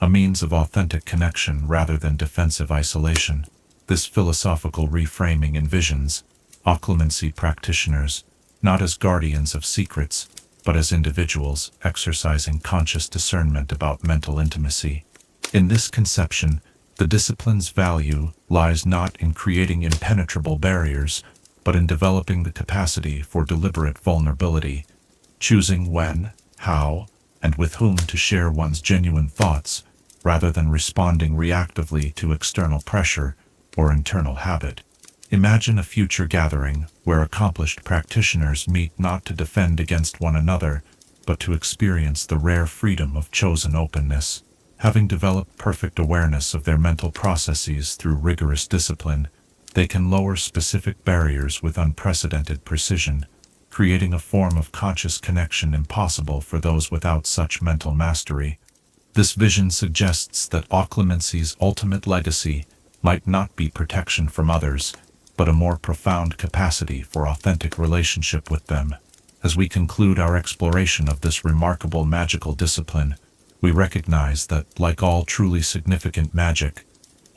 a means of authentic connection rather than defensive isolation. This philosophical reframing envisions occlumency practitioners not as guardians of secrets, but as individuals exercising conscious discernment about mental intimacy. In this conception, the discipline's value lies not in creating impenetrable barriers, but in developing the capacity for deliberate vulnerability, choosing when, how, and with whom to share one's genuine thoughts, rather than responding reactively to external pressure or internal habit. Imagine a future gathering where accomplished practitioners meet not to defend against one another, but to experience the rare freedom of chosen openness. Having developed perfect awareness of their mental processes through rigorous discipline, they can lower specific barriers with unprecedented precision, creating a form of conscious connection impossible for those without such mental mastery. This vision suggests that occlumency's ultimate legacy might not be protection from others, but a more profound capacity for authentic relationship with them. As we conclude our exploration of this remarkable magical discipline, we recognize that, like all truly significant magic,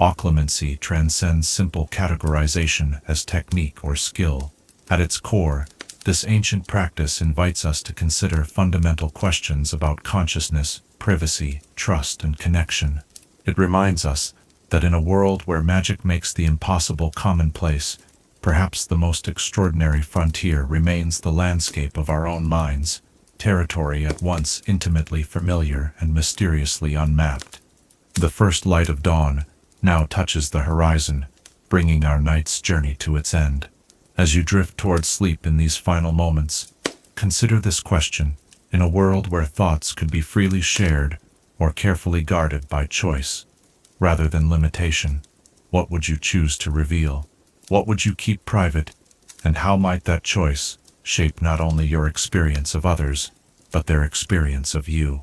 occlumency transcends simple categorization as technique or skill. At its core, this ancient practice invites us to consider fundamental questions about consciousness, privacy, trust, and connection. It reminds us that in a world where magic makes the impossible commonplace, perhaps the most extraordinary frontier remains the landscape of our own minds, territory at once intimately familiar and mysteriously unmapped. The first light of dawn now touches the horizon, bringing our night's journey to its end. As you drift toward sleep in these final moments, consider this question. In a world where thoughts could be freely shared or carefully guarded by choice, rather than limitation, what would you choose to reveal? What would you keep private? And how might that choice shape not only your experience of others, but their experience of you?